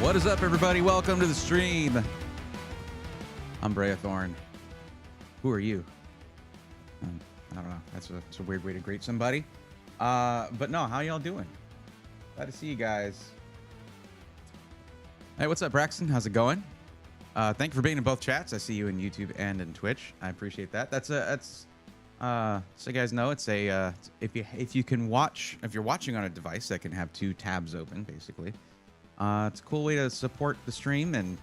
What is up, everybody? Welcome to the stream. I'm Brea Thorn. Who are you? I don't know. That's a weird way to greet somebody. But no, how y'all doing? Glad to see you guys. Hey, what's up, Braxton? How's it going? Thank you for being in both chats. I see you in YouTube and in Twitch. I appreciate that. So you guys know, it's a if you're watching on a device that can have two tabs open, basically. It's a cool way to support the stream and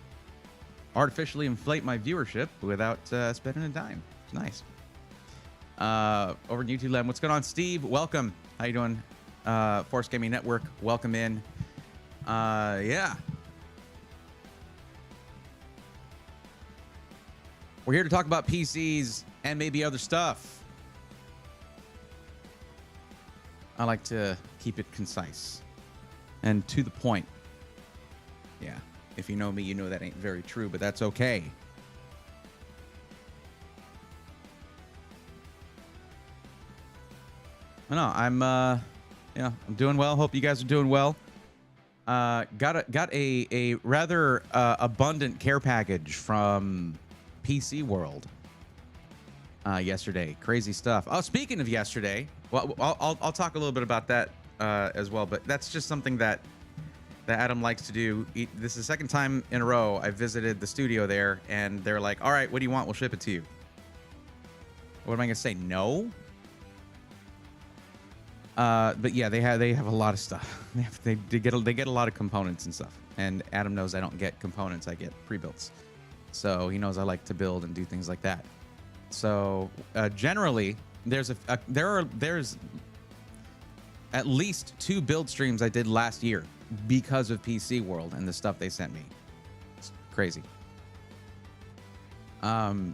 artificially inflate my viewership without spending a dime. It's nice. Over in YouTube land, what's going on, Steve? Welcome. How you doing? Force Gaming Network, welcome in. Yeah. We're here to talk about PCs and maybe other stuff. I like to keep it concise and to the point. Yeah, if you know me, you know that ain't very true, but that's okay. No, I'm doing well. Hope you guys are doing well. Got a rather abundant care package from PC World yesterday. Crazy stuff. Oh, speaking of yesterday, well, I'll talk a little bit about that as well, but that's just something that Adam likes to do. This is the second time in a row I visited the studio there, and they're like, all right, what do you want? We'll ship it to you. What am I gonna say? No. But yeah, they have a lot of stuff. They get a lot of components and stuff. And Adam knows I don't get components; I get pre-builts. So he knows I like to build and do things like that. So generally, there's at least 2 build streams I did last year because of PC World and the stuff they sent me. It's crazy. But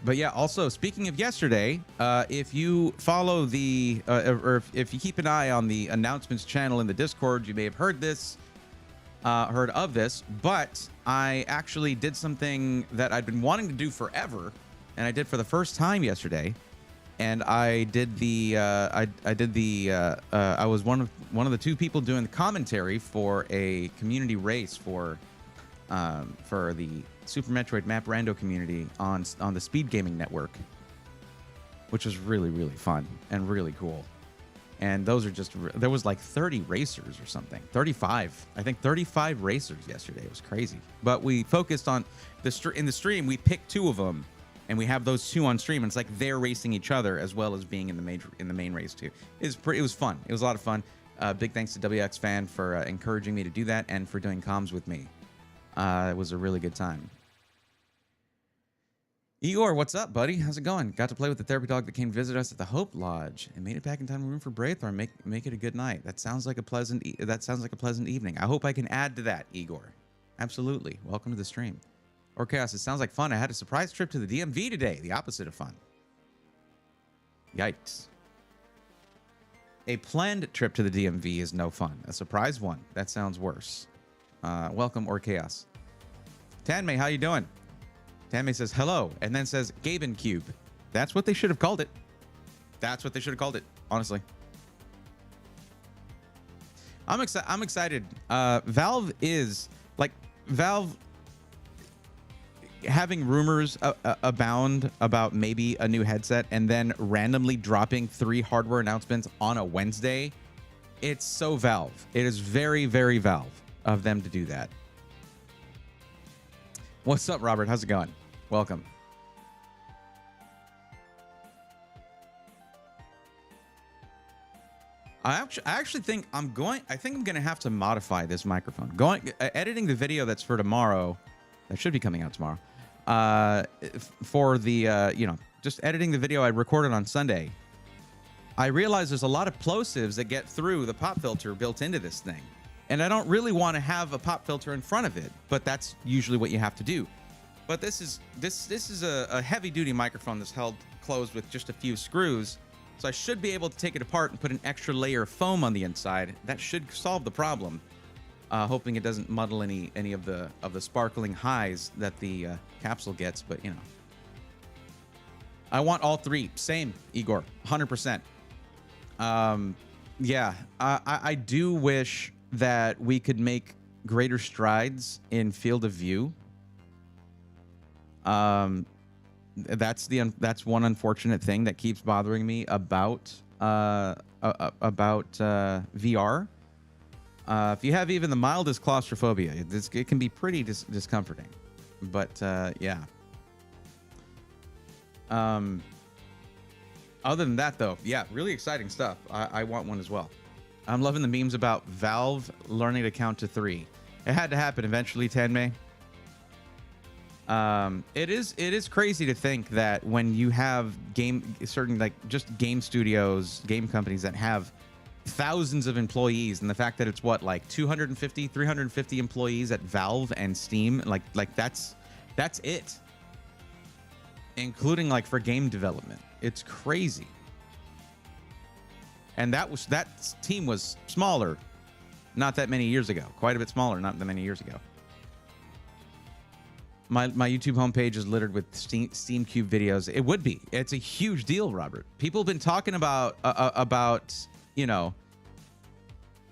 yeah, also speaking of yesterday, if you follow the or if you keep an eye on the announcements channel in the Discord, you may have heard of this, but I actually did something that I'd been wanting to do forever, and I did for the first time yesterday. And I did I was one of the 2 people doing the commentary for a community race for the Super Metroid Map Rando community on the Speed Gaming Network, which was really, really fun and really cool. And there was like 30 racers or something, 35. I think 35 racers yesterday. It was crazy. But we focused on in the stream. We picked 2 of them, and we have those 2 on stream. And it's like they're racing each other as well as being in the main race too. It was fun. It was a lot of fun. Big thanks to WX Fan for encouraging me to do that and for doing comms with me. It was a really good time. Igor, what's up, buddy? How's it going? Got to play with the therapy dog that came visit us at the Hope Lodge and made it back in time to room for Braithorn. Make it a good night. That sounds like a pleasant evening. I hope I can add to that, Igor. Absolutely. Welcome to the stream. Or Chaos, it sounds like fun. I had a surprise trip to the DMV today. The opposite of fun. Yikes. A planned trip to the DMV is no fun. A surprise one, that sounds worse. Welcome, Or Chaos. Tanmay, how you doing? Tanmay says hello, and then says Gaben Cube. That's what they should have called it. That's what they should have called it, honestly. I'm excited. Valve having rumors abound about maybe a new headset and then randomly dropping 3 hardware announcements on a Wednesday. It's so Valve. It is very, very Valve of them to do that. What's up, Robert? How's it going? Welcome. I actually think I'm going to have to modify this microphone. Editing the video that's for tomorrow, that should be coming out tomorrow. For the just editing the video I recorded on Sunday. I realize there's a lot of plosives that get through the pop filter built into this thing. And I don't really want to have a pop filter in front of it, but that's usually what you have to do. But this is a heavy-duty microphone that's held closed with just a few screws, so I should be able to take it apart and put an extra layer of foam on the inside. That should solve the problem. Hoping it doesn't muddle any of the sparkling highs that the capsule gets, but you know. I want all 3. Same, Igor, 100%. Yeah, I do wish that we could make greater strides in field of view. That's one unfortunate thing that keeps bothering me about VR. If you have even the mildest claustrophobia, it can be pretty discomforting. But yeah. Other than that, though, yeah, really exciting stuff. I want one as well. I'm loving the memes about Valve learning to count to 3. It had to happen eventually, Tanmay. It is crazy to think that when you have certain like just game studios, game companies that have thousands of employees, and the fact that it's what, like 250, 350 employees at Valve and Steam, like that's it, including like for game development. It's crazy. And that team was smaller not that many years ago, quite a bit smaller not that many years ago. My YouTube homepage is littered with Steam Cube videos. It would be. It's a huge deal, Robert. People have been talking about you know,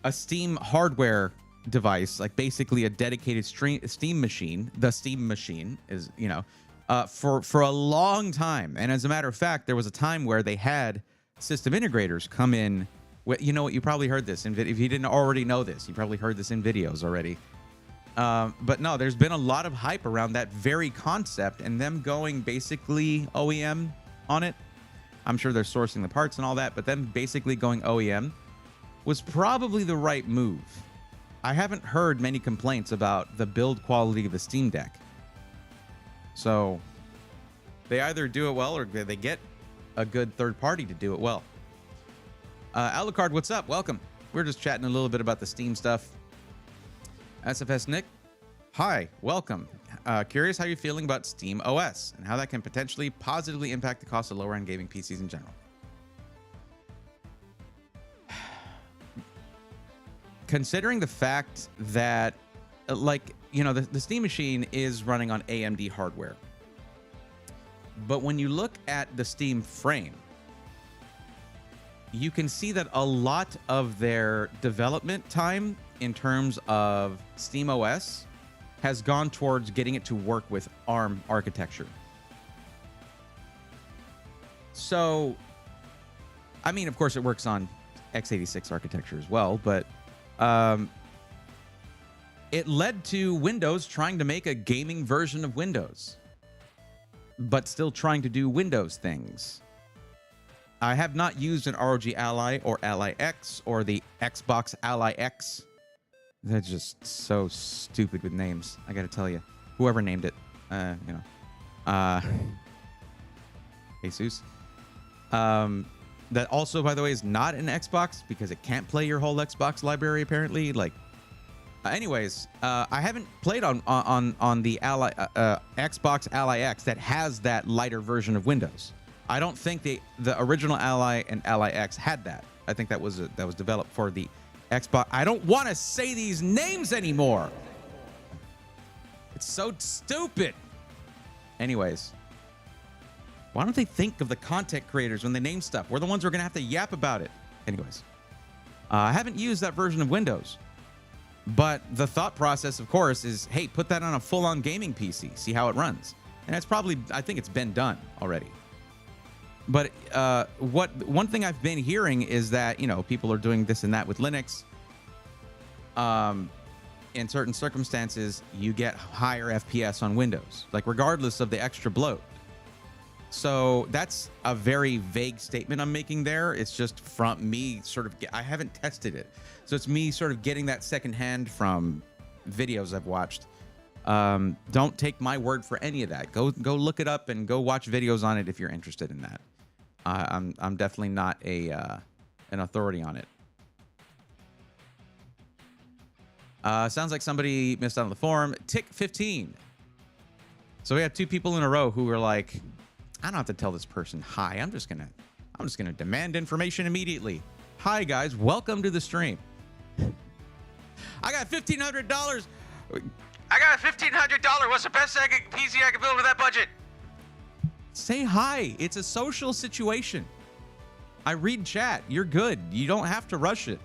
a Steam hardware device, like basically a dedicated Steam machine. The Steam machine is, you know, for a long time. And as a matter of fact, there was a time where they had system integrators come in. You know what? You probably heard this. If you didn't already know this, you probably heard this in videos already. But no, there's been a lot of hype around that very concept and them going basically OEM on it. I'm sure they're sourcing the parts and all that, but them basically going OEM was probably the right move. I haven't heard many complaints about the build quality of the Steam Deck. So they either do it well or they get a good third party to do it well. Alucard, what's up? Welcome. We're just chatting a little bit about the Steam stuff. SFS Nick, hi, welcome. Curious how you're feeling about Steam OS and how that can potentially positively impact the cost of lower-end gaming PCs in general. Considering the fact that, like, you know, the Steam machine is running on AMD hardware, but when you look at the Steam frame, you can see that a lot of their development time in terms of Steam OS has gone towards getting it to work with ARM architecture. So, I mean, of course, it works on x86 architecture as well, but it led to Windows trying to make a gaming version of Windows, but still trying to do Windows things. I have not used an ROG Ally or Ally X or the Xbox Ally X. They're just so stupid with names, I gotta tell you. Whoever named it, you know. Jesus. That also, by the way, is not an Xbox because it can't play your whole Xbox library, apparently. Like, anyways, I haven't played on the Ally, Xbox Ally X that has that lighter version of Windows. I don't think the original Ally and Ally X had that. I think that was developed for the Xbox. I don't want to say these names anymore. It's so stupid. Anyways, why don't they think of the content creators when they name stuff? We're the ones who are going to have to yap about it. Anyways, I haven't used that version of Windows, but the thought process, of course, is, hey, put that on a full-on gaming PC, see how it runs. And it's probably, I think it's been done already. But one thing I've been hearing is that, you know, people are doing this and that with Linux. In certain circumstances, you get higher FPS on Windows, like regardless of the extra bloat. So that's a very vague statement I'm making there. It's just from me sort of, I haven't tested it. So it's me sort of getting that secondhand from videos I've watched. Don't take my word for any of that. Go look it up and go watch videos on it if you're interested in that. I'm definitely not an authority on it. Sounds like somebody missed out on the forum. Tick 15. So we had two people in a row who were like, I don't have to tell this person hi. I'm just gonna demand information immediately. Hi guys, welcome to the stream. I got $1,500. I got $1,500. What's the best PC I can build with that budget? Say hi. It's a social situation. I read chat. You're good. You don't have to rush it.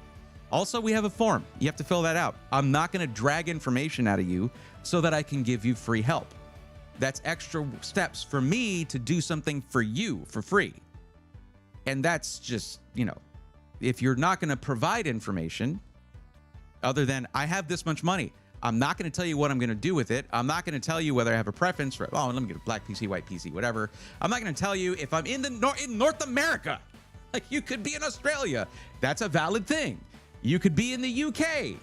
Also, we have a form. You have to fill that out. I'm not going to drag information out of you so that I can give you free help. That's extra steps for me to do something for you for free. And that's just, you know, if you're not going to provide information other than I have this much money, I'm not going to tell you what I'm going to do with it. I'm not going to tell you whether I have a preference for, oh, let me get a black PC, white PC, whatever. I'm not going to tell you if I'm in North America. Like, you could be in Australia. That's a valid thing. You could be in the UK.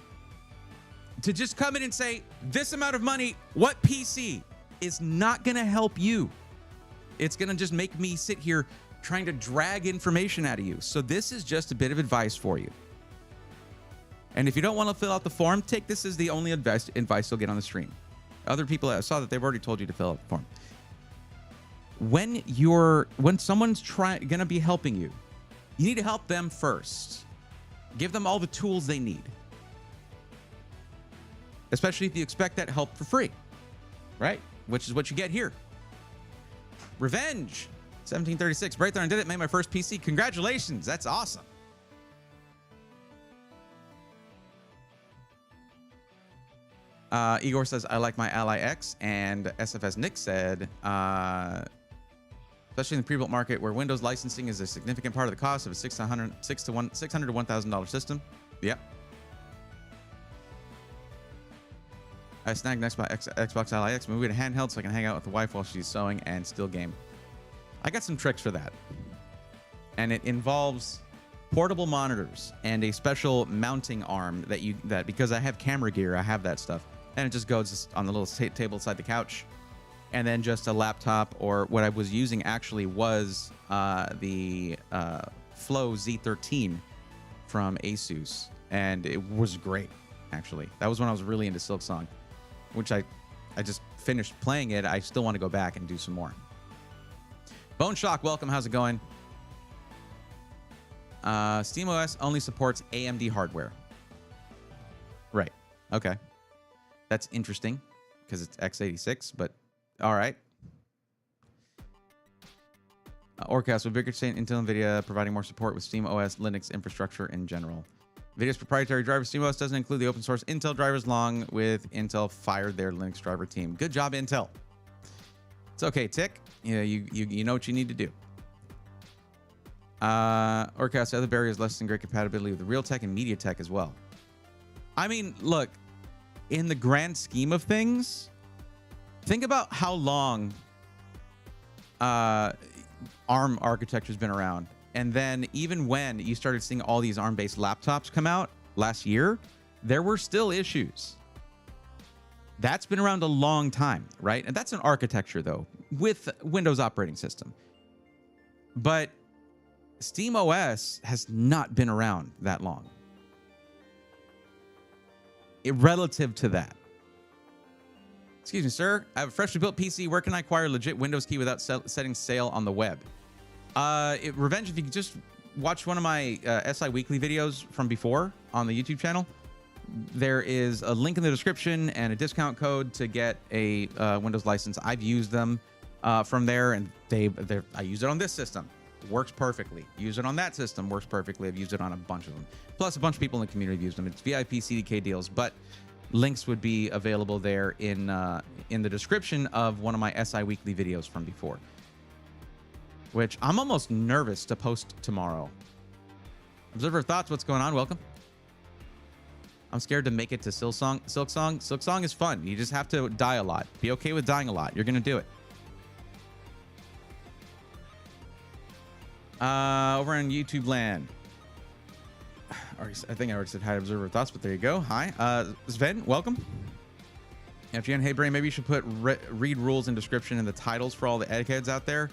To just come in and say, this amount of money, what PC, is not going to help you. It's going to just make me sit here trying to drag information out of you. So this is just a bit of advice for you. And if you don't want to fill out the form, take this as the only advice you'll get on the stream. Other people, I saw that they've already told you to fill out the form. When someone's going to be helping you, you need to help them first. Give them all the tools they need. Especially if you expect that help for free, right? Which is what you get here. Revenge 1736. Brightthorn did it. Made my first PC. Congratulations. That's awesome. Igor says, I like my Ally X. And SFS Nick said, especially in the pre-built market where Windows licensing is a significant part of the cost of a $600 to $1,000 system. Yep. I snagged next by Xbox Ally X, moved it to handheld so I can hang out with the wife while she's sewing and still game. I got some tricks for that. And it involves portable monitors and a special mounting arm that because I have camera gear, I have that stuff. And it just goes on the little table beside the couch. And then just a laptop, or what I was using actually was the Flow Z13 from Asus. And it was great, actually. That was when I was really into Silksong, which I just finished playing it. I still want to go back and do some more. Bone Shock, welcome. How's it going? SteamOS only supports AMD hardware. Right. Okay. That's interesting because it's x86, but all right. Orcast with bigger say Intel and NVIDIA providing more support with SteamOS Linux infrastructure in general. NVIDIA's proprietary driver SteamOS doesn't include the open source Intel drivers, along with Intel fired their Linux driver team. Good job, Intel. It's okay, Tick. You know what you need to do. Orcast, other barriers less than great compatibility with the Realtek and MediaTek as well. I mean, look, in the grand scheme of things, think about how long ARM architecture's been around. And then even when you started seeing all these ARM-based laptops come out last year, there were still issues. That's been around a long time, right? And that's an architecture, though, with Windows operating system. But SteamOS has not been around that long. Relative to that. Excuse me, sir. I have a freshly built PC. Where can I acquire a legit Windows key without setting sail on the web? Revenge, if you could just watch one of my SI Weekly videos from before on the YouTube channel, there is a link in the description and a discount code to get a Windows license. I've used them from there, and I use it on this system. Works perfectly. Use it on that system. Works perfectly. I've used it on a bunch of them. Plus, a bunch of people in the community have used them. It's VIP CDK deals, but links would be available there in the description of one of my SI Weekly videos from before, which I'm almost nervous to post tomorrow. Observer Thoughts, what's going on? Welcome. I'm scared to make it to Silksong. Silksong is fun. You just have to die a lot. Be okay with dying a lot. You're going to do it. Over on YouTube land. I think I already said hi to Observer Thoughts, but there you go. Hi. Sven, welcome. FGN, hey, Brain, maybe you should put read rules and description in the titles for all the eggheads out there.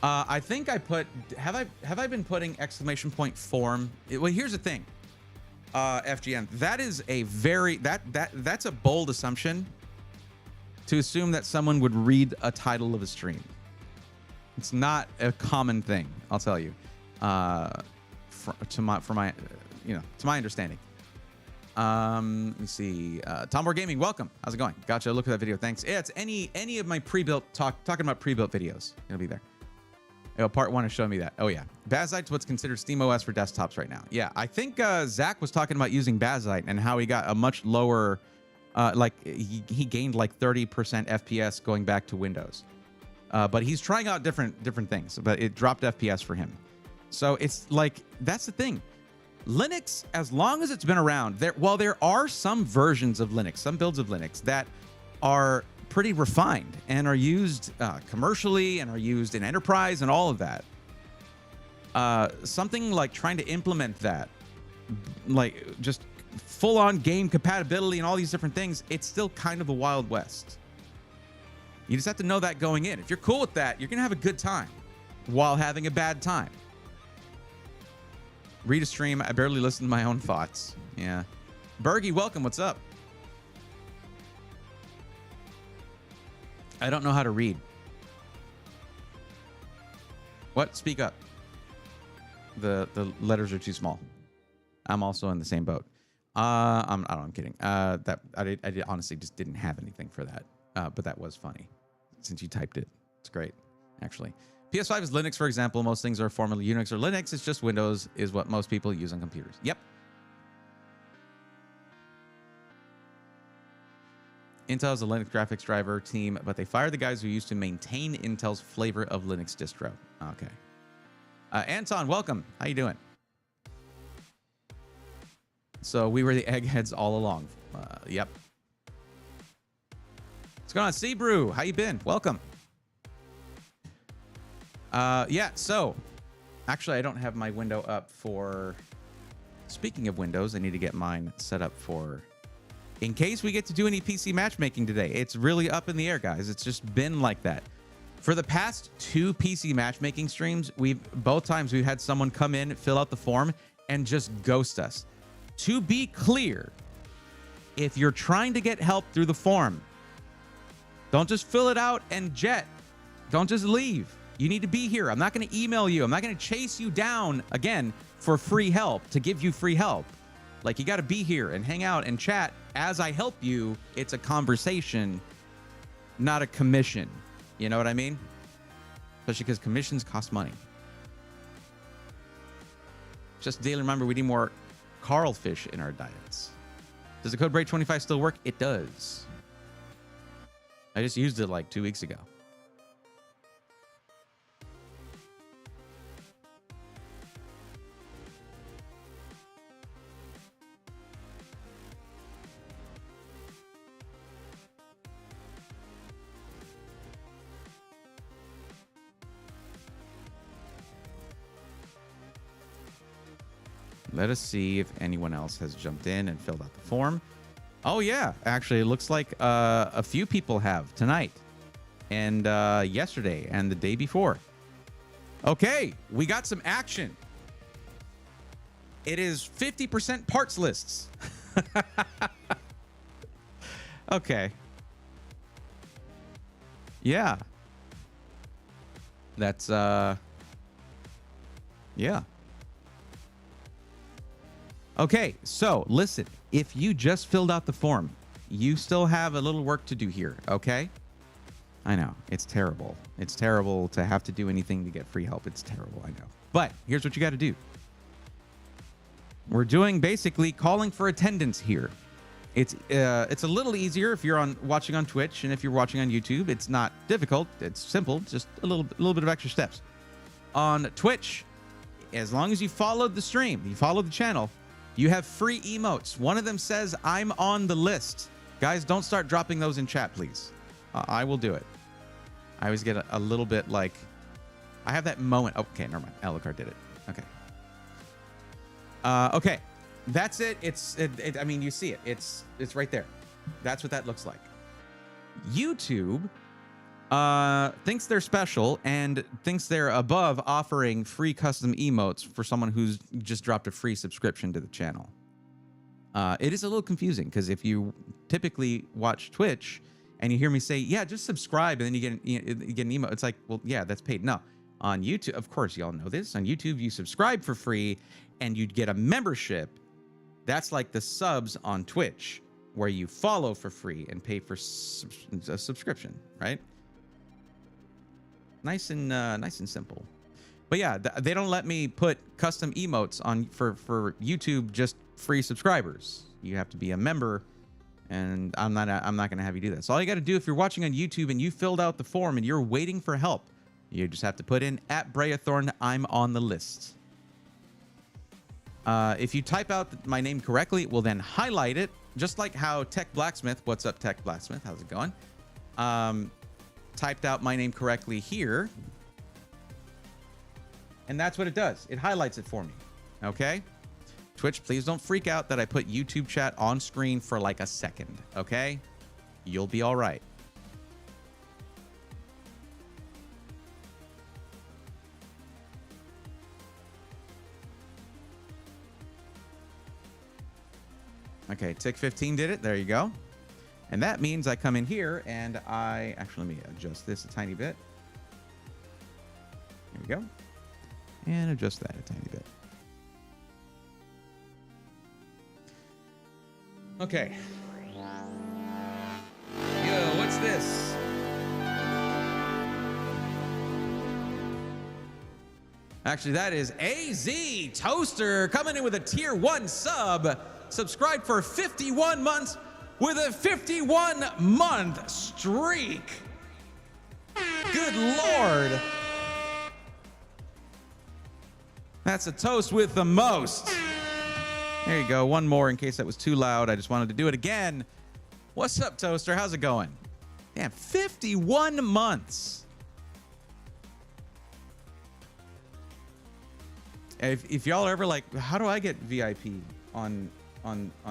I think I put, have I been putting exclamation point form? Well, here's the thing. FGN, that is a very, that's a bold assumption to assume that someone would read a title of a stream. It's not a common thing, I'll tell you. To my understanding. Let me see. Tombor Gaming, welcome. How's it going? Gotcha. Look at that video. Thanks. Yeah, it's any of my pre-built talking about pre-built videos. It'll be there. Oh, part one is showing me that. Oh, yeah. Bazite's what's considered SteamOS for desktops right now. Yeah, I think Zach was talking about using Bazite and how he got a much lower, he gained like 30% FPS going back to Windows. But he's trying out different things, but it dropped FPS for him. So it's like, that's the thing. Linux, as long as it's been around, there are some versions of Linux, some builds of Linux that are pretty refined and are used commercially and are used in enterprise and all of that. Something like trying to implement that, like just full-on game compatibility and all these different things, it's still kind of the Wild West. You just have to know that going in. If you're cool with that, you're going to have a good time while having a bad time. Read a stream. I barely listen to my own thoughts. Yeah. Bergie, welcome. What's up? I don't know how to read. What? Speak up. The letters are too small. I'm also in the same boat. I'm kidding. That I honestly just didn't have anything for that. But that was funny since you typed it. It's great, actually. PS5 is Linux, for example. Most things are formerly Unix or Linux. It's just Windows is what most people use on computers. Yep. Intel is a Linux graphics driver team, but they fired the guys who used to maintain Intel's flavor of Linux distro. Okay. Anton, welcome. How you doing? So we were the eggheads all along. Yep. What's going on, Seabrew? How you been? Welcome. Yeah, so actually I don't have my window up for, speaking of Windows, I need to get mine set up for, in case we get to do any PC matchmaking today. It's really up in the air, guys. It's just been like that. For the past 2 PC matchmaking streams, both times we've had someone come in, fill out the form, and just ghost us. To be clear, if you're trying to get help through the form, don't just fill it out and jet. Don't just leave. You need to be here. I'm not going to email you. I'm not going to chase you down again for free help, to give you free help. Like, you got to be here and hang out and chat as I help you. It's a conversation, not a commission. You know what I mean? Especially because commissions cost money. Just daily reminder, we need more Carl fish in our diets. Does the code break25 still work? It does. I just used it like 2 weeks ago. Let us see if anyone else has jumped in and filled out the form. Oh, yeah. Actually, it looks like a few people have tonight and yesterday and the day before. Okay, we got some action. It is 50% parts lists. Okay. Yeah. That's, yeah. Okay, so listen, if you just filled out the form, you still have a little work to do here, okay? I know, it's terrible. It's terrible to have to do anything to get free help. It's terrible, I know. But here's what you got to do. We're doing basically calling for attendance here. It's a little easier if you're watching on Twitch, and if you're watching on YouTube, it's not difficult. It's simple, just a little bit of extra steps. On Twitch, as long as you followed the stream, you followed the channel, you have free emotes. One of them says, I'm on the list. Guys, don't start dropping those in chat, please. I will do it. I always get a little bit like, I have that moment. Okay, never mind. Alucard did it. Okay. Okay. That's it. I mean, you see it. It's right there. That's what that looks like. YouTube thinks they're special and thinks they're above offering free custom emotes for someone who's just dropped a free subscription to the channel. It is a little confusing because if you typically watch Twitch and you hear me say, yeah, just subscribe, and then you get an emote, it's like, well, yeah, that's paid. No, on YouTube, of course, y'all know this. On YouTube, you subscribe for free and you'd get a membership. That's like the subs on Twitch, where you follow for free and pay for a subscription, right? Nice and simple. But yeah, they don't let me put custom emotes on for YouTube just free subscribers. You have to be a member, and I'm not going to have you do that. So all you got to do if you're watching on YouTube and you filled out the form and you're waiting for help, you just have to put in @Breathorn, I'm on the list. If you type out my name correctly, it will then highlight it, just like how Tech Blacksmith, what's up, Tech Blacksmith? How's it going? Typed out my name correctly here. And that's what it does. It highlights it for me. Okay? Twitch, please don't freak out that I put YouTube chat on screen for like a second. Okay? You'll be all right. Okay, Tick 15 did it. There you go. And that means I come in here and I... Actually, let me adjust this a tiny bit. There we go. And adjust that a tiny bit. Okay. Yo, what's this? Actually, that is AZ Toaster coming in with a tier 1 sub. Subscribed for 51 months with a 51-month streak. Good Lord. That's a toast with the most. There you go. One more in case that was too loud. I just wanted to do it again. What's up, Toaster? How's it going? Damn, 51 months. If y'all are ever like, how do I get VIP on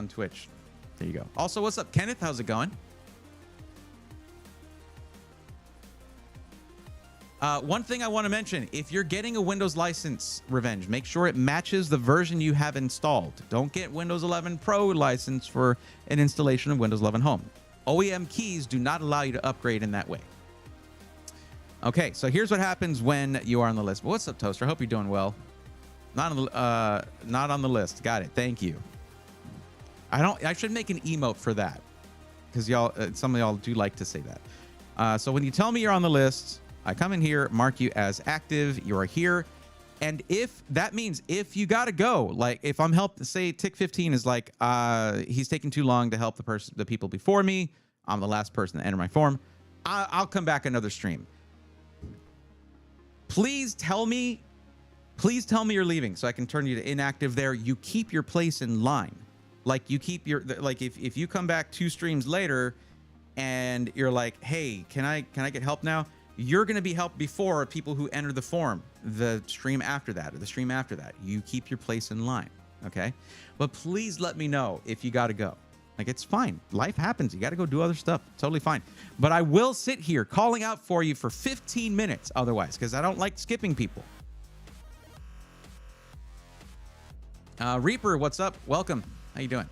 Twitch? There you go. Also, what's up, Kenneth? How's it going? One thing I want to mention, if you're getting a Windows license, Revenge, make sure it matches the version you have installed. Don't get Windows 11 Pro license for an installation of Windows 11 Home. OEM keys do not allow you to upgrade in that way. Okay, so here's what happens when you are on the list. What's up, Toaster? I hope you're doing well. Not on the list. Got it. Thank you. I should make an emote for that, because y'all, some of y'all do like to say that. So when you tell me you're on the list, I come in here, mark you as active, you are here. And if that means if you got to go, like if I'm say Tick 15 is like, he's taking too long to help the people before me, I'm the last person to enter my form, I'll come back another stream. Please tell me you're leaving so I can turn you to inactive there. You keep your place in line. Like you keep your, like if you come back 2 streams later and you're like, hey, can I get help now? You're going to be helped before people who enter the form, the stream after that, or the stream after that. You keep your place in line, okay? But please let me know if you got to go. Like, it's fine. Life happens. You got to go do other stuff. Totally fine. But I will sit here calling out for you for 15 minutes otherwise, because I don't like skipping people. Reaper, what's up? Welcome. How you doing?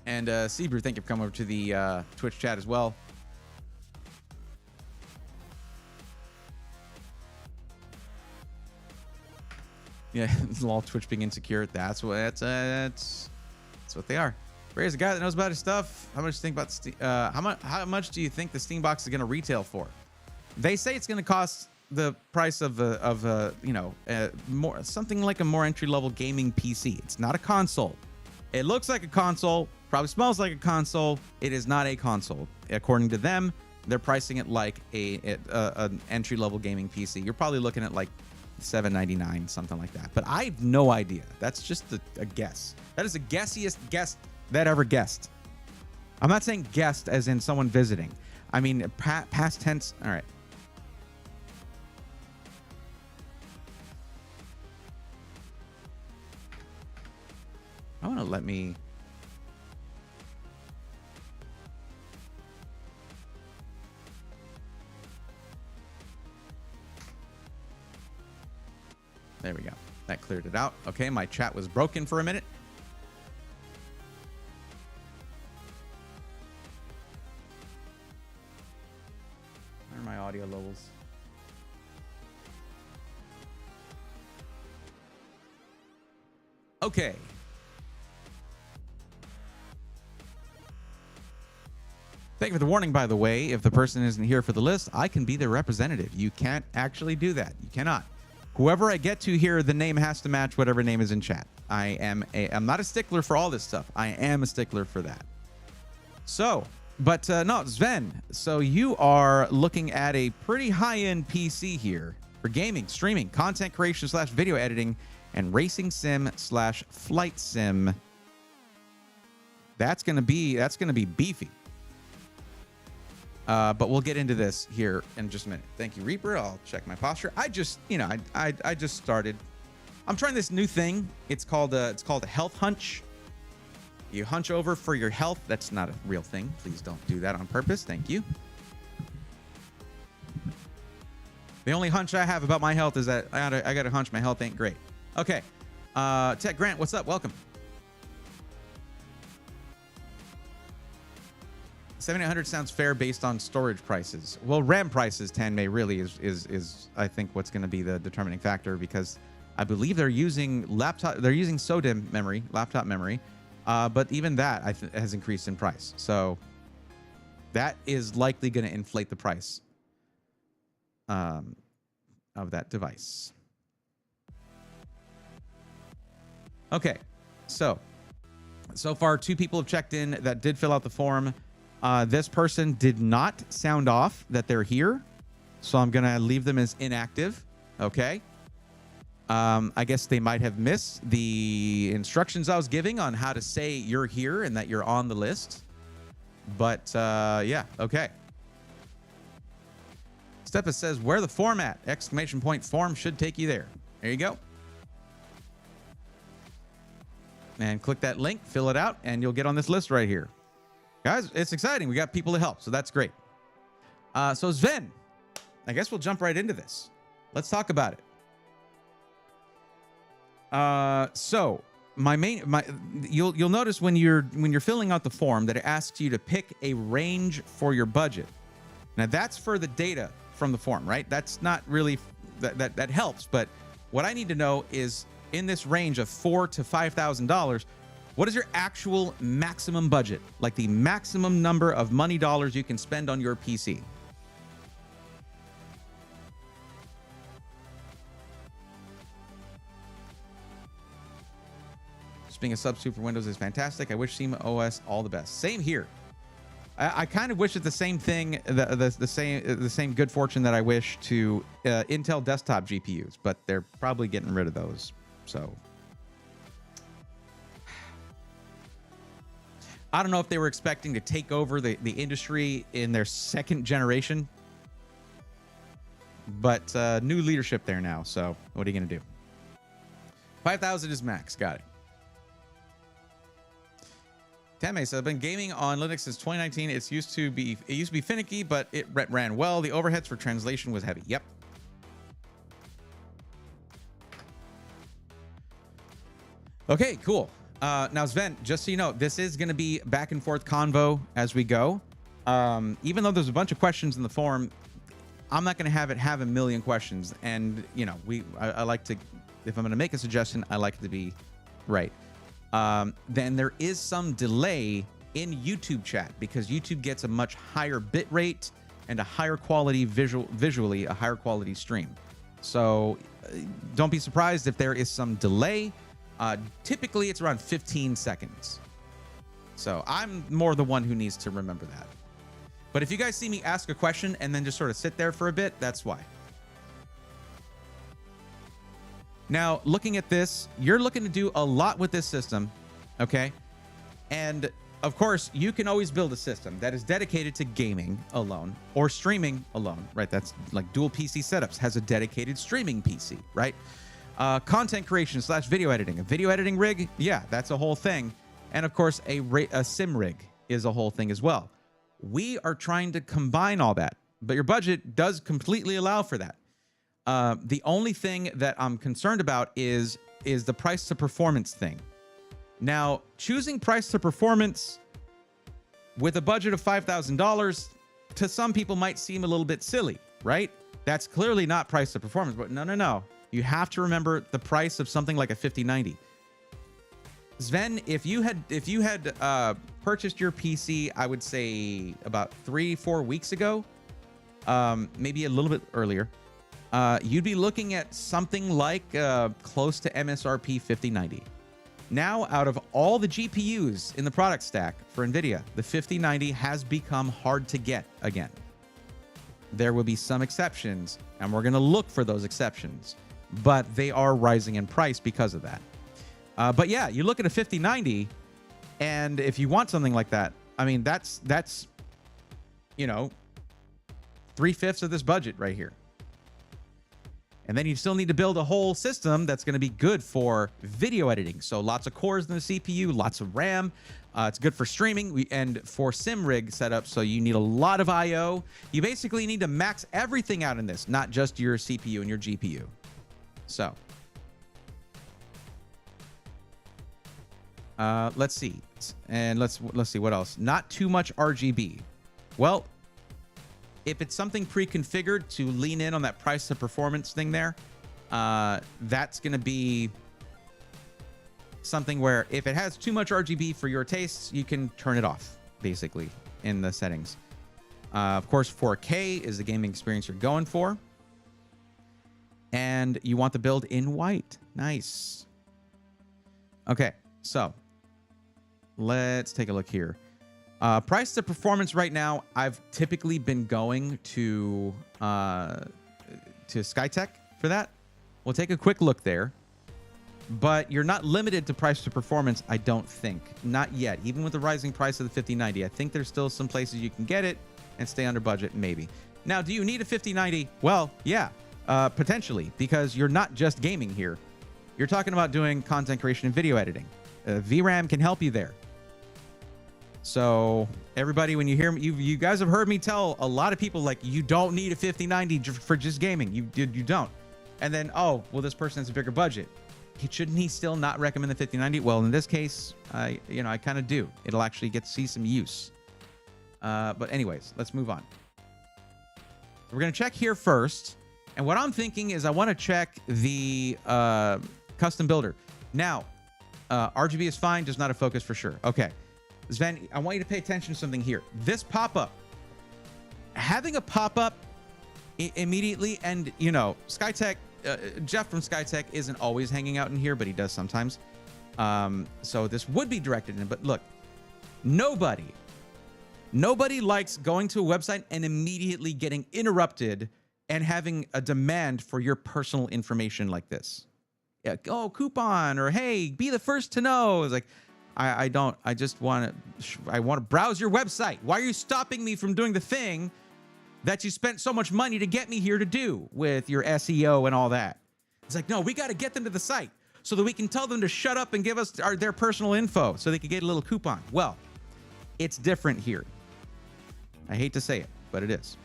And Seabrew, thank you for coming over to the Twitch chat as well. Yeah, it's all Twitch being insecure. That's what they are. Ray's a guy that knows about his stuff. How much do you think about Steam? How much do you think the Steam box is going to retail for? They say it's going to cost the price of more something like a more entry-level gaming PC. It's not a console. It looks like a console, probably smells like a console. It is not a console. According to them, they're pricing it like an entry-level gaming PC. You're probably looking at like $799, something like that. But I have no idea. That's just a guess. That is the guessiest guess that ever guessed. I'm not saying guest as in someone visiting. I mean past tense. All right. I want to let me. There we go. That cleared it out. Okay, my chat was broken for a minute. Where are my audio levels? Okay. Thank you for the warning, by the way. If the person isn't here for the list, I can be their representative. You can't actually do that. You cannot. Whoever I get to here, the name has to match whatever name is in chat. I'm not a stickler for all this stuff. I am a stickler for that. So, but no, Sven. So you are looking at a pretty high-end PC here for gaming, streaming, content creation / video editing, and racing sim / flight sim. That's gonna be beefy. But we'll get into this here in just a minute. Thank you, Reaper. I'll check my posture. I just, I just started. I'm trying this new thing. It's called a health hunch. You hunch over for your health. That's not a real thing. Please don't do that on purpose. Thank you. The only hunch I have about my health is that I got a hunch my health ain't great. Okay. Tech Grant, what's up? Welcome. 7800 sounds fair based on storage prices. Well, RAM prices, Tanmay, really is I think what's going to be the determining factor, because I believe they're using SODIMM memory, laptop memory, but even that has increased in price. So that is likely going to inflate the price of that device. Okay, so far 2 people have checked in that did fill out the form. This person did not sound off that they're here, so I'm gonna leave them as inactive. Okay. I guess they might have missed the instructions I was giving on how to say you're here and that you're on the list. But yeah, okay. Steppa says, where the form at? Exclamation point, form should take you there. There you go. And click that link, fill it out, and you'll get on this list right here. Guys, it's exciting. We got people to help, so that's great. So Sven, I guess we'll jump right into this. Let's talk about it. So you'll notice when you're filling out the form that it asks you to pick a range for your budget. Now that's for the data from the form, right? That's not really that helps, but what I need to know is, in this range of $4,000 to $5,000, what is your actual maximum budget? Like the maximum number of money dollars you can spend on your PC. Just being a substitute for Windows is fantastic. I wish SEMA OS all the best. Same here. I kind of wish it the same thing, the same good fortune that I wish to Intel desktop GPUs, but they're probably getting rid of those. So I don't know if they were expecting to take over the industry in their second generation, but new leadership there now. So what are you going to do? 5,000 is max. Got it. Tame says, I've been gaming on Linux since 2019. It used to be finicky, but it ran well. The overheads for translation was heavy. Yep. Okay, cool. Now, Sven, just so you know, this is going to be back and forth convo as we go. Even though there's a bunch of questions in the forum, I'm not going to have a million questions. And, you know, I like to, if I'm going to make a suggestion, I like it to be right. Then there is some delay in YouTube chat because YouTube gets a much higher bit rate and a higher quality visually, a higher quality stream. So don't be surprised if there is some delay. Typically it's around 15 seconds. So I'm more the one who needs to remember that. But if you guys see me ask a question and then just sort of sit there for a bit, that's why. Now, looking at this, you're looking to do a lot with this system, okay? And of course, you can always build a system that is dedicated to gaming alone or streaming alone, right? That's like dual PC setups has a dedicated streaming PC, right? Content creation / video editing. A video editing rig, yeah, that's a whole thing. And of course, a sim rig is a whole thing as well. We are trying to combine all that, but your budget does completely allow for that. The only thing that I'm concerned about is the price to performance thing. Now, choosing price to performance with a budget of $5,000 to some people might seem a little bit silly, right? That's clearly not price to performance, but no. You have to remember the price of something like a 5090. Sven, if you had purchased your PC, I would say about 3-4 weeks ago, maybe a little bit earlier, you'd be looking at something like close to MSRP 5090. Now, out of all the GPUs in the product stack for NVIDIA, the 5090 has become hard to get again. There will be some exceptions, and we're going to look for those exceptions, but they are rising in price because of that. But yeah, you look at a 5090, and if you want something like that, I mean, that's 3/5 of this budget right here. And then you still need to build a whole system that's going to be good for video editing. So lots of cores in the CPU, lots of RAM. It's good for streaming and for sim rig setup. So you need a lot of I/O. You basically need to max everything out in this, not just your CPU and your GPU. So let's see. And let's see what else. Not too much RGB. Well, if it's something pre-configured to lean in on that price to performance thing there, that's going to be something where if it has too much RGB for your tastes, you can turn it off, basically, in the settings. Of course, 4K is the gaming experience you're going for. And you want the build in white. Nice. Okay, so let's take a look here. Price to performance right now, I've typically been going to Skytech for that. We'll take a quick look there. But you're not limited to price to performance, I don't think. Not yet. Even with the rising price of the 5090, I think there's still some places you can get it and stay under budget, maybe. Now, do you need a 5090? Well, yeah, potentially, because you're not just gaming here. You're talking about doing content creation and video editing. VRAM can help you there. So everybody, when you hear me, you guys have heard me tell a lot of people, like, you don't need a 5090 for just gaming. You don't. And then, oh, well, this person has a bigger budget. Shouldn't he still not recommend the 5090? Well, in this case, I kind of do. It'll actually get to see some use. But anyways, let's move on. We're going to check here first. And what I'm thinking is I want to check the custom builder. Now, RGB is fine, just not a focus for sure. Okay. Sven, I want you to pay attention to something here. This pop-up, having a pop-up immediately, and Skytech, Jeff from Skytech isn't always hanging out in here, but he does sometimes. So this would be directed in, but look, nobody likes going to a website and immediately getting interrupted and having a demand for your personal information like this. Yeah, oh, coupon, or hey, be the first to know. It's like, I just want to browse your website. Why are you stopping me from doing the thing that you spent so much money to get me here to do with your SEO and all that? It's like, no, we got to get them to the site so that we can tell them to shut up and give us their personal info so they can get a little coupon. Well, it's different here. I hate to say it, but it is.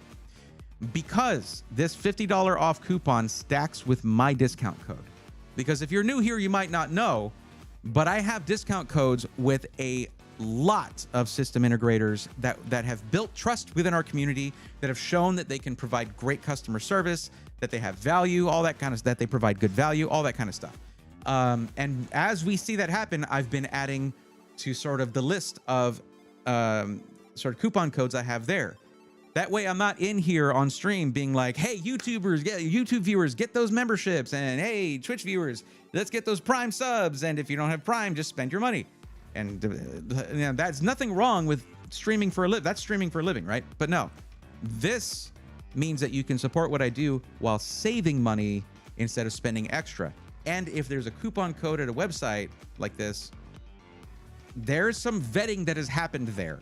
Because this $50 off coupon stacks with my discount code. Because if you're new here, you might not know, but I have discount codes with a lot of system integrators that have built trust within our community, that have shown that they can provide great customer service, that they have value, all that kind of, that they provide good value, all that kind of stuff. And as we see that happen, I've been adding to sort of the list of sort of coupon codes I have there. That way I'm not in here on stream being like, hey, YouTube viewers, get those memberships. And hey, Twitch viewers, let's get those Prime subs. And if you don't have Prime, just spend your money. And that's nothing wrong with streaming for a living. That's streaming for a living, right? But no, this means that you can support what I do while saving money instead of spending extra. And if there's a coupon code at a website like this, there's some vetting that has happened there.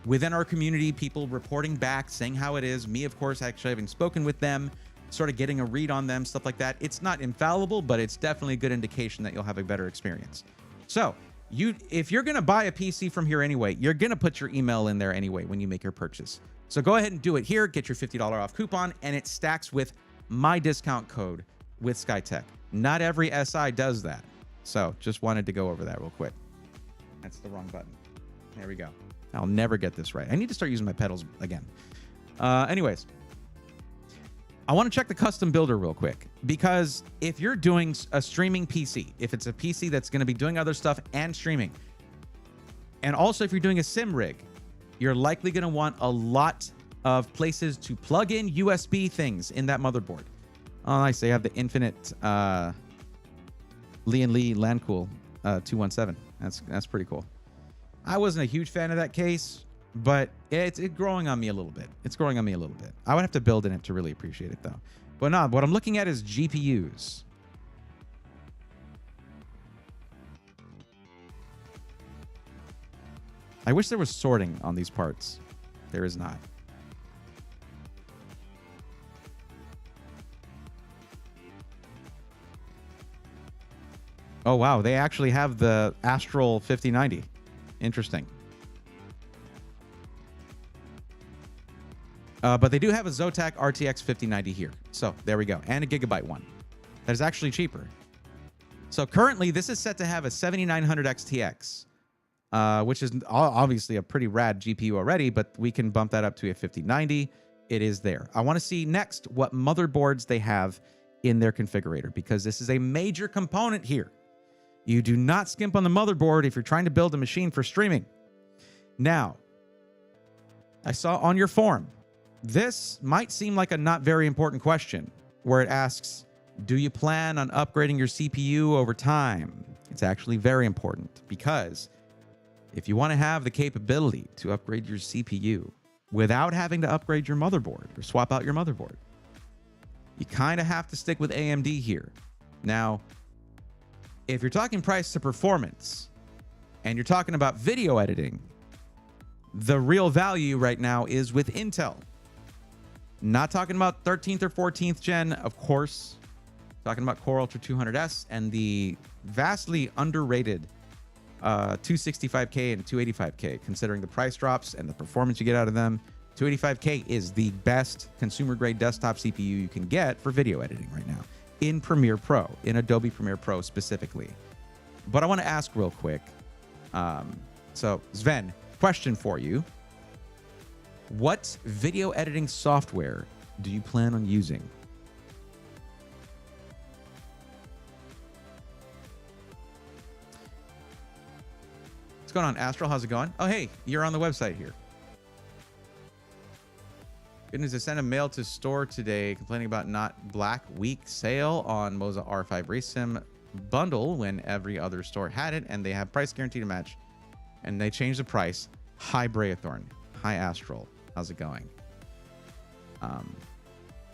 Within our community, people reporting back, saying how it is. Me, of course, actually having spoken with them, sort of getting a read on them, stuff like that. It's not infallible, but it's definitely a good indication that you'll have a better experience. So if you're going to buy a PC from here anyway, you're going to put your email in there anyway when you make your purchase. So go ahead and do it here. Get your $50 off coupon, and it stacks with my discount code with Skytech. Not every SI does that. So just wanted to go over that real quick. That's the wrong button. There we go. I'll never get this right. I need to start using my pedals again. Anyways, I want to check the custom builder real quick, because if you're doing a streaming PC, if it's a PC that's going to be doing other stuff and streaming, and also if you're doing a sim rig, you're likely going to want a lot of places to plug in USB things in that motherboard. Oh, nice. They have the infinite Lee & Lee Landcool 217. That's pretty cool. I wasn't a huge fan of that case, but it's growing on me a little bit. It's growing on me a little bit. I would have to build in it to really appreciate it, though. But no, what I'm looking at is GPUs. I wish there was sorting on these parts. There is not. Oh, wow. They actually have the Astral 5090. Interesting. But they do have a Zotac RTX 5090 here. So there we go. And a Gigabyte one. That is actually cheaper. So currently, this is set to have a 7900 XTX, which is obviously a pretty rad GPU already, but we can bump that up to a 5090. It is there. I want to see next what motherboards they have in their configurator, because this is a major component here. You do not skimp on the motherboard if you're trying to build a machine for streaming. Now, I saw on your forum, this might seem like a not very important question, where it asks, do you plan on upgrading your CPU over time? It's actually very important, because if you want to have the capability to upgrade your CPU without having to upgrade your motherboard or swap out your motherboard, you kind of have to stick with AMD here. Now, if you're talking price to performance and you're talking about video editing, the real value right now is with Intel. Not talking about 13th or 14th gen, of course. Talking about Core Ultra 200S and the vastly underrated 265K and 285K, considering the price drops and the performance you get out of them. 285K is the best consumer-grade desktop CPU you can get for video editing right now in Premiere Pro, in Adobe Premiere Pro specifically. But I want to ask real quick. So, Sven, question for you. What video editing software do you plan on using? What's going on, Astral? How's it going? Oh, hey, you're on the website here. Good news, I sent a mail to store today complaining about not Black Week sale on Moza R5 Race Sim bundle when every other store had it, and they have price guarantee to match, and they changed the price. Hi, Braethorn. Hi, Astral. How's it going?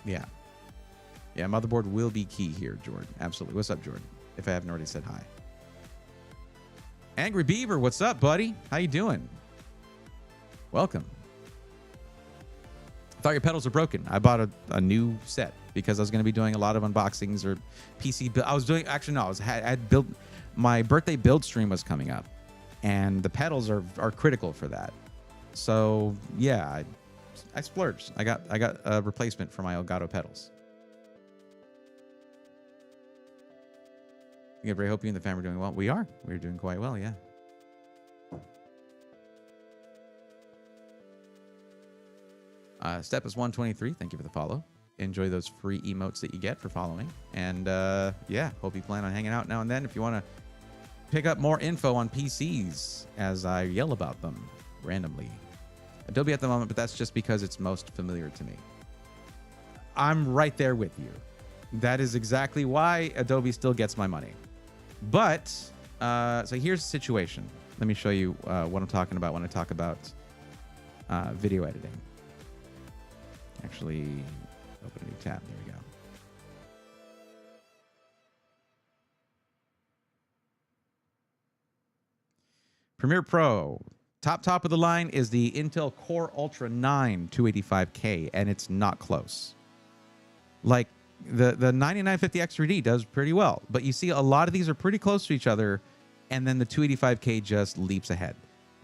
Yeah, motherboard will be key here, Jordan. Absolutely. What's up, Jordan? If I haven't already said hi. Angry Beaver, what's up, buddy? How you doing? Welcome. I thought your pedals are broken. I bought a new set because I was going to be doing a lot of unboxings or PC. I was doing, actually, no, I had built, my birthday build stream was coming up, and the pedals are critical for that. So yeah, I splurged. I got a replacement for my Elgato pedals. Yeah, Bray, hope you and the family are doing well. We are. We're doing quite well, yeah. Step is 123. Thank you for the follow. Enjoy those free emotes that you get for following. And yeah, hope you plan on hanging out now and then if you want to pick up more info on PCs as I yell about them randomly. Adobe at the moment, but that's just because it's most familiar to me. I'm right there with you. That is exactly why Adobe still gets my money. But, so here's the situation. Let me show you what I'm talking about when I talk about video editing. Actually, open a new tab. There we go. Premiere Pro. Top of the line is the Intel Core Ultra 9 285K, and it's not close. Like, the 9950X3D does pretty well, but you see a lot of these are pretty close to each other, and then the 285K just leaps ahead.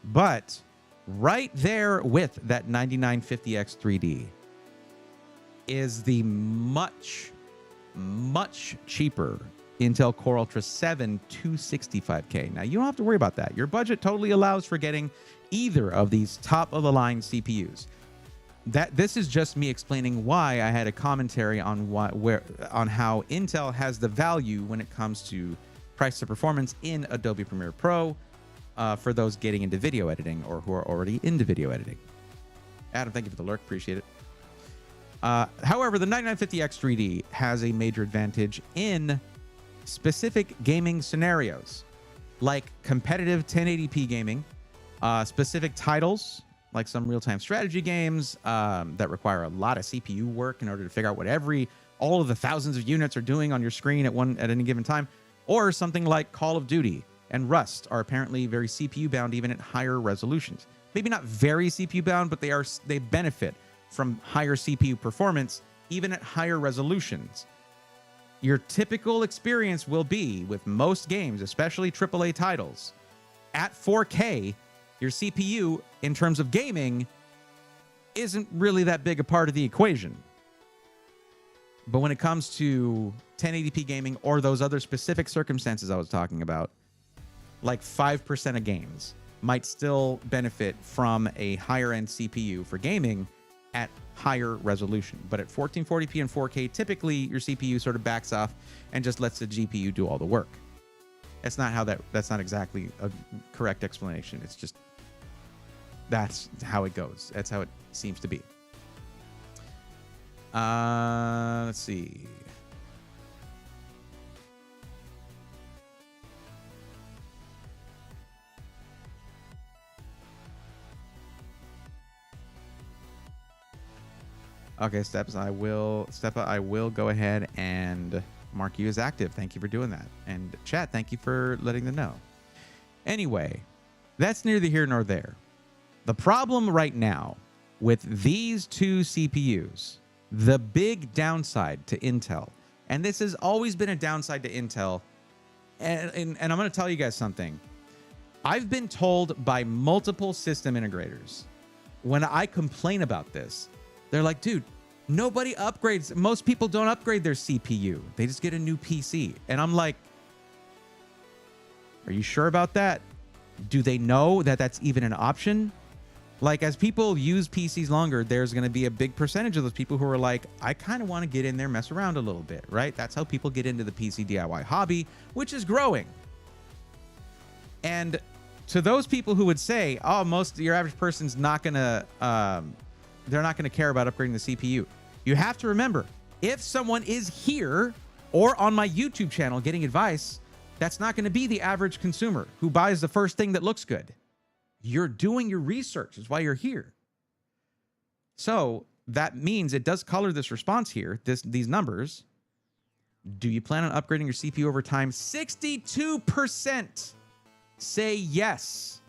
But right there with that 9950X3D is the much cheaper Intel Core Ultra 7 265K. Now, you don't have to worry about that. Your budget totally allows for getting either of these top-of-the-line CPUs. This is just me explaining why I had a commentary on how Intel has the value when it comes to price to performance in Adobe Premiere Pro for those getting into video editing or who are already into video editing. Adam, thank you for the lurk. Appreciate it. However, the 9950X 3D has a major advantage in specific gaming scenarios, like competitive 1080p gaming, specific titles, like some real-time strategy games that require a lot of CPU work in order to figure out what all of the thousands of units are doing on your screen at any given time, or something like Call of Duty and Rust are apparently very CPU bound even at higher resolutions. Maybe not very CPU bound, but they benefit from higher CPU performance even at higher resolutions. Your typical experience will be with most games, especially AAA titles, at 4K, your CPU in terms of gaming isn't really that big a part of the equation. But when it comes to 1080p gaming or those other specific circumstances I was talking about, like 5% of games might still benefit from a higher end CPU for gaming at higher resolution. But at 1440p and 4K, typically your CPU sort of backs off and just lets the GPU do all the work. That's not exactly a correct explanation. It's just that's how it goes. That's how it seems to be. Let's see. Okay, Steps, I will go ahead and mark you as active. Thank you for doing that. And chat, thank you for letting them know. Anyway, that's neither here nor there. The problem right now with these two CPUs, the big downside to Intel, and this has always been a downside to Intel, and I'm going to tell you guys something. I've been told by multiple system integrators, when I complain about this, they're like, dude, nobody upgrades. Most people don't upgrade their CPU. They just get a new PC. And I'm like, are you sure about that? Do they know that that's even an option? Like, as people use PCs longer, there's going to be a big percentage of those people who are like, I kind of want to get in there, mess around a little bit, right? That's how people get into the PC DIY hobby, which is growing. And to those people who would say, oh, your average person's not going to, they're not going to care about upgrading the CPU. You have to remember, if someone is here or on my YouTube channel getting advice, that's not going to be the average consumer who buys the first thing that looks good. You're doing your research is why you're here. So that means it does color this response here, these numbers. Do you plan on upgrading your CPU over time? 62% say yes.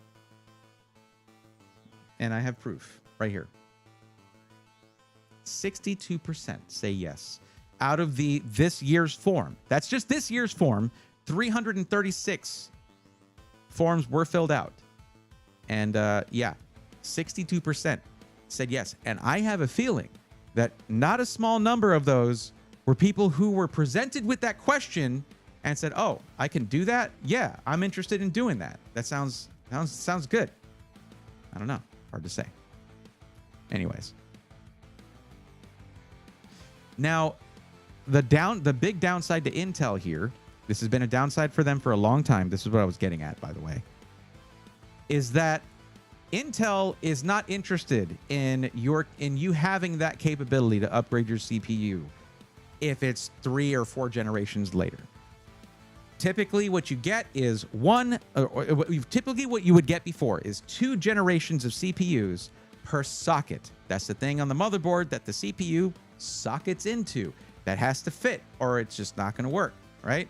And I have proof right here. 62% say yes. Out of this year's form, that's just this year's form, 336 forms were filled out. And yeah, 62% said yes. And I have a feeling that not a small number of those were people who were presented with that question and said, oh, I can do that? Yeah, I'm interested in doing that. That sounds good. I don't know. Hard to say. Anyways. Now, the big downside to Intel here, this has been a downside for them for a long time. This is what I was getting at, by the way, is that Intel is not interested in you having that capability to upgrade your CPU if it's 3 or 4 generations later. Typically, what you get is typically what you would get before is 2 generations of CPUs per socket. That's the thing on the motherboard that the CPU sockets into. That has to fit or it's just not going to work, right?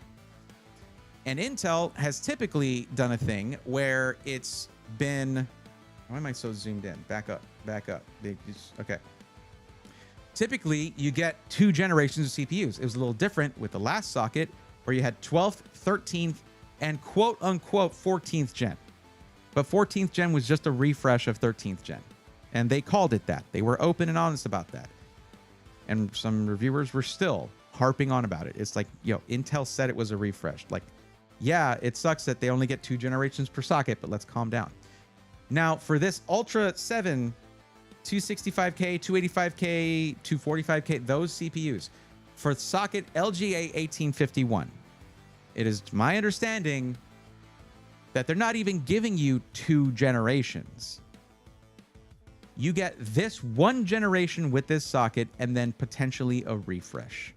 And Intel has typically done a thing where it's been... Why am I so zoomed in? Back up. Okay. Typically, you get 2 generations of CPUs. It was a little different with the last socket where you had 12th, 13th, and quote-unquote 14th gen. But 14th gen was just a refresh of 13th gen. And they called it that. They were open and honest about that. And some reviewers were still harping on about it. It's like, Intel said it was a refresh. Like, yeah, it sucks that they only get 2 generations per socket, but let's calm down. Now, for this Ultra 7, 265K, 285K, 245K, those CPUs, for socket LGA 1851, it is my understanding that they're not even giving you 2 generations. You get this one generation with this socket and then potentially a refresh.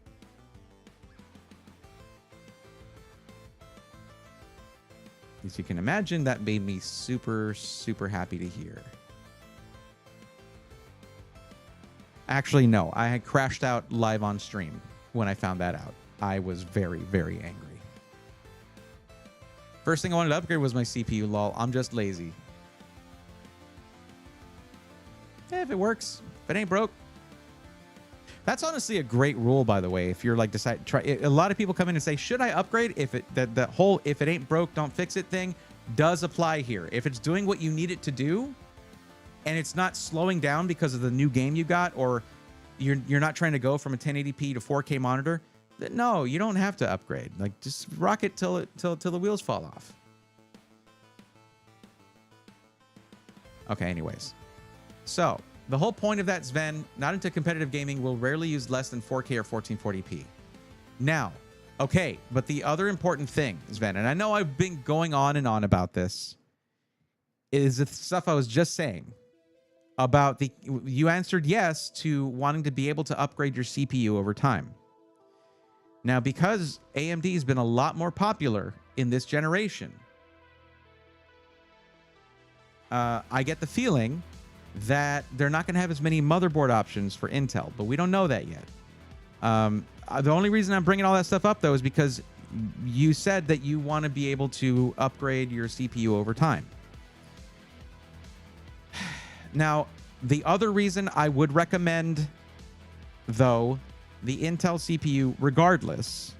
As you can imagine, that made me super, super happy to hear. Actually, no, I had crashed out live on stream when I found that out. I was very, very angry. First thing I wanted to upgrade was my CPU, lol. I'm just lazy. If it works, if it ain't broke. That's honestly a great rule, by the way. If you're like a lot of people come in and say, should I upgrade? If it that whole if it ain't broke, don't fix it thing does apply here. If it's doing what you need it to do, and it's not slowing down because of the new game you got, or you're not trying to go from a 1080p to 4K monitor, then no, you don't have to upgrade. Like, just rock it till the wheels fall off. Okay, anyways. So, the whole point of that, Sven, not into competitive gaming, will rarely use less than 4K or 1440p. Now, okay, but the other important thing, Sven, and I know I've been going on and on about this, is the stuff I was just saying about you answered yes to wanting to be able to upgrade your CPU over time. Now, because AMD has been a lot more popular in this generation, I get the feeling that they're not going to have as many motherboard options for Intel, but we don't know that yet. The only reason I'm bringing all that stuff up, though, is because you said that you want to be able to upgrade your CPU over time. Now, the other reason I would recommend, though, the Intel CPU, regardless,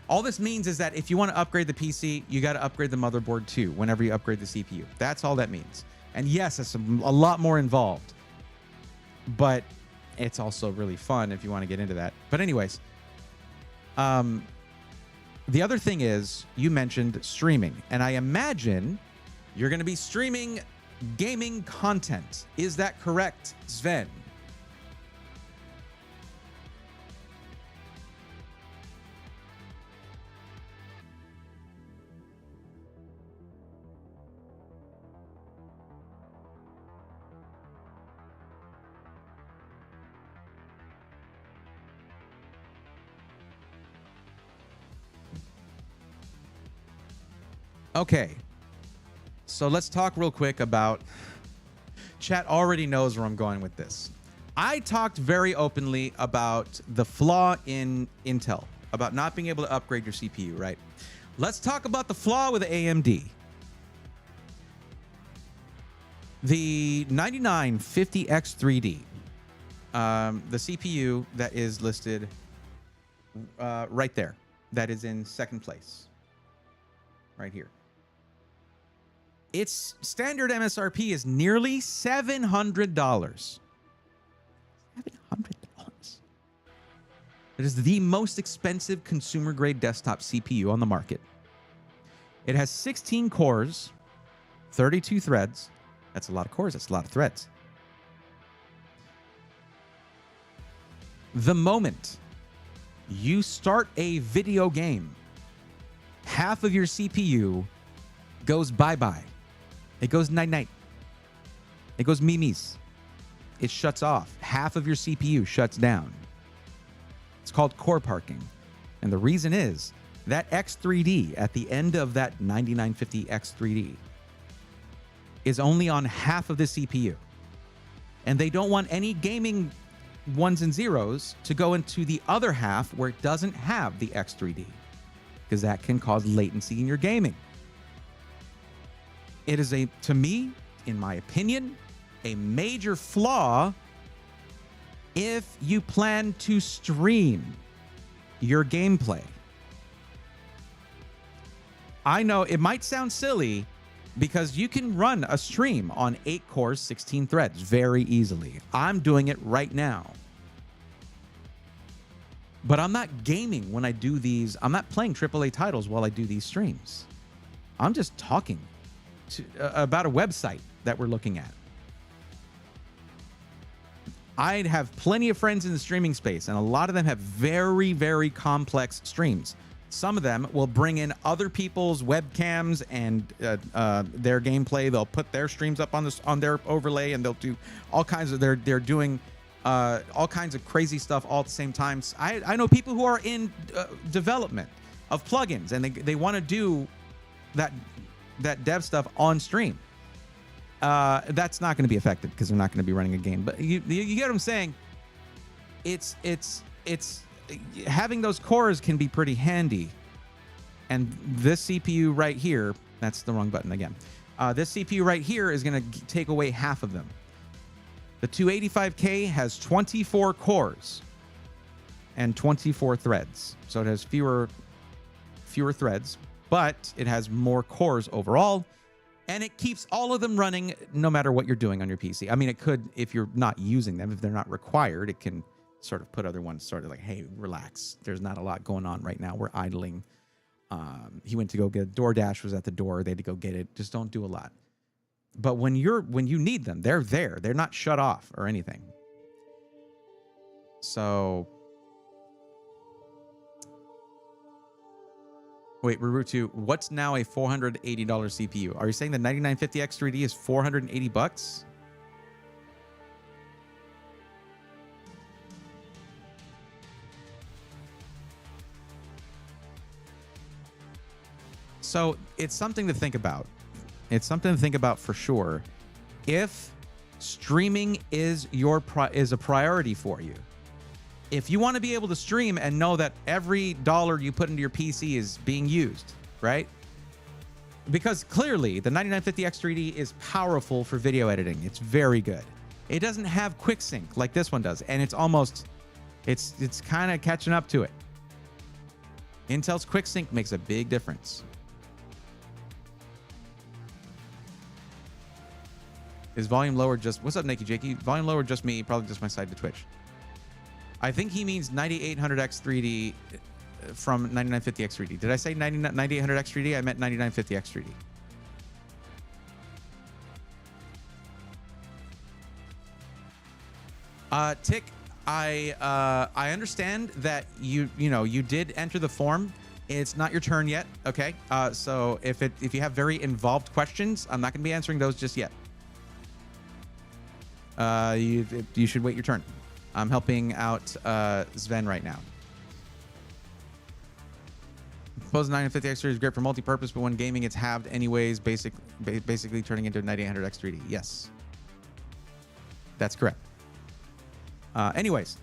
all this means is that if you want to upgrade the PC, you got to upgrade the motherboard too whenever you upgrade the CPU. That's all that means. And yes, it's a lot more involved, but it's also really fun if you want to get into that. But anyways, the other thing is you mentioned streaming, and I imagine you're going to be streaming gaming content. Is that correct, Sven? Okay, so let's talk real quick about... Chat already knows where I'm going with this. I talked very openly about the flaw in Intel, about not being able to upgrade your CPU, right? Let's talk about the flaw with AMD. The 9950X3D, the CPU that is listed right there, that is in second place, right here. Its standard MSRP is nearly $700. $700. It is the most expensive consumer-grade desktop CPU on the market. It has 16 cores, 32 threads. That's a lot of cores. That's a lot of threads. The moment you start a video game, half of your CPU goes bye-bye. It goes night-night. It goes mimis. It shuts off. Half of your CPU shuts down. It's called core parking. And the reason is that X3D at the end of that 9950 X3D is only on half of the CPU. And they don't want any gaming ones and zeros to go into the other half where it doesn't have the X3D, because that can cause latency in your gaming. It is to me, in my opinion, a major flaw if you plan to stream your gameplay. I know it might sound silly because you can run a stream on 8 cores, 16 threads very easily. I'm doing it right now. But I'm not gaming when I do these. I'm not playing AAA titles while I do these streams. I'm just talking about a website that we're looking at. I have plenty of friends in the streaming space, and a lot of them have very, very complex streams. Some of them will bring in other people's webcams and their gameplay. They'll put their streams up on their overlay, and they'll do all kinds of they're doing all kinds of crazy stuff all at the same time. I know people who are in development of plugins, and they want to do that dev stuff on stream. That's not going to be effective because they're not going to be running a game. But you get what I'm saying? It's having those cores can be pretty handy. And this CPU right here, that's the wrong button again. This CPU right here is going to take away half of them. The 285K has 24 cores and 24 threads. So it has fewer threads, but it has more cores overall. And it keeps all of them running no matter what you're doing on your PC. I mean, it could, if you're not using them, if they're not required, it can sort of put other ones sort of like, hey, relax. There's not a lot going on right now. We're idling. He went to go get DoorDash was at the door. They had to go get it. Just don't do a lot. But when you need them, they're there. They're not shut off or anything. So wait, Rurutu, what's now a $480 CPU? Are you saying the 9950X3D is $480? So it's something to think about. It's something to think about for sure. If streaming is a priority for you, if you want to be able to stream and know that every dollar you put into your PC is being used, right? Because clearly the 9950X3D is powerful for video editing. It's very good. It doesn't have quick sync like this one does, and it's kind of catching up to it. Intel's quick sync makes a big difference. Is volume lower just... What's up, Nakey Jakey? Volume lower just me, probably just my side to Twitch. I think he means 9800X3D from 9950X3D. Did I say 9800X3D? I meant 9950X3D. Tick, I understand that you did enter the form. It's not your turn yet, okay? So if you have very involved questions, I'm not going to be answering those just yet. You should wait your turn. I'm helping out Sven right now. Suppose 950X3D is great for multi-purpose, but when gaming, it's halved anyways, basically turning into a 9800X3D. Yes, that's correct. Anyways,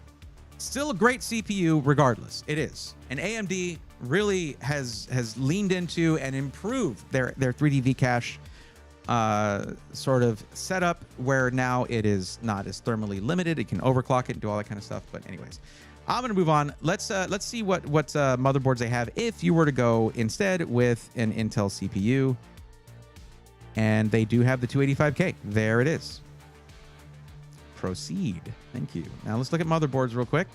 still a great CPU regardless. It is. And AMD really has leaned into and improved their 3D Vcache sort of setup, where now it is not as thermally limited. It can overclock it and do all that kind of stuff. But anyways, I'm gonna move on. Let's see what motherboards they have if you were to go instead with an Intel CPU. And they do have the 285K. There it is. Proceed. Thank you. Now let's look at motherboards real quick.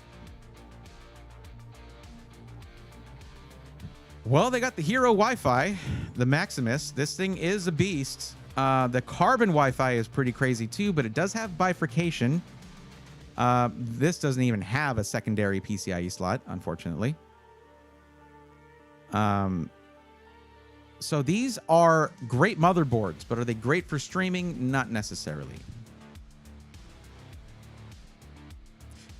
Well, they got the Hero Wi-Fi, the Maximus. This thing is a beast. The Carbon Wi-Fi is pretty crazy too, but it does have bifurcation. This doesn't even have a secondary PCIe slot, unfortunately. So these are great motherboards, but are they great for streaming? Not necessarily.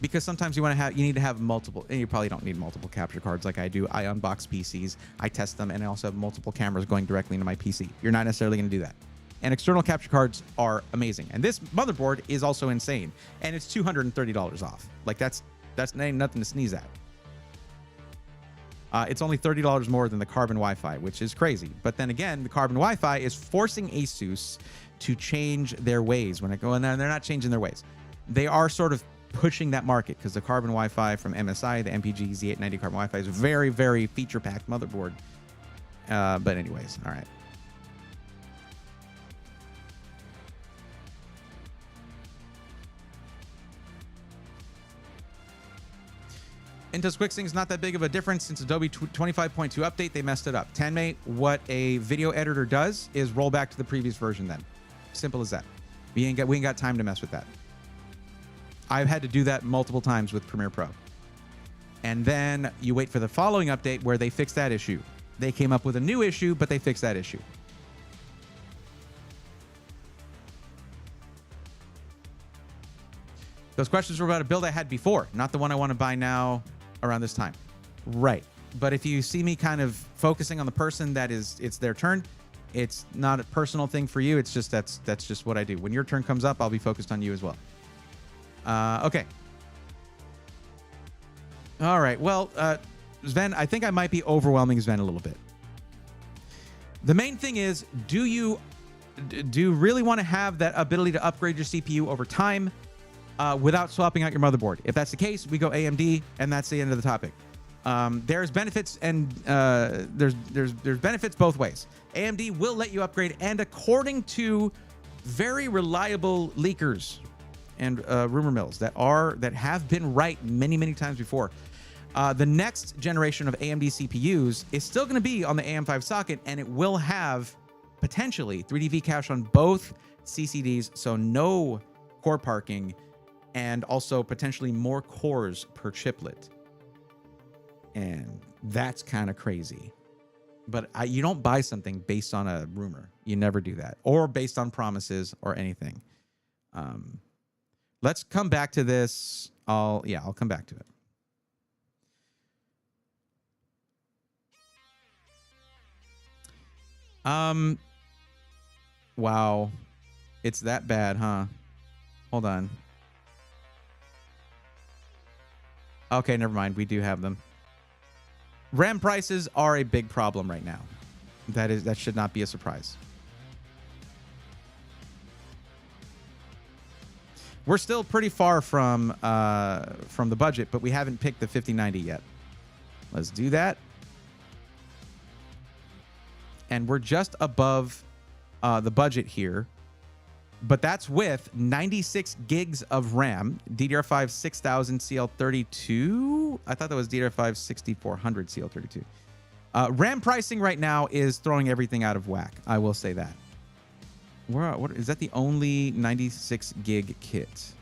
Because sometimes you need to have multiple, and you probably don't need multiple capture cards like I do. I unbox PCs, I test them, and I also have multiple cameras going directly into my PC. You're not necessarily going to do that. And external capture cards are amazing. And this motherboard is also insane. And it's $230 off. Like that's nothing to sneeze at. It's only $30 more than the Carbon Wi-Fi, which is crazy. But then again, the Carbon Wi-Fi is forcing ASUS to change their ways. When I go in there, and they're not changing their ways. They are sort of pushing that market, because the Carbon Wi-Fi from MSI, the MPG Z890 Carbon Wi-Fi, is a very, very feature-packed motherboard. But anyways, all right. Intel's QuickSync is not that big of a difference since Adobe 25.2 update. They messed it up. Tanmay, what a video editor does is roll back to the previous version then. Simple as that. We ain't got time to mess with that. I've had to do that multiple times with Premiere Pro. And then you wait for the following update where they fix that issue. They came up with a new issue, but they fixed that issue. Those questions were about a build I had before, not the one I want to buy now around this time. Right. But if you see me kind of focusing on the person that is, it's their turn, it's not a personal thing for you. It's just, that's just what I do. When your turn comes up, I'll be focused on you as well. Okay. All right. Well, Sven, I think I might be overwhelming Sven a little bit. The main thing is, do you really want to have that ability to upgrade your CPU over time without swapping out your motherboard? If that's the case, we go AMD, and that's the end of the topic. There's benefits, and there's benefits both ways. AMD will let you upgrade, and according to very reliable leakers and rumor mills that have been right many times before, the next generation of AMD CPUs is still going to be on the AM5 socket, and it will have potentially 3D V cache on both CCDs, so no core parking, and also potentially more cores per chiplet. And that's kind of crazy. But you don't buy something based on a rumor. You never do that. Or based on promises or anything. Let's come back to this. I'll come back to it. Wow. It's that bad, huh? Hold on. Okay, never mind. We do have them. RAM prices are a big problem right now. That should not be a surprise. We're still pretty far from the budget, but we haven't picked the 5090 yet. Let's do that. And we're just above the budget here. But that's with 96 gigs of RAM, DDR5 6000 CL32. I thought that was DDR5 6400 CL32. RAM pricing right now is throwing everything out of whack. I will say that. What is that? The only 96 gig kit?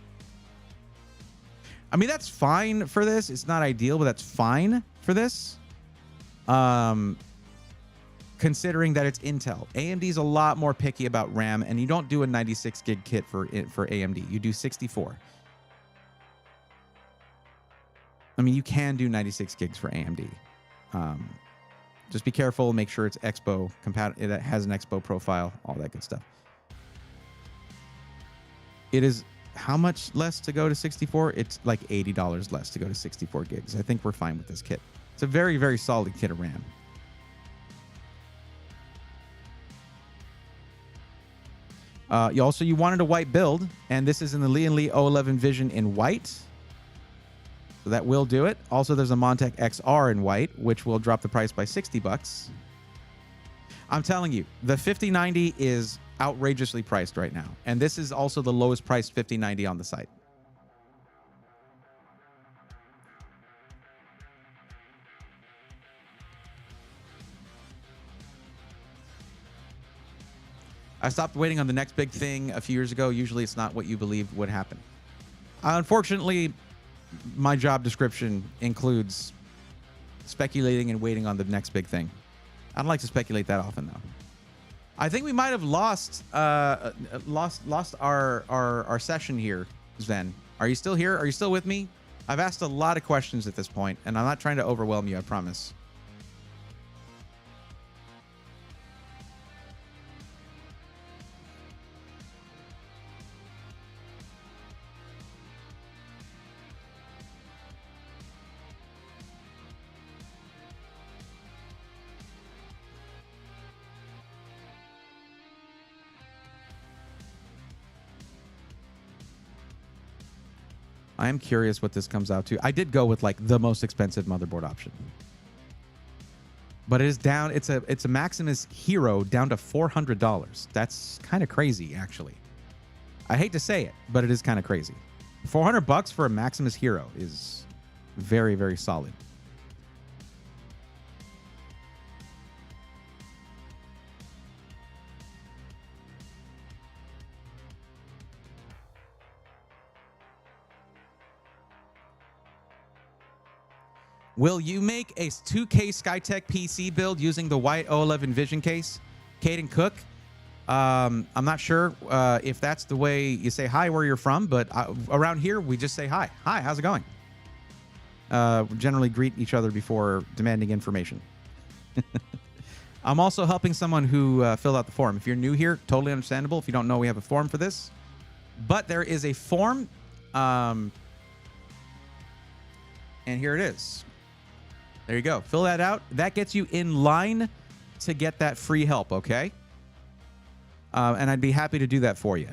I mean, that's fine for this. It's not ideal, but that's fine for this. Considering that it's Intel. AMD's a lot more picky about RAM, and you don't do a 96 gig kit for AMD. You do 64. I mean, you can do 96 gigs for AMD. Just be careful. Make sure it's Expo compatible. It has an Expo profile. All that good stuff. It is how much less to go to 64? It's like $80 less to go to 64 gigs. I think we're fine with this kit. It's a very, very solid kit of RAM. You wanted a white build, and this is in the Lee & Lee 011 Vision in white. So that will do it. Also, there's a Montec XR in white, which will drop the price by $60. I'm telling you, the 5090 is outrageously priced right now. And this is also the lowest priced 5090 on the site. I stopped waiting on the next big thing a few years ago. Usually it's not what you believed would happen. Unfortunately, my job description includes speculating and waiting on the next big thing. I don't like to speculate that often, though. I think we might have lost our session here, Sven. Are you still here? Are you still with me? I've asked a lot of questions at this point, and I'm not trying to overwhelm you, I promise. I am curious what this comes out to. I did go with like the most expensive motherboard option, but it is down. It's a Maximus Hero down to $400. That's kind of crazy, actually. I hate to say it, but it is kind of crazy. $400 for a Maximus Hero is very, very solid. Will you make a 2K Skytech PC build using the white O11 Vision case? Caden Cook. I'm not sure if that's the way you say hi where you're from, but around here we just say hi. Hi, how's it going? We generally greet each other before demanding information. I'm also helping someone who filled out the form. If you're new here, totally understandable. If you don't know, we have a form for this. But there is a form, and here it is. There you go. Fill that out. That gets you in line to get that free help, okay? And I'd be happy to do that for you.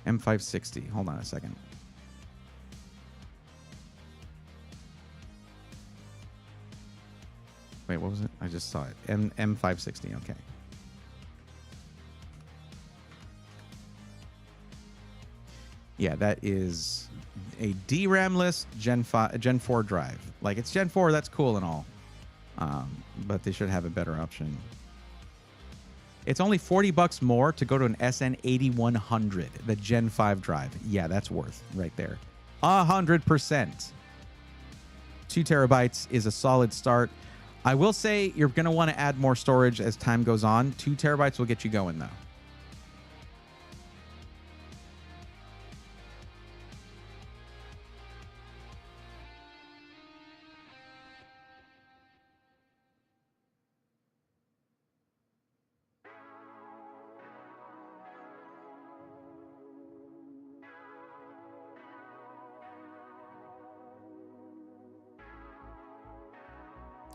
M560. Hold on a second. Wait, what was it? I just saw it. M560. Okay. Yeah, that is a DRAM-less Gen 4 drive. Like, it's Gen 4, that's cool and all. But they should have a better option. It's only $40 more to go to an SN8100, the Gen 5 drive. Yeah, that's worth right there. 100%. 2 terabytes is a solid start. I will say you're going to want to add more storage as time goes on. 2 terabytes will get you going, though.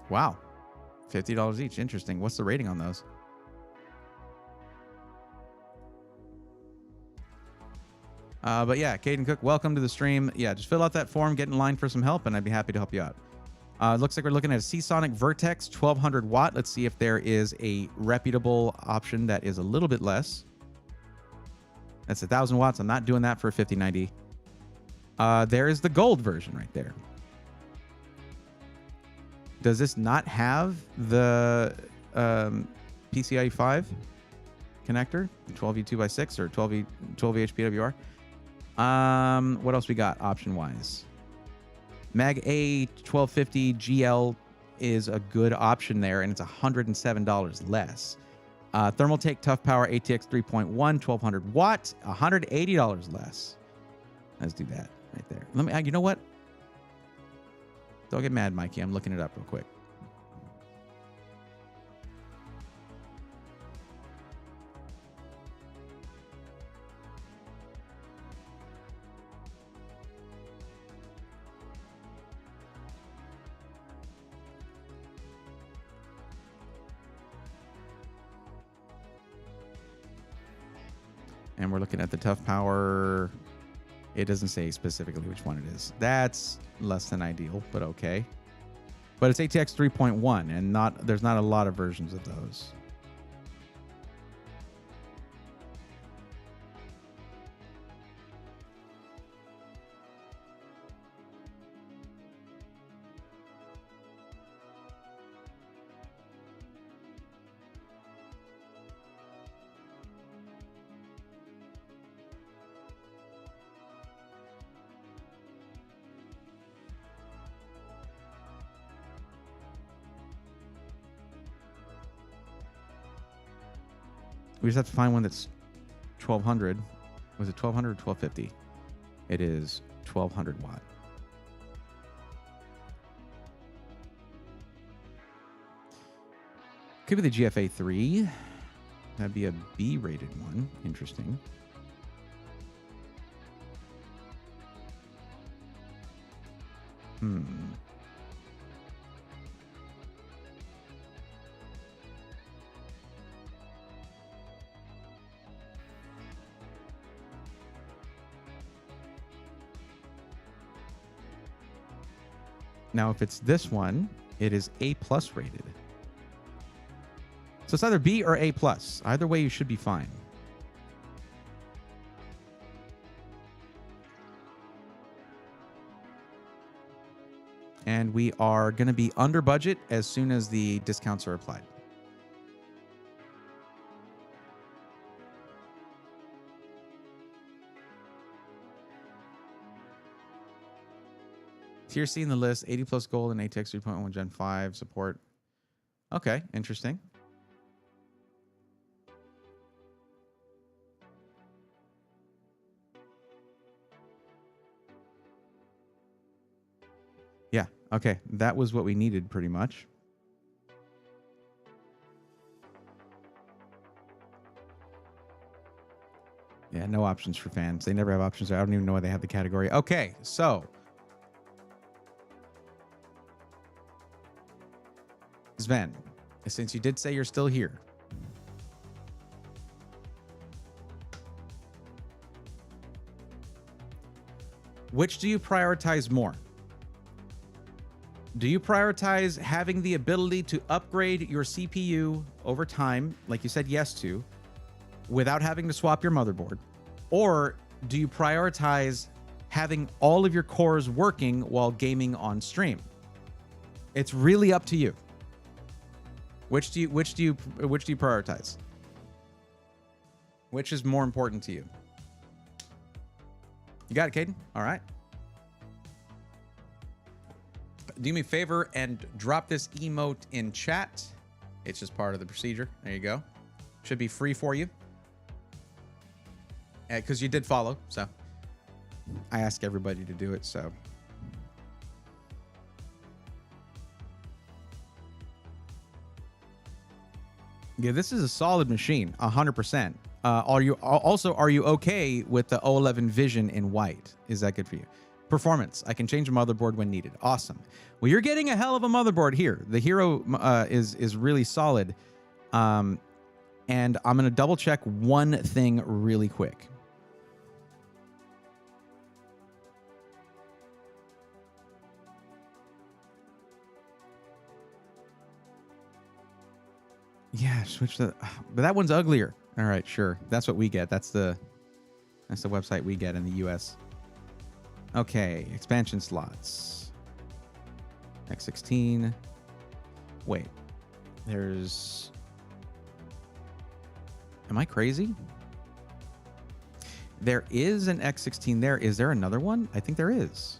Wow. $50 each. Interesting. What's the rating on those? But yeah, Caden Cook, welcome to the stream. Yeah, just fill out that form, get in line for some help, and I'd be happy to help you out. It looks like we're looking at a Seasonic Vertex 1200 watt. Let's see if there is a reputable option that is a little bit less. That's 1,000 watts. I'm not doing that for a 5090. There is the gold version right there. Does this not have the PCIe 5 connector, 12E 2x6 or 12E PWR? What else we got option-wise? Mag A 1250 GL is a good option there, and it's $107 less. Thermaltake Tough Power ATX 3.1, 1200 watt, $180 less. Let's do that right there. Let me. You know what? Don't get mad, Mikey. I'm looking it up real quick. And we're looking at the Tough Power. It doesn't say specifically which one it is. That's less than ideal, but okay. But it's ATX 3.1, and there's not a lot of versions of those. We just have to find one that's 1200. Was it 1200 or 1250? It is 1200 watt. Could be the GFA 3. That'd be a B-rated one. Interesting. Now, if it's this one, it is A+ rated. So it's either B or A+. Either way, you should be fine. And we are going to be under budget as soon as the discounts are applied. Tier C in the list, 80 plus gold and ATX 3.1 Gen 5 support. Okay, interesting. Yeah, okay. That was what we needed pretty much. Yeah, no options for fans. They never have options. I don't even know why they have the category. Okay, so Sven, since you did say you're still here, which do you prioritize more? Do you prioritize having the ability to upgrade your CPU over time, like you said yes to, without having to swap your motherboard? Or do you prioritize having all of your cores working while gaming on stream? It's really up to you. Which do you prioritize? Which is more important to you? You got it, Caden? All right. Do me a favor and drop this emote in chat. It's just part of the procedure. There you go. Should be free for you. Because you did follow, so I ask everybody to do it, so. Yeah, this is a solid machine, 100%. Are you okay with the O11 Vision in white? Is that good for you? Performance, I can change a motherboard when needed. Awesome. Well, you're getting a hell of a motherboard here. The Hero is really solid. And I'm going to double check one thing really quick. Yeah, switch the, but that one's uglier. All right, sure. That's what we get. That's the website we get in the US. Okay, expansion slots. X16. Wait. There's, am I crazy? There is an X16 there. Is there another one? I think there is.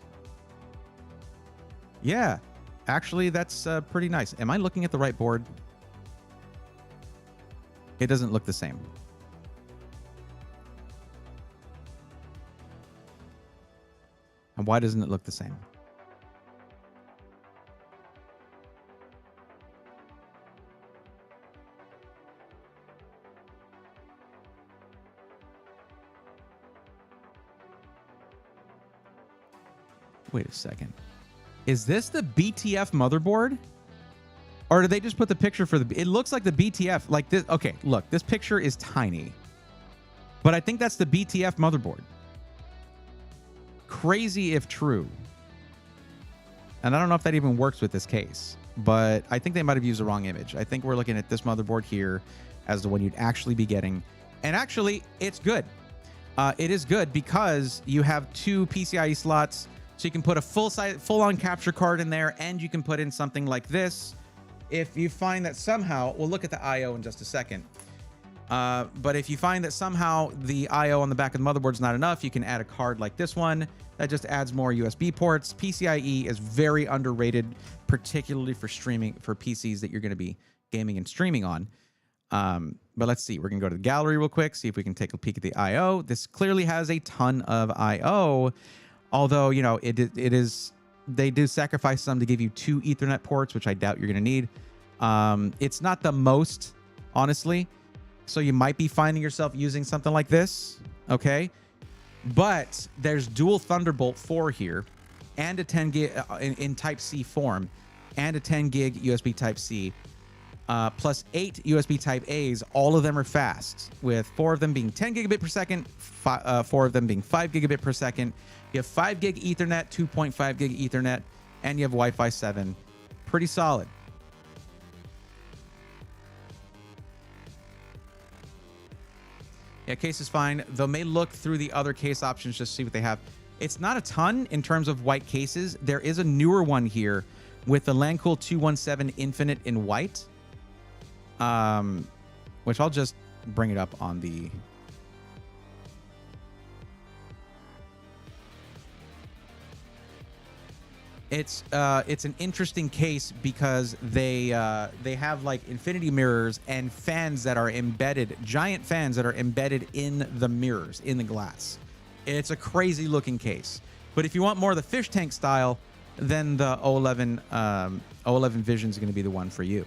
Yeah. Actually, that's pretty nice. Am I looking at the right board? It doesn't look the same. And why doesn't it look the same? Wait a second. Is this the BTF motherboard? Or did they just put the picture for the... It looks like the BTF. Like this. Okay, look. This picture is tiny. But I think that's the BTF motherboard. Crazy if true. And I don't know if that even works with this case. But I think they might have used the wrong image. I think we're looking at this motherboard here as the one you'd actually be getting. And actually, it's good. It is good because you have two PCIe slots. So you can put a full-on capture card in there. And you can put in something like this. If you find that somehow, we'll look at the I/O in just a second. But if you find that somehow the I/O on the back of the motherboard is not enough, you can add a card like this one that just adds more USB ports. PCIe is very underrated, particularly for streaming, for PCs that you're going to be gaming and streaming on. But let's see. We're going to go to the gallery real quick, see if we can take a peek at the I/O. This clearly has a ton of I/O, although, you know, it is... They do sacrifice some to give you 2 Ethernet ports, which I doubt you're going to need. It's not the most, honestly. So you might be finding yourself using something like this, okay? But there's dual Thunderbolt 4 here, and a 10 gig in Type-C form, and a 10 gig USB Type-C, plus 8 USB Type-A's. All of them are fast, with 4 of them being 10 gigabit per second, 4 of them being 5 gigabit per second. You have 5 gig Ethernet, 2.5 gig Ethernet, and you have Wi-Fi 7. Pretty solid. Yeah, case is fine. They may look through the other case options just to see what they have. It's not a ton in terms of white cases. There is a newer one here with the Lancool 217 Infinite in white, which I'll just bring it up on the... It's an interesting case because they have like infinity mirrors and fans that are embedded, giant fans that are embedded in the mirrors, in the glass. It's a crazy looking case. But if you want more of the fish tank style, then the O11 Vision is going to be the one for you.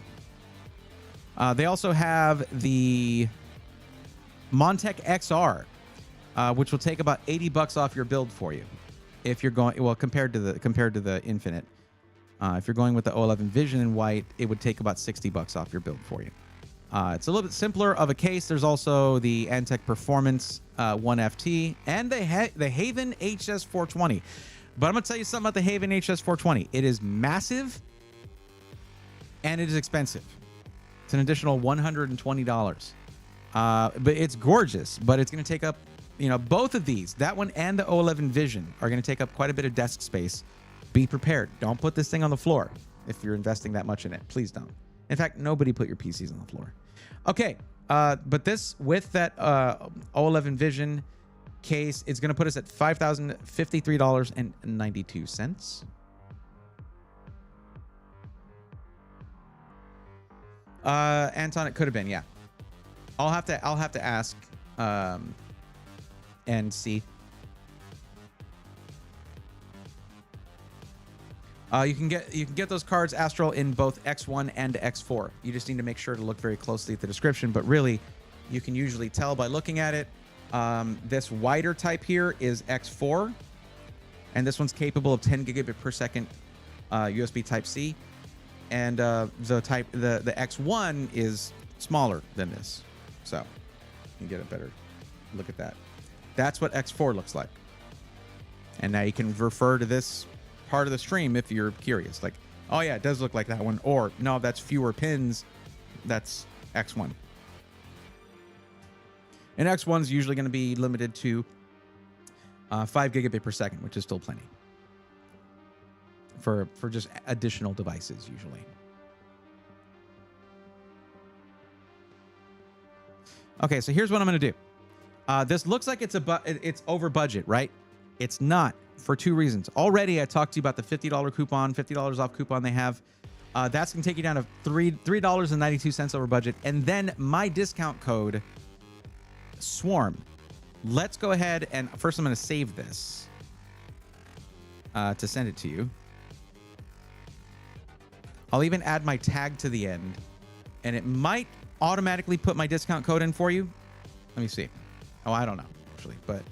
They also have the Montec XR, which will take about $80 off your build for you. If you're going, well, compared to the Infinite, if you're going with the O11 Vision in white, it would take about $60 off your build for you. It's a little bit simpler of a case. There's also the Antec Performance 1FT and the Haven HS420. But I'm going to tell you something about the Haven HS420. It is massive and it is expensive. It's an additional $120. But it's gorgeous, but it's going to take up, both of these, that one and the O11 Vision, are going to take up quite a bit of desk space. Be prepared. Don't put this thing on the floor if you're investing that much in it. Please don't. In fact, nobody put your PCs on the floor. Okay, but this, with that O11 Vision case, it's going to put us at $5,053.92. Anton, it could have been, yeah. I'll have to ask and see. You can get those cards, Astral, in both X1 and X4. You just need to make sure to look very closely at the description, but really, you can usually tell by looking at it. This wider type here is X4, and this one's capable of 10 gigabit per second USB Type-C, and the X1 is smaller than this, so you can get a better look at that. That's what X4 looks like, and now you can refer to this part of the stream if you're curious, like, oh yeah, it does look like that one, or no, that's fewer pins, that's X1. And X1 is usually going to be limited to 5 gigabit per second, which is still plenty for just additional devices usually. Okay, so here's what I'm going to do. This looks like it's over budget, right? It's not, for two reasons. Already, I talked to you about the $50 coupon, $50 off coupon they have. That's going to take you down to $3.92 over budget. And then my discount code, Swarm. Let's go ahead and first I'm going to save this to send it to you. I'll even add my tag to the end, and it might automatically put my discount code in for you. Let me see. Oh, I don't know, actually, but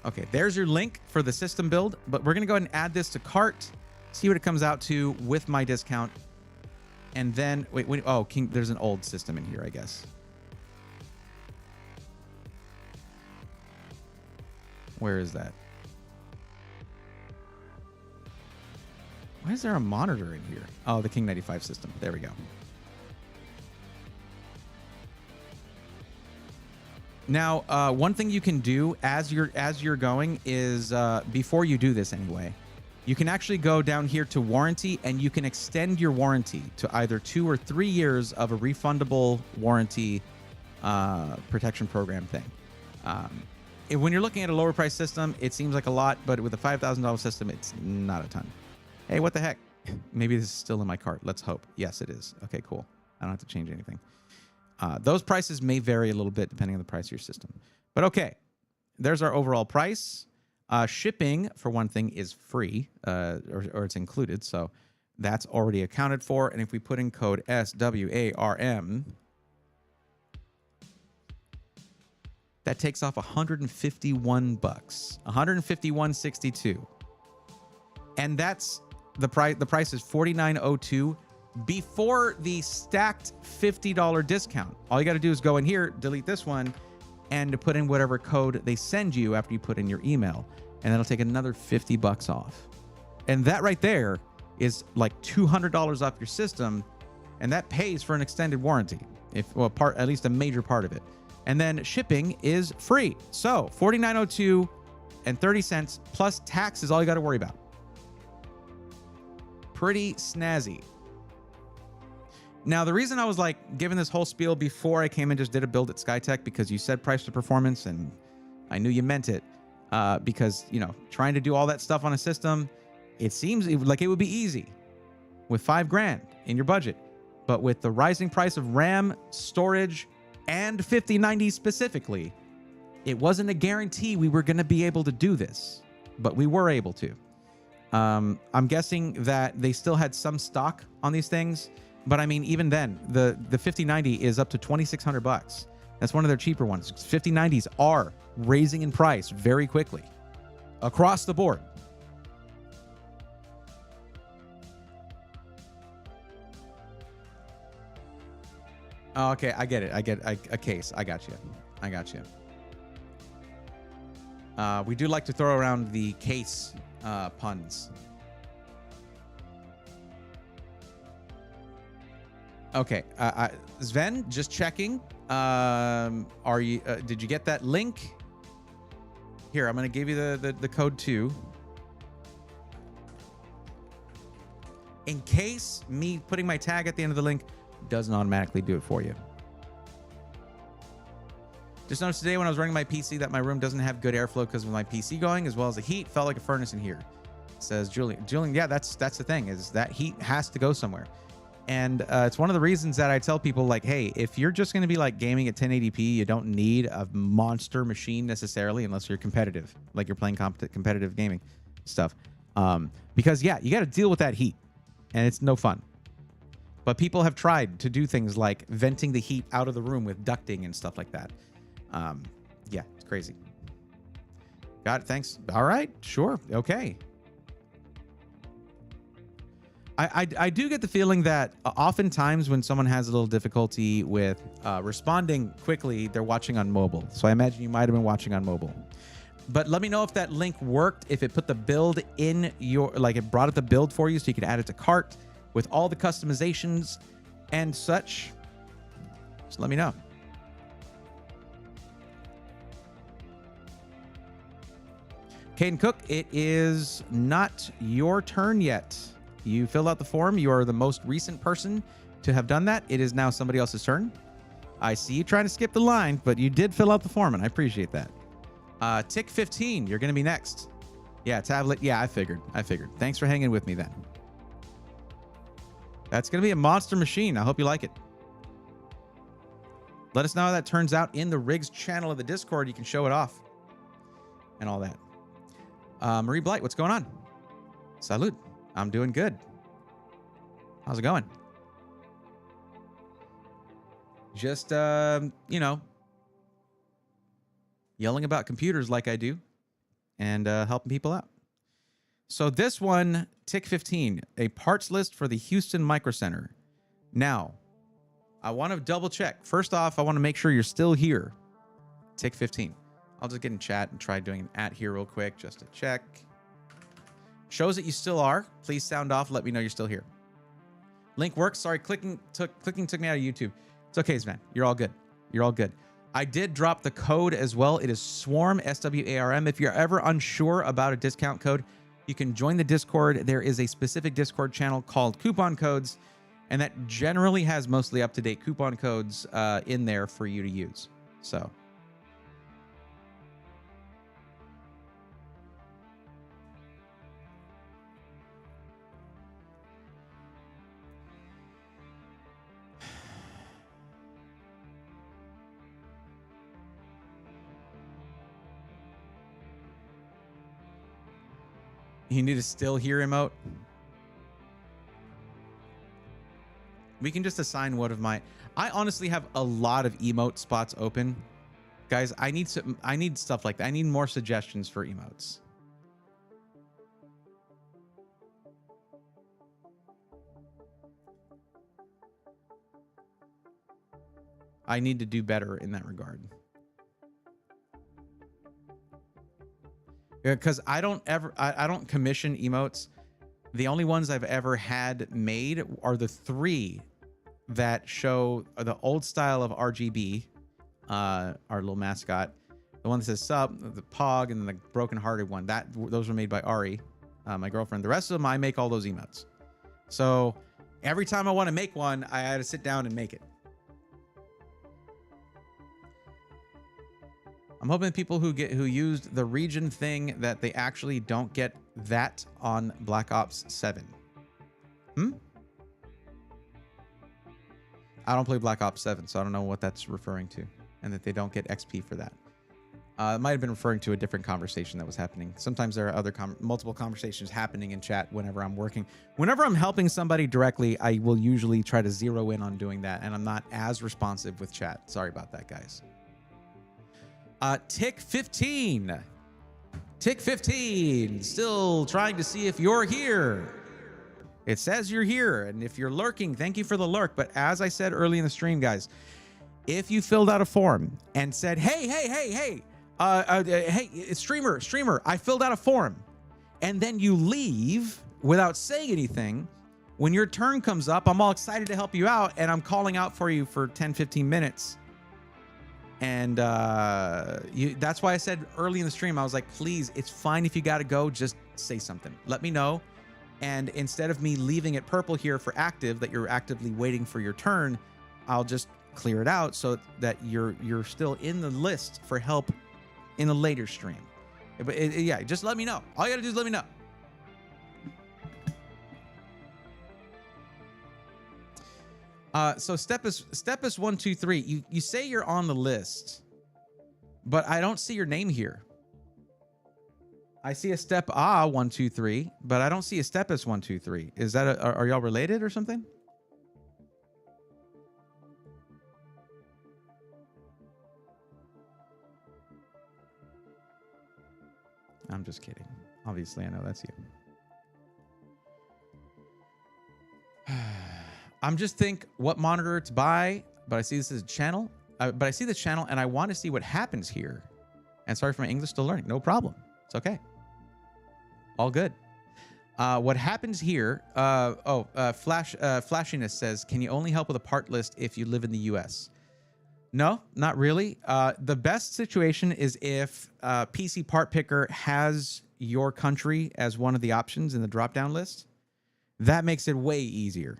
okay, there's your link for the system build, but we're going to go ahead and add this to cart, see what it comes out to with my discount. And then, wait, oh, there's an old system in here, I guess. Where is that? Why is there a monitor in here? Oh, the King 95 system. There we go. Now, one thing you can do as you're going is, before you do this anyway, you can actually go down here to warranty, and you can extend your warranty to either 2 or 3 years of a refundable warranty protection program thing. When you're looking at a lower price system, it seems like a lot, but with a $5,000 system, it's not a ton. Hey, what the heck? Maybe this is still in my cart. Let's hope. Yes, it is. Okay, cool. I don't have to change anything. Those prices may vary a little bit depending on the price of your system. But okay, there's our overall price. Shipping, for one thing, is free, or it's included, so that's already accounted for. And if we put in code SWARM, that takes off $151, $151.62, and that's the price. The price is $49.02 before the stacked $50 discount. All you got to do is go in here, delete this one, and put in whatever code they send you after you put in your email, and that'll take another $50 off. And that right there is like $200 off your system, and that pays for an extended warranty, at least a major part of it. And then shipping is free. So $49.02 and 30 cents plus tax is all you got to worry about. Pretty snazzy. Now, the reason I was like giving this whole spiel before I came and just did a build at Skytech, because you said price to performance, and I knew you meant it. because, you know, trying to do all that stuff on a system, it seems like it would be easy with $5,000 in your budget. But with the rising price of RAM, storage, and 5090 specifically, it wasn't a guarantee we were going to be able to do this, but we were able to. I'm guessing that they still had some stock on these things, but I mean, even then, the 5090 is up to $2,600. That's one of their cheaper ones. 5090s are raising in price very quickly across the board. Oh, okay, I get it. I get a case. I got you. I got you. We do like to throw around the case puns. Okay, Sven, just checking. Are you? Did you get that link? Here, I'm gonna give you the code too. In case me putting my tag at the end of the link doesn't automatically do it for you. Just noticed today when I was running my PC that my room doesn't have good airflow because of my PC going, as well as the heat. Felt like a furnace in here. Says Julian. Julian, yeah, that's the thing, is that heat has to go somewhere. And it's one of the reasons that I tell people, like, hey, if you're just going to be like gaming at 1080p, you don't need a monster machine necessarily, unless you're competitive, like you're playing competitive gaming stuff. Because yeah, you got to deal with that heat, and it's no fun. But people have tried to do things like venting the heat out of the room with ducting and stuff like that. Yeah, it's crazy. Got it. Thanks. All right. Sure. Okay. I do get the feeling that oftentimes when someone has a little difficulty with responding quickly, they're watching on mobile. So I imagine you might have been watching on mobile. But let me know if that link worked, if it put the build in your, like it brought up the build for you so you could add it to cart with all the customizations and such. Just let me know. Caden Cook, it is not your turn yet. You filled out the form. You are the most recent person to have done that. It is now somebody else's turn. I see you trying to skip the line, but you did fill out the form, and I appreciate that. Tick 15, you're going to be next. Yeah, tablet. Yeah, I figured. Thanks for hanging with me then. That's going to be a monster machine. I hope you like it. Let us know how that turns out in the rigs channel of the Discord. You can show it off and all that. Marie Blight, what's going on? Salute. I'm doing good. How's it going? Just, you know, yelling about computers like I do and helping people out. So this one, Tick 15, a parts list for the Houston Micro Center. Now, I want to double check. First off, I want to make sure you're still here. Tick 15. I'll just get in chat and try doing an @ here real quick just to check. Shows that you still are. Please sound off. Let me know you're still here. Link works. Sorry, clicking took me out of YouTube. It's okay, Sven. You're all good. You're all good. I did drop the code as well. It is SWARM, SWARM. If you're ever unsure about a discount code, you can join the Discord. There is a specific Discord channel called Coupon Codes, and that generally has mostly up-to-date coupon codes in there for you to use. So... You need a still here emote. We can just assign one of my... I honestly have a lot of emote spots open. Guys, I need stuff like that. I need more suggestions for emotes. I need to do better in that regard. Because I don't commission emotes. The only ones I've ever had made are the 3 that show the old style of RGB, our little mascot. The one that says sub, the Pog, and then the broken-hearted one. Those were made by Ari, my girlfriend. The rest of them, I make all those emotes. So every time I want to make one, I had to sit down and make it. I'm hoping people who used the region thing that they actually don't get that on Black Ops 7. I don't play Black Ops 7, so I don't know what that's referring to, and that they don't get XP for that. It might have been referring to a different conversation that was happening. Sometimes there are other multiple conversations happening in chat whenever I'm working. Whenever I'm helping somebody directly, I will usually try to zero in on doing that, and I'm not as responsive with chat. Sorry about that, guys. Tick 15. Tick 15. Still trying to see if you're here. It says you're here, and if you're lurking, thank you for the lurk. But as I said early in the stream, guys, if you filled out a form and said, hey, streamer, I filled out a form, and then you leave without saying anything, when your turn comes up, I'm all excited to help you out, and I'm calling out for you for 10, 15 minutes. And that's why I said early in the stream, I was like, please, it's fine if you got to go, just say something. Let me know. And instead of me leaving it purple here for active, that you're actively waiting for your turn, I'll just clear it out so that you're still in the list for help in a later stream. But yeah, just let me know. All you gotta do is let me know. So Stepus 123, you say you're on the list, but I don't see your name here. I see a Step 123, but I don't see a Stepus 123. Is that are y'all related or something? I'm just kidding. Obviously, I know that's you. I'm just think what monitor to buy, but I see this as a channel. But I see the channel and I want to see what happens here. And sorry for my English still learning. No problem. It's okay. All good. What happens here? Flashiness says, can you only help with a part list if you live in the US? No, not really. The best situation is if PC Part Picker has your country as one of the options in the drop-down list. That makes it way easier.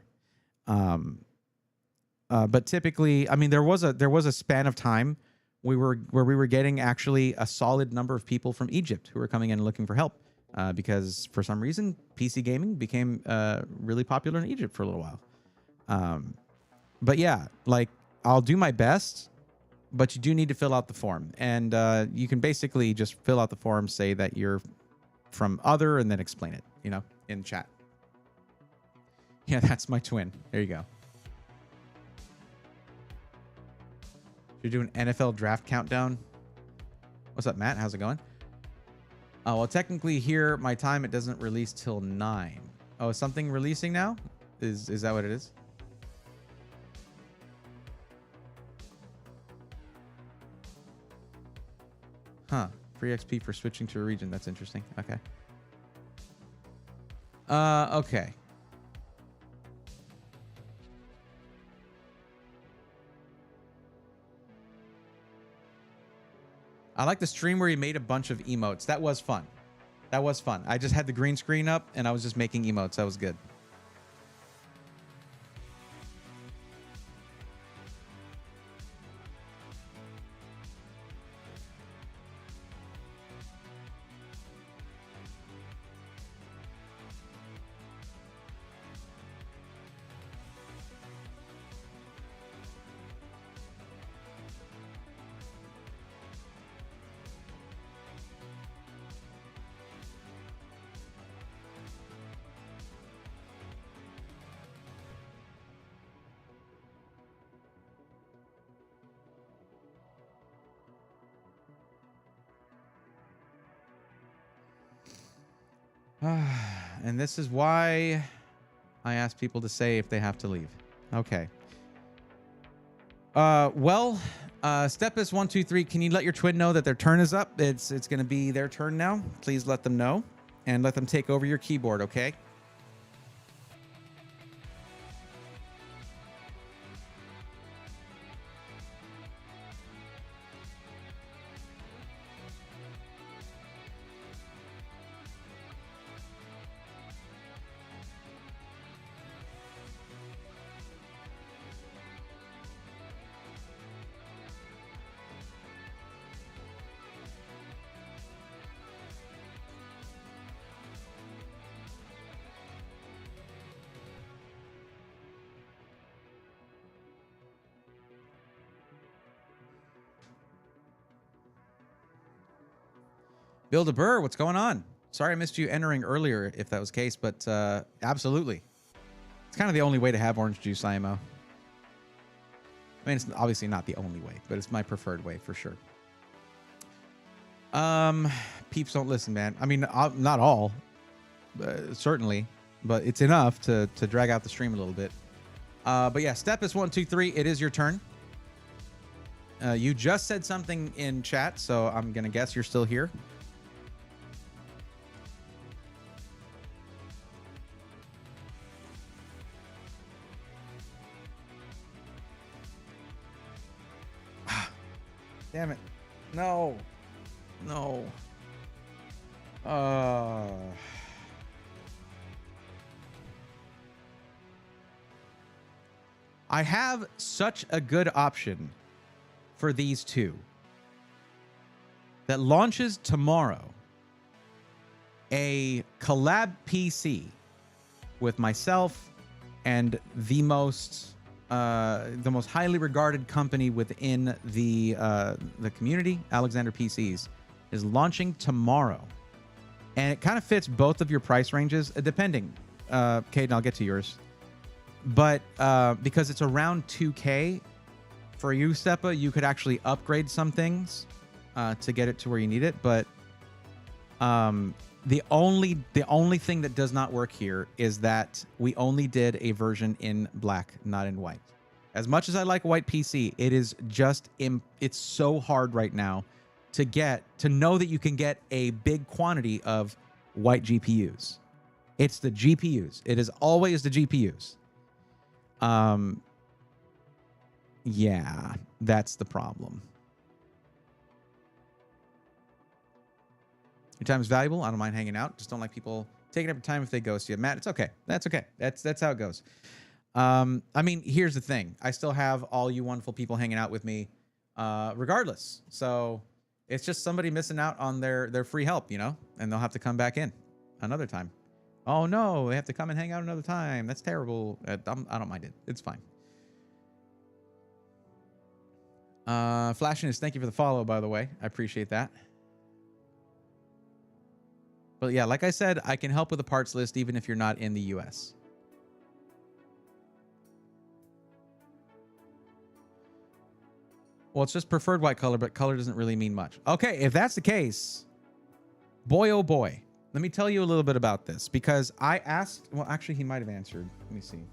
But typically, I mean, there was a span of time where we were getting actually a solid number of people from Egypt who were coming in and looking for help. Because for some reason, PC gaming became really popular in Egypt for a little while. But yeah, like, I'll do my best, but you do need to fill out the form. And you can basically just fill out the form, say that you're from other, and then explain it, you know, in chat. Yeah, that's my twin. There you go. You're doing NFL draft countdown. What's up, Matt? How's it going? Oh, well, technically here, my time, it doesn't release till 9. Oh, is something releasing now? Is that what it is? Huh. Free XP for switching to a region. That's interesting. Okay. Okay. I like the stream where he made a bunch of emotes. That was fun. That was fun. I just had the green screen up and I was just making emotes. That was good. And this is why I ask people to say if they have to leave. Okay. Well, Stepus 123, can you let your twin know that their turn is up? It's going to be their turn now. Please let them know and let them take over your keyboard, okay? Build a Burr, what's going on? Sorry I missed you entering earlier if that was the case, but absolutely. It's kind of the only way to have orange juice, IMO. I mean, it's obviously not the only way, but it's my preferred way for sure. Peeps don't listen, man. I mean, not all, certainly, but it's enough to drag out the stream a little bit. But yeah, step is 1, 2, 3. It is your turn. You just said something in chat, so I'm gonna guess you're still here. Damn it. No. No. I have such a good option for these two that launches tomorrow. A collab PC with myself and the most highly regarded company within the community, Alexander PCs, is launching tomorrow, and it kind of fits both of your price ranges, depending. Caden, I'll get to yours, but because it's around 2K for you, Stepa, you could actually upgrade some things to get it to where you need it. But the only thing that does not work here is that we only did a version in black, not in white. As much as I like a white PC, it is just it's so hard right now to know that you can get a big quantity of white GPUs. It's the GPUs. It is always the GPUs. Yeah, that's the problem. Your time is valuable. I don't mind hanging out. Just don't like people taking up your time if they ghost you. Matt, it's okay. That's okay. That's how it goes. I mean, here's the thing. I still have all you wonderful people hanging out with me, regardless. So it's just somebody missing out on their free help, you know, and they'll have to come back in another time. Oh no, they have to come and hang out another time. That's terrible. I don't mind it. It's fine. Flashiness, thank you for the follow, by the way. I appreciate that. But yeah, like I said, I can help with the parts list even if you're not in the US. Well, it's just preferred white color, but color doesn't really mean much. Okay, if that's the case, boy, oh boy. Let me tell you a little bit about this, because I asked, well, actually, he might have answered. Let me see.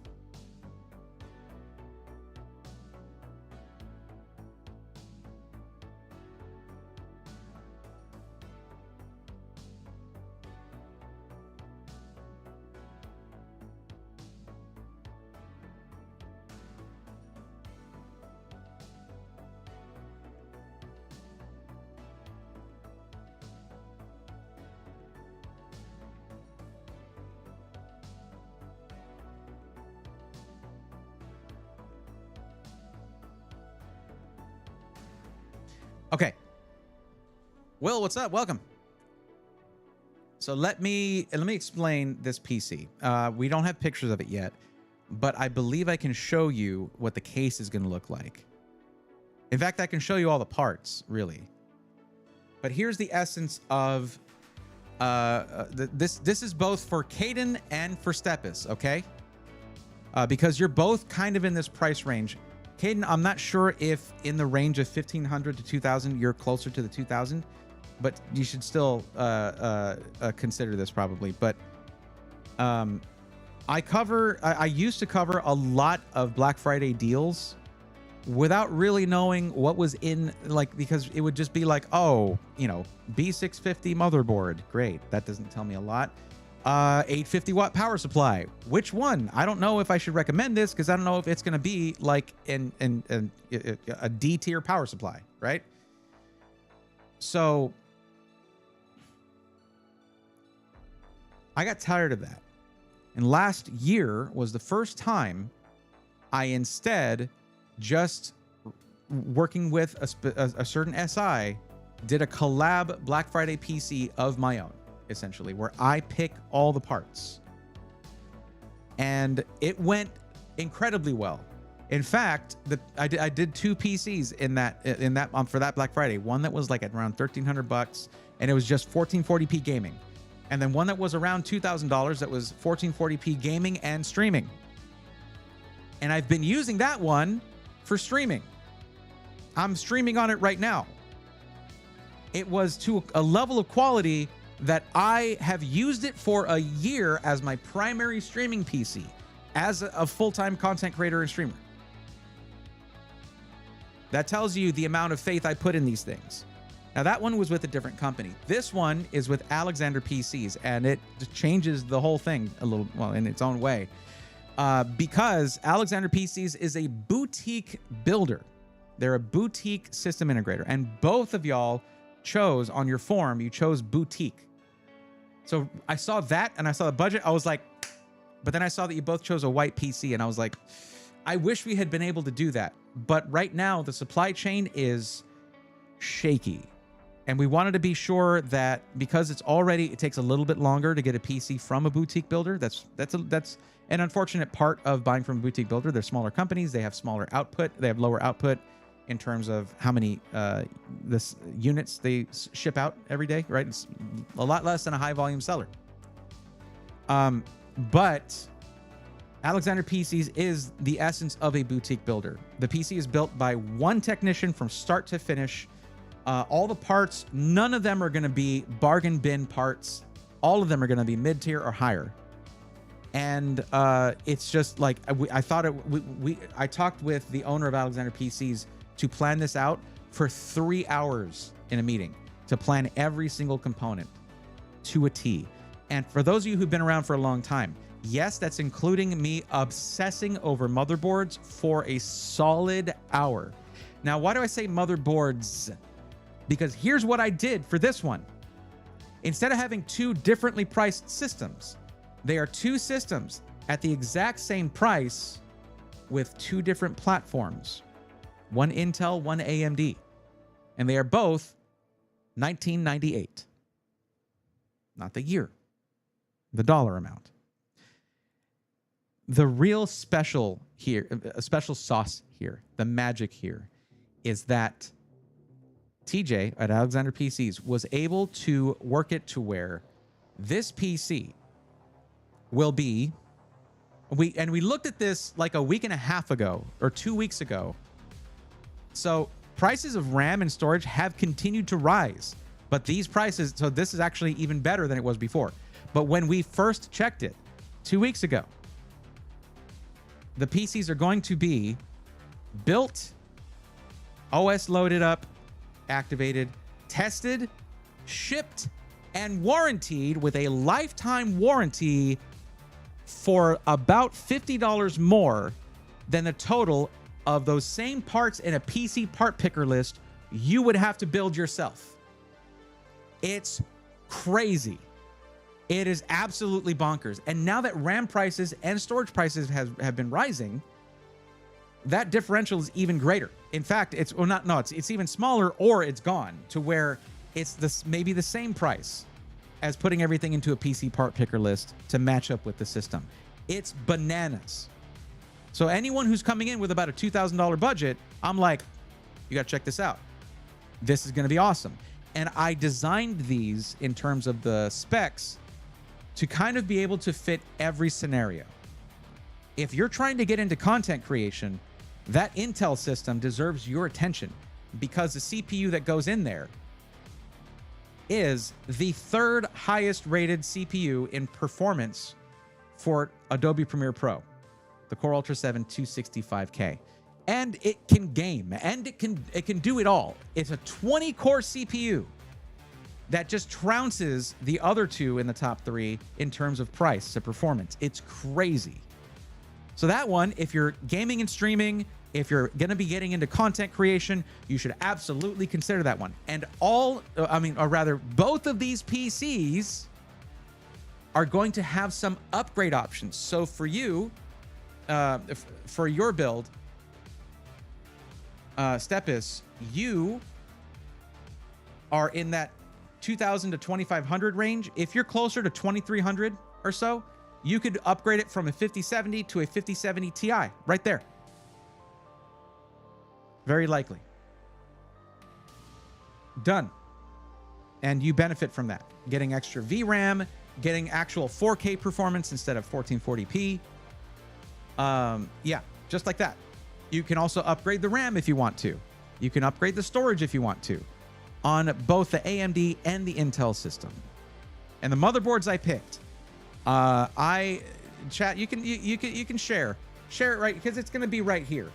Okay. Will, what's up? Welcome. So let me explain this PC. We don't have pictures of it yet, but I believe I can show you what the case is going to look like. In fact, I can show you all the parts, really. But here's the essence of this is both for Caden and for Stepis, okay? Because you're both kind of in this price range. Caden, I'm not sure if in the range of 1,500 to 2,000, you're closer to the 2,000, but you should still consider this probably. But I used to cover a lot of Black Friday deals without really knowing what was in, like, because it would just be like, oh, you know, B650 motherboard. Great. That doesn't tell me a lot. 850 watt power supply. Which one? I don't know if I should recommend this because I don't know if it's going to be like a D tier power supply, right? So I got tired of that. And last year was the first time I instead just working with a certain SI did a collab Black Friday PC of my own, essentially, where I pick all the parts. And it went incredibly well. In fact, I did two PCs in that for that Black Friday. One that was like at around $1,300, and it was just 1440p gaming, and then one that was around $2,000 that was 1440p gaming and streaming. And I've been using that one for streaming. I'm streaming on it right now. It was to a level of quality that I have used it for a year as my primary streaming PC, as a full-time content creator and streamer. That tells you the amount of faith I put in these things. Now, that one was with a different company. This one is with Alexander PCs, and it just changes the whole thing a little, well, in its own way. Because Alexander PCs is a boutique builder. They're a boutique system integrator. And both of y'all chose, on your form, you chose boutique. So I saw that, and I saw the budget. I was like, but then I saw that you both chose a white PC, and I was like, I wish we had been able to do that. But right now, the supply chain is shaky. And we wanted to be sure that because it takes a little bit longer to get a PC from a boutique builder. That's an unfortunate part of buying from a boutique builder. They're smaller companies. They have smaller output. They have lower output in terms of how many units they ship out every day, right? It's a lot less than a high volume seller. But Alexander PCs is the essence of a boutique builder. The PC is built by one technician from start to finish. All the parts, none of them are going to be bargain bin parts. All of them are going to be mid-tier or higher. And it's just like I talked with the owner of Alexander PCs to plan this out for 3 hours in a meeting to plan every single component to a T. And for those of you who've been around for a long time, yes, that's including me obsessing over motherboards for a solid hour. Now, why do I say motherboards? Because here's what I did for this one. Instead of having two differently priced systems, they are two systems at the exact same price with two different platforms. One Intel, one AMD. And they are both $1998. Not the year, the dollar amount. The real special here, a special sauce here, the magic here, is that TJ at Alexander PCs was able to work it to where this PC will be, we looked at this like a week and a half ago or 2 weeks ago. So prices of RAM and storage have continued to rise, but these prices, so this is actually even better than it was before. But when we first checked it 2 weeks ago, the PCs are going to be built, OS loaded up, activated, tested, shipped, and warranted with a lifetime warranty for about $50 more than the total of those same parts in a PC part picker list you would have to build yourself. It's crazy. It is absolutely bonkers. And now that RAM prices and storage prices have been rising, that differential is even greater. In fact, it's even smaller, or it's gone to where it's maybe the same price as putting everything into a PC part picker list to match up with the system. It's bananas. So anyone who's coming in with about a $2,000 budget, I'm like, you got to check this out. This is going to be awesome. And I designed these in terms of the specs to kind of be able to fit every scenario. If you're trying to get into content creation, that Intel system deserves your attention because the CPU that goes in there is the third highest rated CPU in performance for Adobe Premiere Pro, the Core Ultra 7 265K. And it can game, and it can do it all. It's a 20-core CPU that just trounces the other two in the top three in terms of price to performance. It's crazy. So that one, if you're gaming and streaming, if you're going to be getting into content creation, you should absolutely consider that one. And both of these PCs are going to have some upgrade options. So for you, for your build, Stepis, you are in that 2,000 to 2,500 range. If you're closer to 2,300 or so, you could upgrade it from a 5070 to a 5070 Ti right there. Very likely. Done. And you benefit from that. Getting extra VRAM, getting actual 4K performance instead of 1440p. Yeah, just like that. You can also upgrade the RAM if you want to. You can upgrade the storage if you want to on both the AMD and the Intel system. And the motherboards I picked, chat, you can share it right, because it's going to be right here.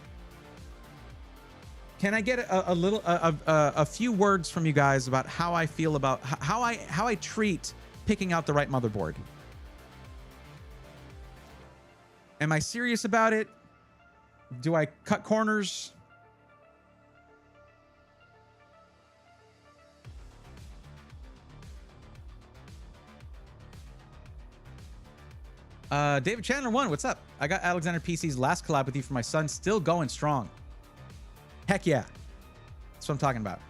Can I get a few words from you guys about how I feel about how I treat picking out the right motherboard? Am I serious about it? Do I cut corners? David Chandler 1, what's up? I got Alexander PC's last collab with you for my son, still going strong. Heck yeah. That's what I'm talking about.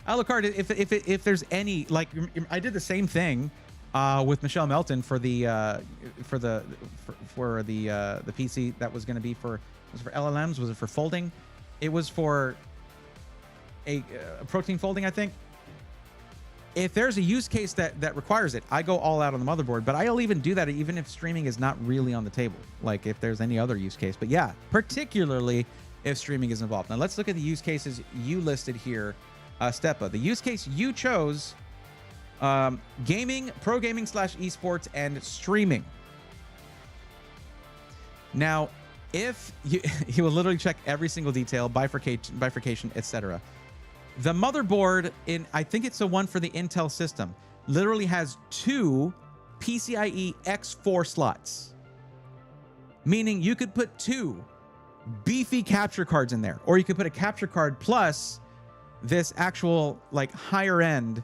Alucard, if there's any, like, I did the same thing with Michelle Melton for the PC that was going to be for, was it for LLMs? Was it for folding? It was for a protein folding, I think. If there's a use case that requires it, I go all out on the motherboard, but I'll even do that even if streaming is not really on the table. Like if there's any other use case, but yeah, particularly if streaming is involved. Now let's look at the use cases you listed here. Stepa, the use case you chose, gaming, pro gaming / esports, and streaming. Now, if you will literally check every single detail, bifurcation, etc. The motherboard in, I think it's the one for the Intel system, literally has 2 PCIe X4 slots, meaning you could put 2 beefy capture cards in there, or you could put a capture card plus this actual like higher end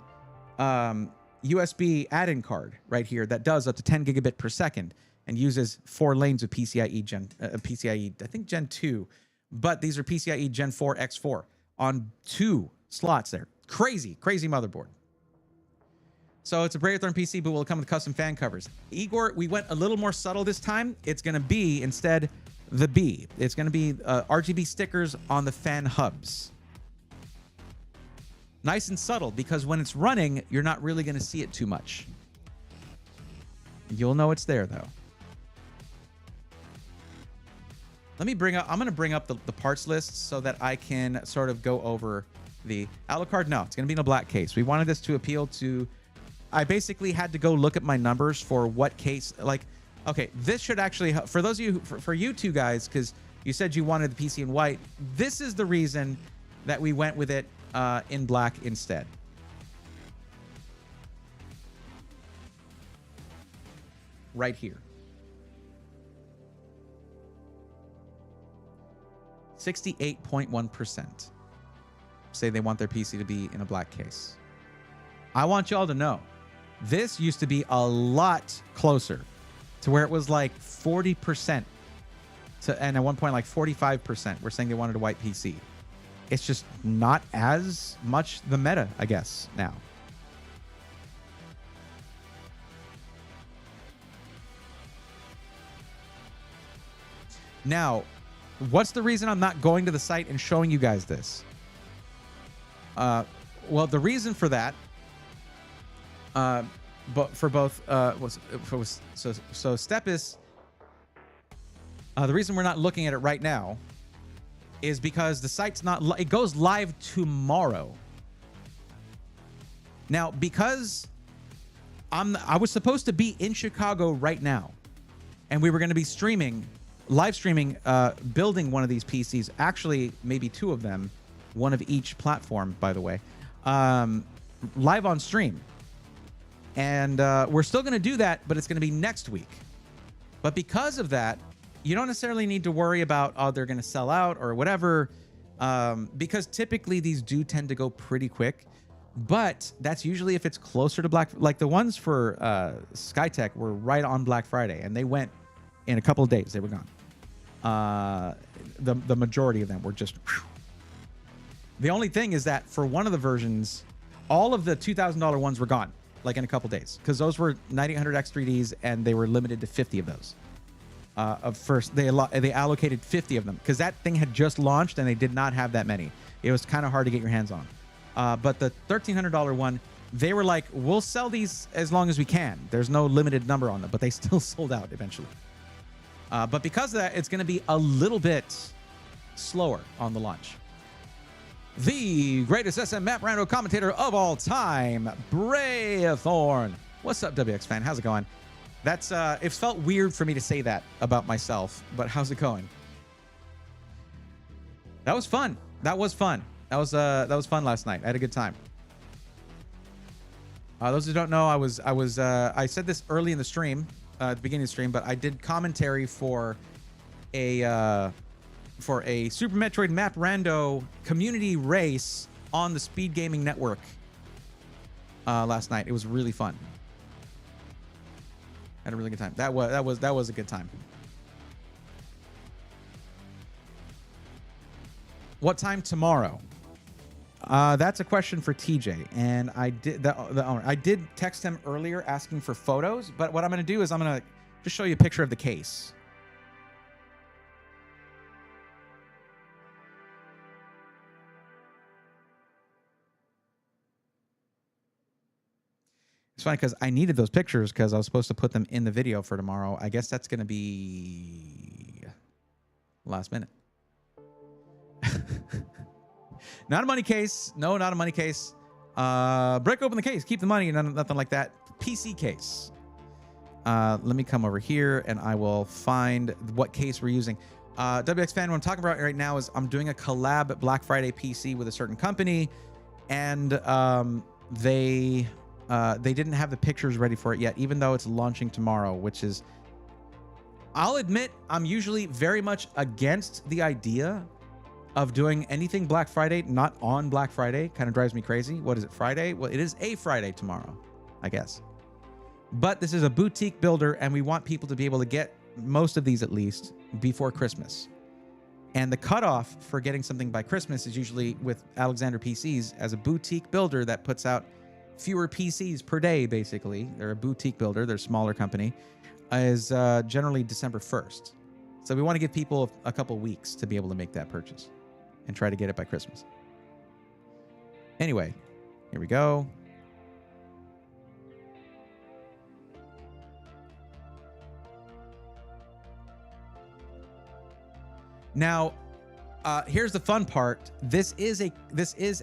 USB add-in card right here that does up to 10 gigabit per second and uses 4 lanes of PCIe, I think Gen 2, but these are PCIe Gen 4 X4 on 2 slots there. Crazy motherboard. So it's a Braithorn PC, but will come with custom fan covers. Igor, we went a little more subtle this time. It's going to be, instead, the B. It's going to be RGB stickers on the fan hubs. Nice and subtle, because when it's running, you're not really going to see it too much. You'll know it's there, though. Let me bring up, I'm going to bring up the parts list so that I can sort of go over the Alucard. No, it's going to be in a black case. We wanted this to appeal to, I basically had to go look at my numbers for what case, like, okay, this should actually, for those of you, for you two guys, because you said you wanted the PC in white, this is the reason that we went with it in black instead. Right here. 68.1% say they want their PC to be in a black case. I want y'all to know, this used to be a lot closer to where it was like 40% to, and at one point like 45% were saying they wanted a white PC. It's just not as much the meta, I guess, now. Now, what's the reason I'm not going to the site and showing you guys this? Well, the reason for that, but for both, so Stepis, the reason we're not looking at it right now is because the site's not, it goes live tomorrow. Now, because I was supposed to be in Chicago right now, and we were going to be streaming, live streaming, building one of these PCs, actually maybe 2 of them, one of each platform, by the way, live on stream. And we're still going to do that, but it's going to be next week. But because of that, you don't necessarily need to worry about, oh, they're going to sell out or whatever, because typically these do tend to go pretty quick. But that's usually if it's closer to Black, like the ones for Skytech were right on Black Friday, and they went in a couple of days. They were gone. The majority of them were just. Whew. The only thing is that for one of the versions, all of the $2,000 ones were gone. like in a couple days, because those were 9800 X3Ds and they were limited to 50 of those. Of first, they allocated 50 of them because that thing had just launched and they did not have that many. It was kind of hard to get your hands on. But the $1,300 one, they were like, we'll sell these as long as we can. There's no limited number on them, but they still sold out eventually. But because of that, it's going to be a little bit slower on the launch. The greatest SM Map Rando commentator of all time, Bray Thorn. What's up, WX fan? How's it going? That's it felt weird for me to say that about myself, but how's it going? That was fun. That was fun. That was fun last night. I had a good time. Those who don't know, I said this early in the stream, at the beginning of the stream, but I did commentary for a Super Metroid Map Rando community race on the Speed Gaming Network last night. It was really fun. Had a really good time. That was a good time. What time tomorrow? That's a question for TJ, and I did the owner. I did text him earlier asking for photos, but what I'm going to do is I'm going to just show you a picture of the case. It's funny because I needed those pictures because I was supposed to put them in the video for tomorrow. I guess that's going to be last minute. Not a money case. No, not a money case. Break open the case. Keep the money. Nothing like that. PC case. Let me come over here and I will find what case we're using. WX fan, what I'm talking about right now is I'm doing a collab at Black Friday PC with a certain company, and they didn't have the pictures ready for it yet, even though it's launching tomorrow, which is, I'll admit, I'm usually very much against the idea of doing anything Black Friday, not on Black Friday. Kind of drives me crazy. What is it, Friday? Well, it is a Friday tomorrow, I guess. But this is a boutique builder, and we want people to be able to get most of these at least before Christmas. And the cutoff for getting something by Christmas is usually with Alexander PCs as a boutique builder that puts out fewer PCs per day, basically. They're a boutique builder. They're a smaller company. Is generally December 1st. So we want to give people a couple weeks to be able to make that purchase and try to get it by Christmas. Anyway, here we go. Now, here's the fun part. This is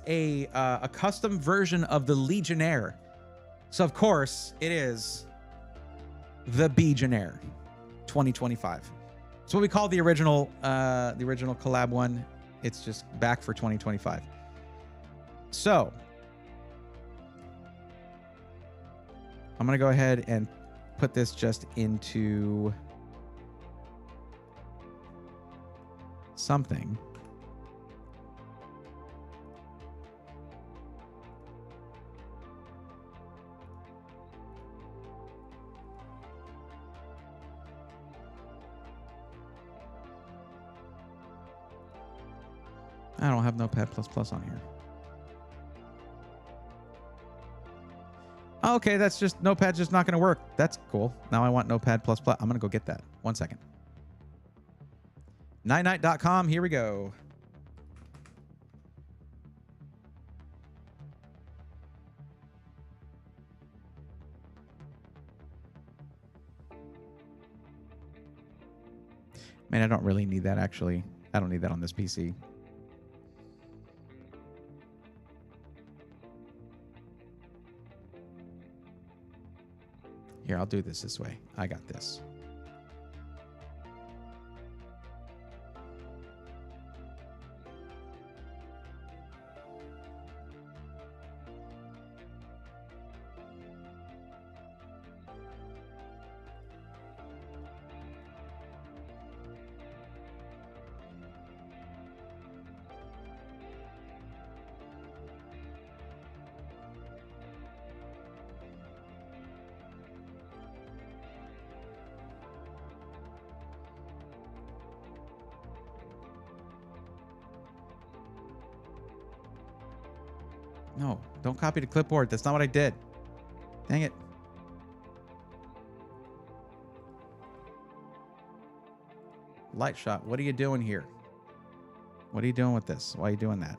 a custom version of the Legionnaire. So of course it is the Legionnaire 2025. It's what we call the original collab one. It's just back for 2025. So I'm gonna go ahead and put this just into something. I don't have Notepad++ on here. Okay, that's just, Notepad's just not going to work. That's cool. Now I want Notepad++. I'm going to go get that. 1 second. Nightnight.com. Here we go. Man, I don't really need that, actually. I don't need that on this PC. Here, I'll do this way. I got this. No, don't copy the clipboard. That's not what I did. Dang it. Light shot, what are you doing here? What are you doing with this? Why are you doing that?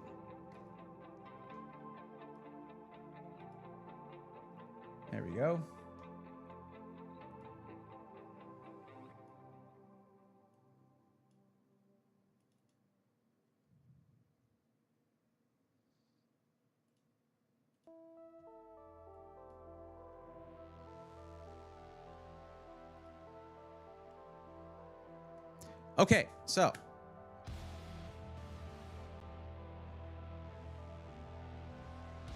There we go. Okay, so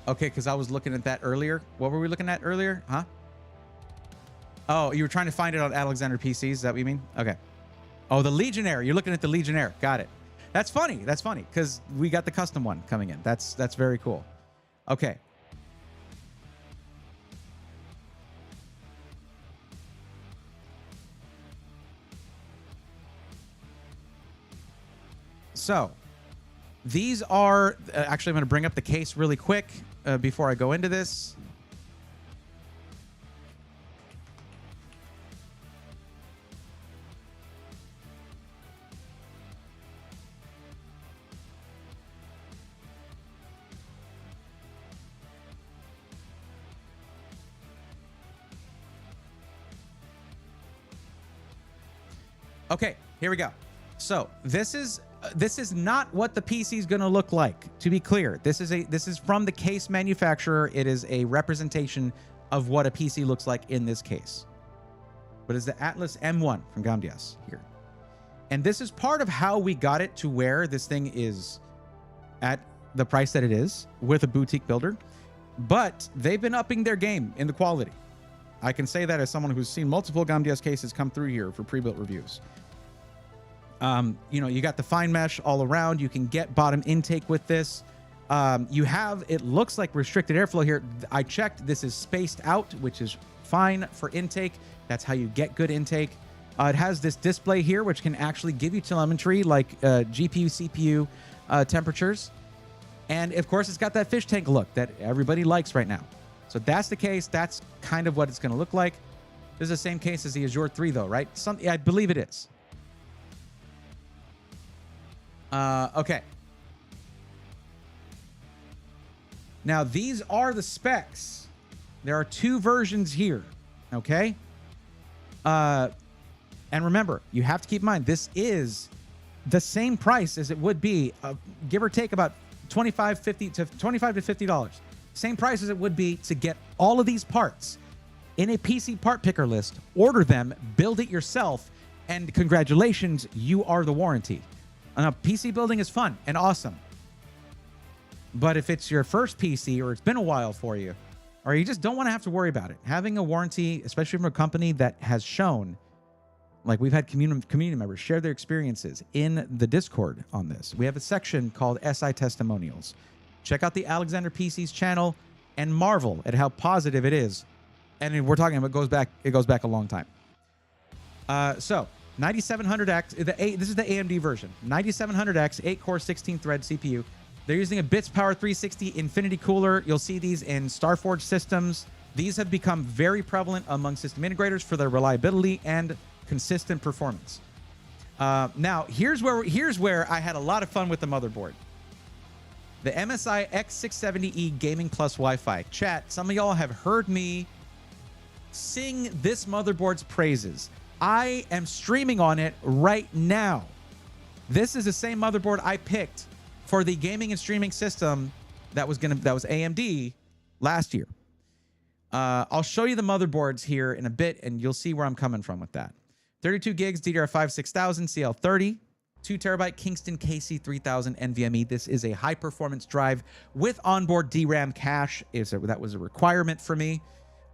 okay, because I was looking at that earlier. What were we looking at earlier? Huh? Oh, you were trying to find it on Alexander PCs. Is that what you mean? Okay. Oh, the Legionnaire. You're looking at the Legionnaire. Got it. That's funny. That's funny because we got the custom one coming in. That's very cool. Okay. So these are actually, I'm going to bring up the case really quick before I go into this. Okay, here we go. So this is not what the PC is going to look like. To be clear, this is from the case manufacturer. It is a representation of what a PC looks like in this case. But it's the Atlas M1 from Gamdias here, and this is part of how we got it to where this thing is at the price that it is with a boutique builder. But they've been upping their game in the quality. I can say that as someone who's seen multiple Gamdias cases come through here for pre-built reviews. You know, you got the fine mesh all around. You can get bottom intake with this. You have, it looks like restricted airflow here. I checked. This is spaced out, which is fine for intake. That's how you get good intake. It has this display here, which can actually give you telemetry like GPU, CPU temperatures. And of course, it's got that fish tank look that everybody likes right now. So that's the case. That's kind of what it's going to look like. This is the same case as the Azure 3, though, right? I believe it is. Okay. Now, these are the specs. There are two versions here, okay? And remember, you have to keep in mind, this is the same price as it would be, give or take about $25 to $50. Same price as it would be to get all of these parts in a PC part picker list, order them, build it yourself, and congratulations, you are the warranty. Now, PC building is fun and awesome. But if it's your first PC or it's been a while for you, or you just don't want to have to worry about it, having a warranty, especially from a company that has shown, like we've had community members share their experiences in the Discord on this. We have a section called SI Testimonials. Check out the Alexander PC's channel and marvel at how positive it is. And we're talking about it goes back a long time. So 9700X, this is the AMD version. 9700X, 8-core, 16-thread CPU. They're using a Bits Power 360 Infinity cooler. You'll see these in Starforge systems. These have become very prevalent among system integrators for their reliability and consistent performance. Now, here's where I had a lot of fun with the motherboard. The MSI X670E Gaming Plus Wi-Fi. Chat, some of y'all have heard me sing this motherboard's praises. I am streaming on it right now. This is the same motherboard I picked for the gaming and streaming system that was AMD last year. I'll show you the motherboards here in a bit, and you'll see where I'm coming from with that. 32 gigs DDR5 6000 CL30, 2 terabyte Kingston KC3000 NVMe. This is a high performance drive with onboard DRAM cache. That was a requirement for me.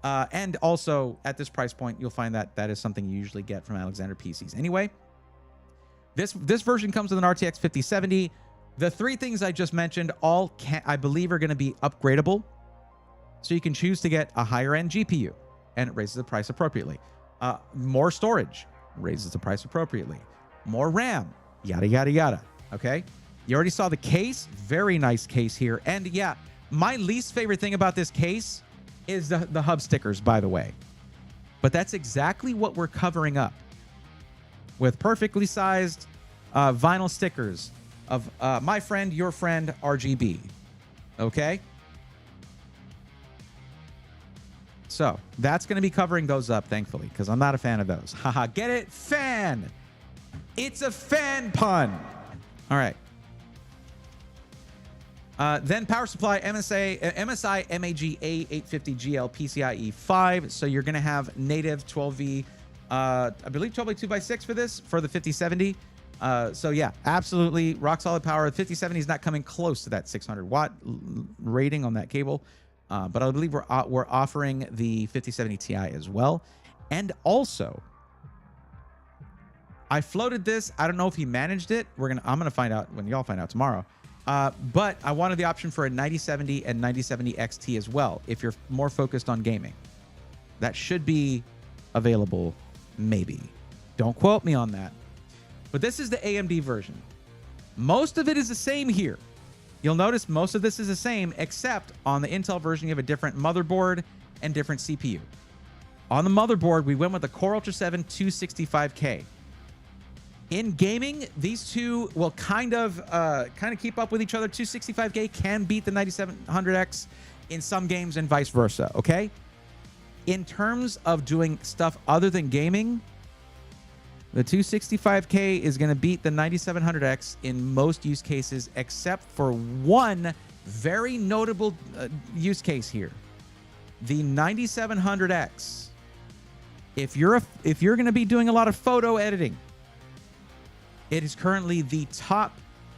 And also at this price point, you'll find that that is something you usually get from Alexander PCs. Anyway, this version comes with an RTX 5070. The three things I just mentioned I believe are going to be upgradable. So you can choose to get a higher end GPU and it raises the price appropriately. More storage raises the price appropriately. More RAM, yada, yada, yada. Okay. You already saw the case. Very nice case here. And yeah, my least favorite thing about this case is the hub stickers, by the way. But that's exactly what we're covering up with perfectly sized vinyl stickers of my friend, your friend, RGB. Okay? So that's going to be covering those up, thankfully, because I'm not a fan of those. Haha, get it? Fan! It's a fan pun! All right. Then power supply, MSI MAG A850GL PCIe 5. So you're going to have native 12V, I believe 12x2x6 for this, for the 5070. So yeah, absolutely rock solid power. The 5070 is not coming close to that 600 watt rating on that cable. But I believe we're offering the 5070 Ti as well. And also, I floated this. I don't know if he managed it. I'm gonna find out when y'all find out tomorrow. But I wanted the option for a 9070 and 9070 XT as well, if you're more focused on gaming. That should be available, maybe. Don't quote me on that. But this is the AMD version. Most of it is the same here. You'll notice most of this is the same, except on the Intel version, you have a different motherboard and different CPU. On the motherboard, we went with the Core Ultra 7 265K. In gaming, these two will kind of keep up with each other. 265K can beat the 9700X in some games and vice versa, okay? In terms of doing stuff other than gaming, the 265K is going to beat the 9700X in most use cases, except for one very notable use case here. The 9700X, if you're going to be doing a lot of photo editing, it is currently the top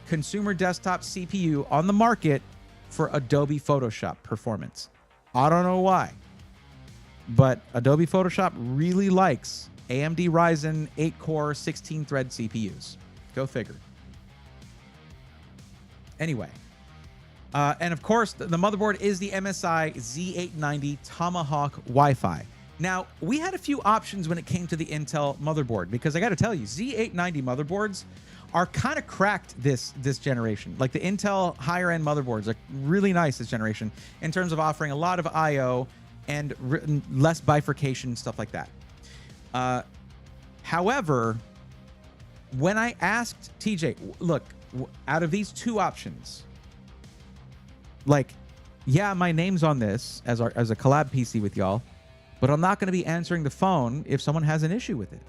consumer desktop CPU on the market for Adobe Photoshop performance. I don't know why, but Adobe Photoshop really likes AMD Ryzen 8-core 16-thread CPUs. Go figure. Anyway, and of course, the motherboard is the MSI Z890 Tomahawk Wi-Fi. Now, we had a few options when it came to the Intel motherboard, because I got to tell you, Z890 motherboards are kind of cracked this generation. Like the Intel higher-end motherboards are really nice this generation in terms of offering a lot of I/O and less bifurcation, stuff like that. However, when I asked TJ, look, out of these two options, like, yeah, my name's on this as a collab PC with y'all, but I'm not going to be answering the phone if someone has an issue with it.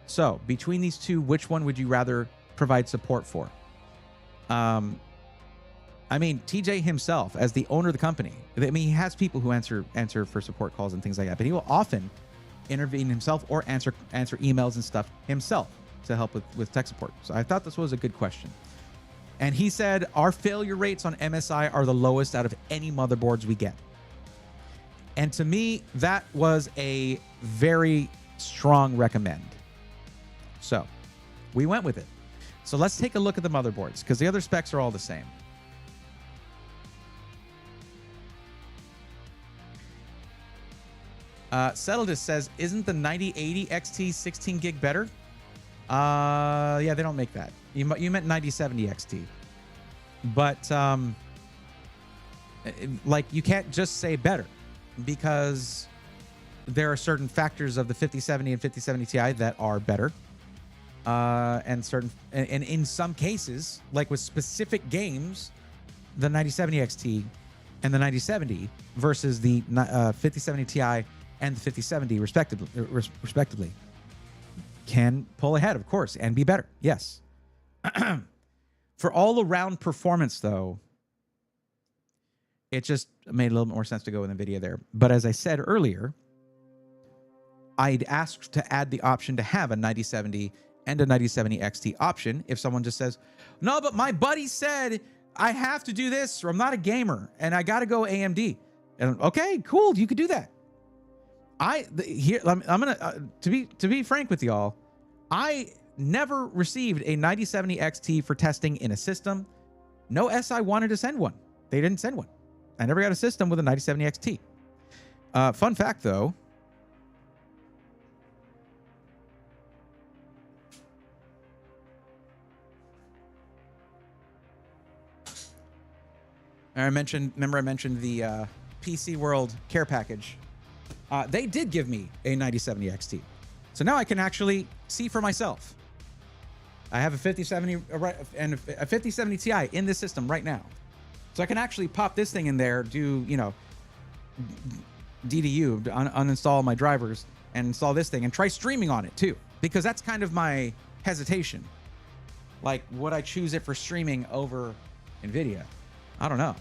So between these two, which one would you rather provide support for? I mean, TJ himself, as the owner of the company, I mean, he has people who answer for support calls and things like that, but he will often intervene himself or answer emails and stuff himself to help with tech support. So I thought this was a good question. And he said, our failure rates on MSI are the lowest out of any motherboards we get. And to me, that was a very strong recommend. So we went with it. So let's take a look at the motherboards, because the other specs are all the same. Settled says, isn't the 9080 XT 16 gig better? Yeah, they don't make that. You meant 9070 XT. But like, you can't just say better, because there are certain factors of the 5070 and 5070 Ti that are better. And in some cases, like with specific games, the 9070 XT and the 9070 versus the 5070 Ti and the 5070 respectively can pull ahead, of course, and be better. Yes. For all around performance, though, it just made a little more sense to go in the video there. But as I said earlier, I'd asked to add the option to have a 9070 and a 9070 XT option if someone just says, no, but my buddy said I have to do this, or I'm not a gamer and I got to go AMD. And okay, cool, you could do that. I'm gonna to be frank with y'all, I never received a 9070 XT for testing in a system. No SI wanted to send one. They didn't send one. I never got a system with a 9070 XT. Fun fact, though. Remember I mentioned the PC World care package, they did give me a 9070 XT. So now I can actually see for myself. I have a 5070 and a 5070 Ti in this system right now. So I can actually pop this thing in there, do, you know, DDU, uninstall my drivers, and install this thing and try streaming on it too. Because that's kind of my hesitation. Like, would I choose it for streaming over NVIDIA? I don't know.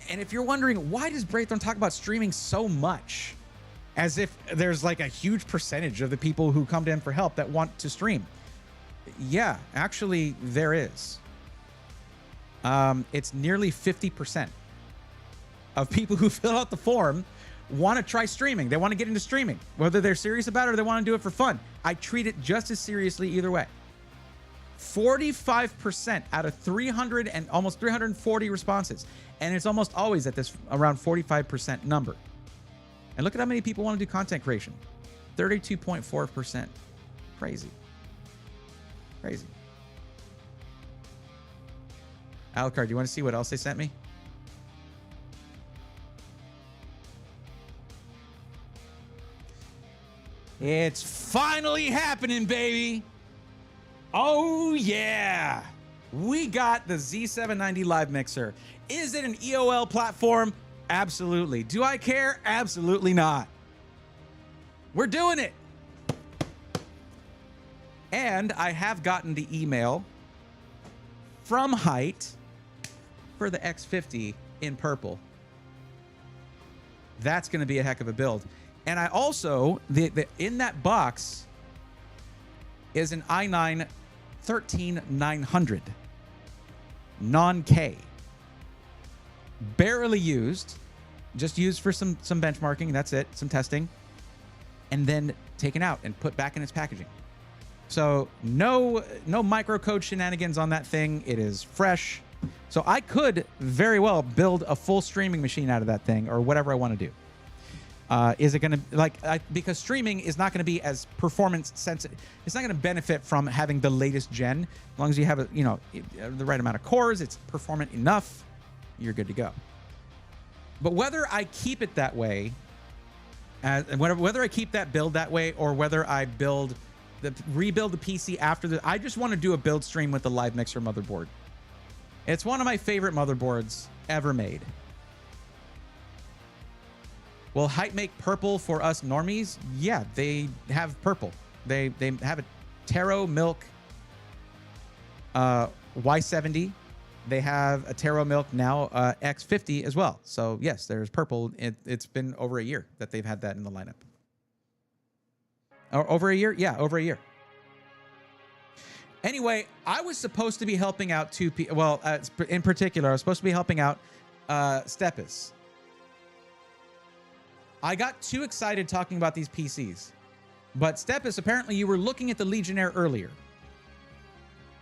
And if you're wondering, why does Braithorn talk about streaming so much? As if there's like a huge percentage of the people who come to him for help that want to stream. Yeah, actually, there is. It's nearly 50% of people who fill out the form want to try streaming. They want to get into streaming, whether they're serious about it or they want to do it for fun. I treat it just as seriously either way. 45% out of 300 and almost 340 responses. And it's almost always at this around 45% number. And look at how many people want to do content creation. 32.4%. Crazy. Crazy. Alucard, do you want to see what else they sent me? It's finally happening, baby. Oh, yeah. We got the Z790 Live Mixer. Is it an EOL platform? Absolutely. Do I care? Absolutely not. We're doing it. And I have gotten the email from Height for the X50 in purple. That's going to be a heck of a build. And I also, in that box is an i9 13900 non-K. Barely used, just used for some benchmarking. That's it, some testing. And then taken out and put back in its packaging. So no microcode shenanigans on that thing. It is fresh. So I could very well build a full streaming machine out of that thing or whatever I want to do. Is it going to, because streaming is not going to be as performance sensitive. It's not going to benefit from having the latest gen. As long as you have the right amount of cores, it's performant enough, you're good to go. But whether I keep it that way, whether I keep that build that way, or whether I rebuild the PC after I just want to do a build stream with the Live Mixer motherboard. It's one of my favorite motherboards ever made. Will Height make purple for us normies? Yeah, they have purple. They have a Taro Milk Y70. They have a Taro Milk now X50 as well. So yes, there's purple. It's been over a year that they've had that in the lineup. Or over a year? Yeah, over a year. Anyway, I was supposed to be helping out two people. Well, in particular, I was supposed to be helping out Stepis. I got too excited talking about these PCs. But Stepis, apparently you were looking at the Legionnaire earlier.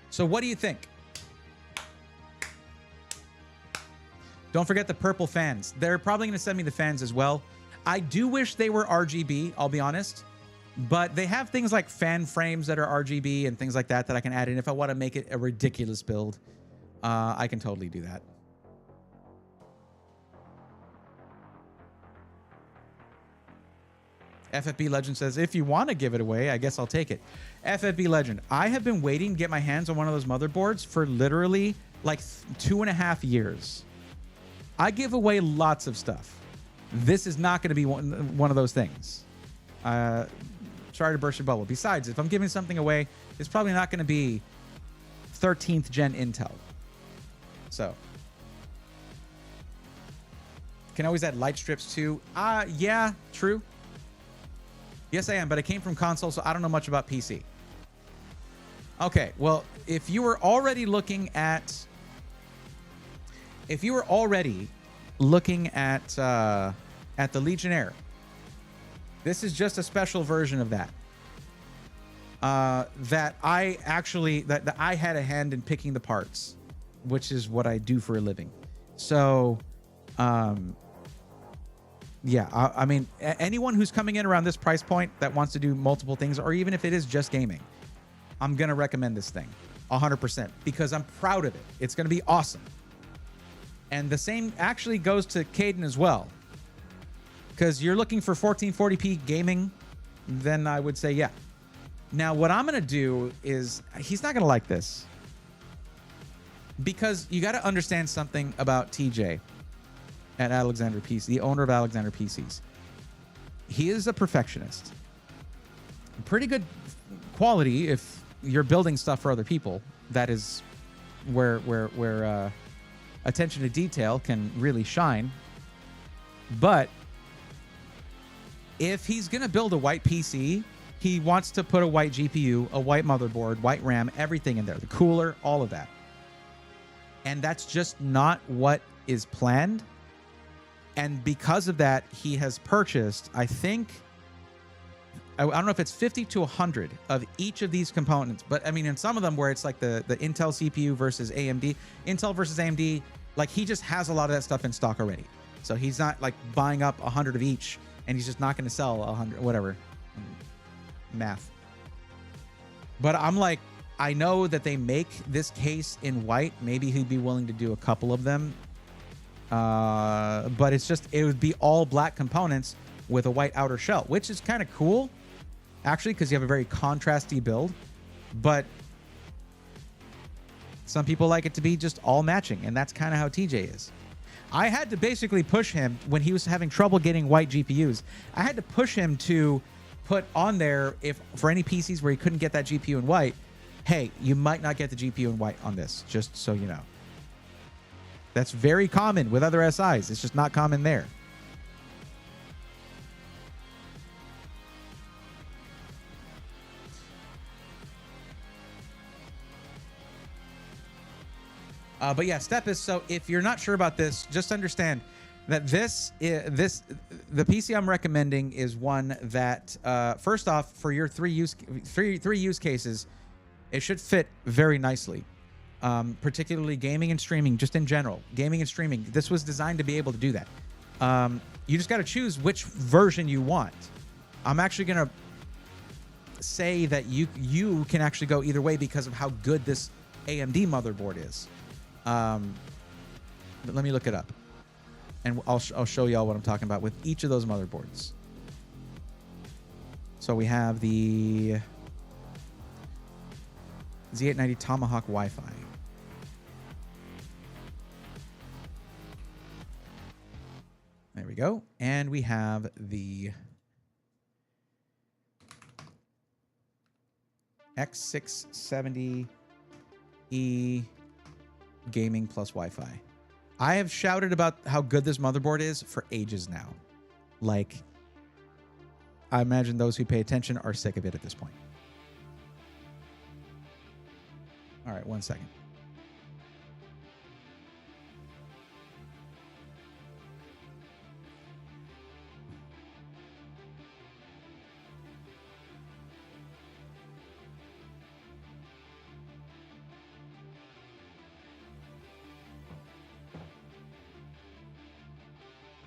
So what do you think? Don't forget the purple fans. They're probably going to send me the fans as well. I do wish they were RGB, I'll be honest. But they have things like fan frames that are RGB and things like that I can add in. If I want to make it a ridiculous build, I can totally do that. FFB Legend says, if you want to give it away, I guess I'll take it. FFB Legend, I have been waiting to get my hands on one of those motherboards for literally like 2.5 years. I give away lots of stuff. This is not going to be one of those things. Sorry to burst your bubble. Besides, if I'm giving something away, it's probably not going to be 13th gen Intel. So. Can always add light strips too. Yeah, true. Yes, I am, but I came from console, so I don't know much about PC. Okay, well, if you were already looking at the Legionnaire, this is just a special version of that. That I had a hand in picking the parts, which is what I do for a living. So, yeah, I mean, anyone who's coming in around this price point that wants to do multiple things, or even if it is just gaming, I'm going to recommend this thing 100% because I'm proud of it. It's going to be awesome. And the same actually goes to Caden as well. because you're looking for 1440p gaming, then I would say yeah. Now, what I'm going to do is, he's not going to like this, because you got to understand something about TJ at Alexander PC, the owner of Alexander PCs. He is a perfectionist. Pretty good quality if you're building stuff for other people. That is where attention to detail can really shine. But if he's going to build a white PC, he wants to put a white GPU, a white motherboard, white RAM, everything in there, the cooler, all of that. And that's just not what is planned. And because of that, he has purchased, I think, I don't know if it's 50 to 100 of each of these components. But I mean, in some of them where it's like the Intel CPU versus AMD, Intel versus AMD, like he just has a lot of that stuff in stock already. So he's not like buying up 100 of each, and he's just not going to sell 100, whatever. Math. But I'm like, I know that they make this case in white. Maybe he'd be willing to do a couple of them. But it's just, it would be all black components with a white outer shell, which is kind of cool, actually, because you have a very contrasty build. But some people like it to be just all matching, and that's kind of how TJ is. I had to basically push him when he was having trouble getting white GPUs. I had to push him to put on there, if for any PCs where he couldn't get that GPU in white, hey, you might not get the GPU in white on this, just so you know. That's very common with other SIs. It's just not common there. But yeah, Step is, so if you're not sure about this, just understand that the PC I'm recommending is one that, first off, for your three use cases, it should fit very nicely. Particularly gaming and streaming, just in general. Gaming and streaming. This was designed to be able to do that. You just got to choose which version you want. I'm actually going to say that you can actually go either way because of how good this AMD motherboard is. But let me look it up, and I'll show y'all what I'm talking about with each of those motherboards. So we have the Z890 Tomahawk Wi-Fi. There we go. And we have the X670E Gaming plus Wi-Fi. I have shouted about how good this motherboard is for ages now. Like, I imagine those who pay attention are sick of it at this point. All right, 1 second.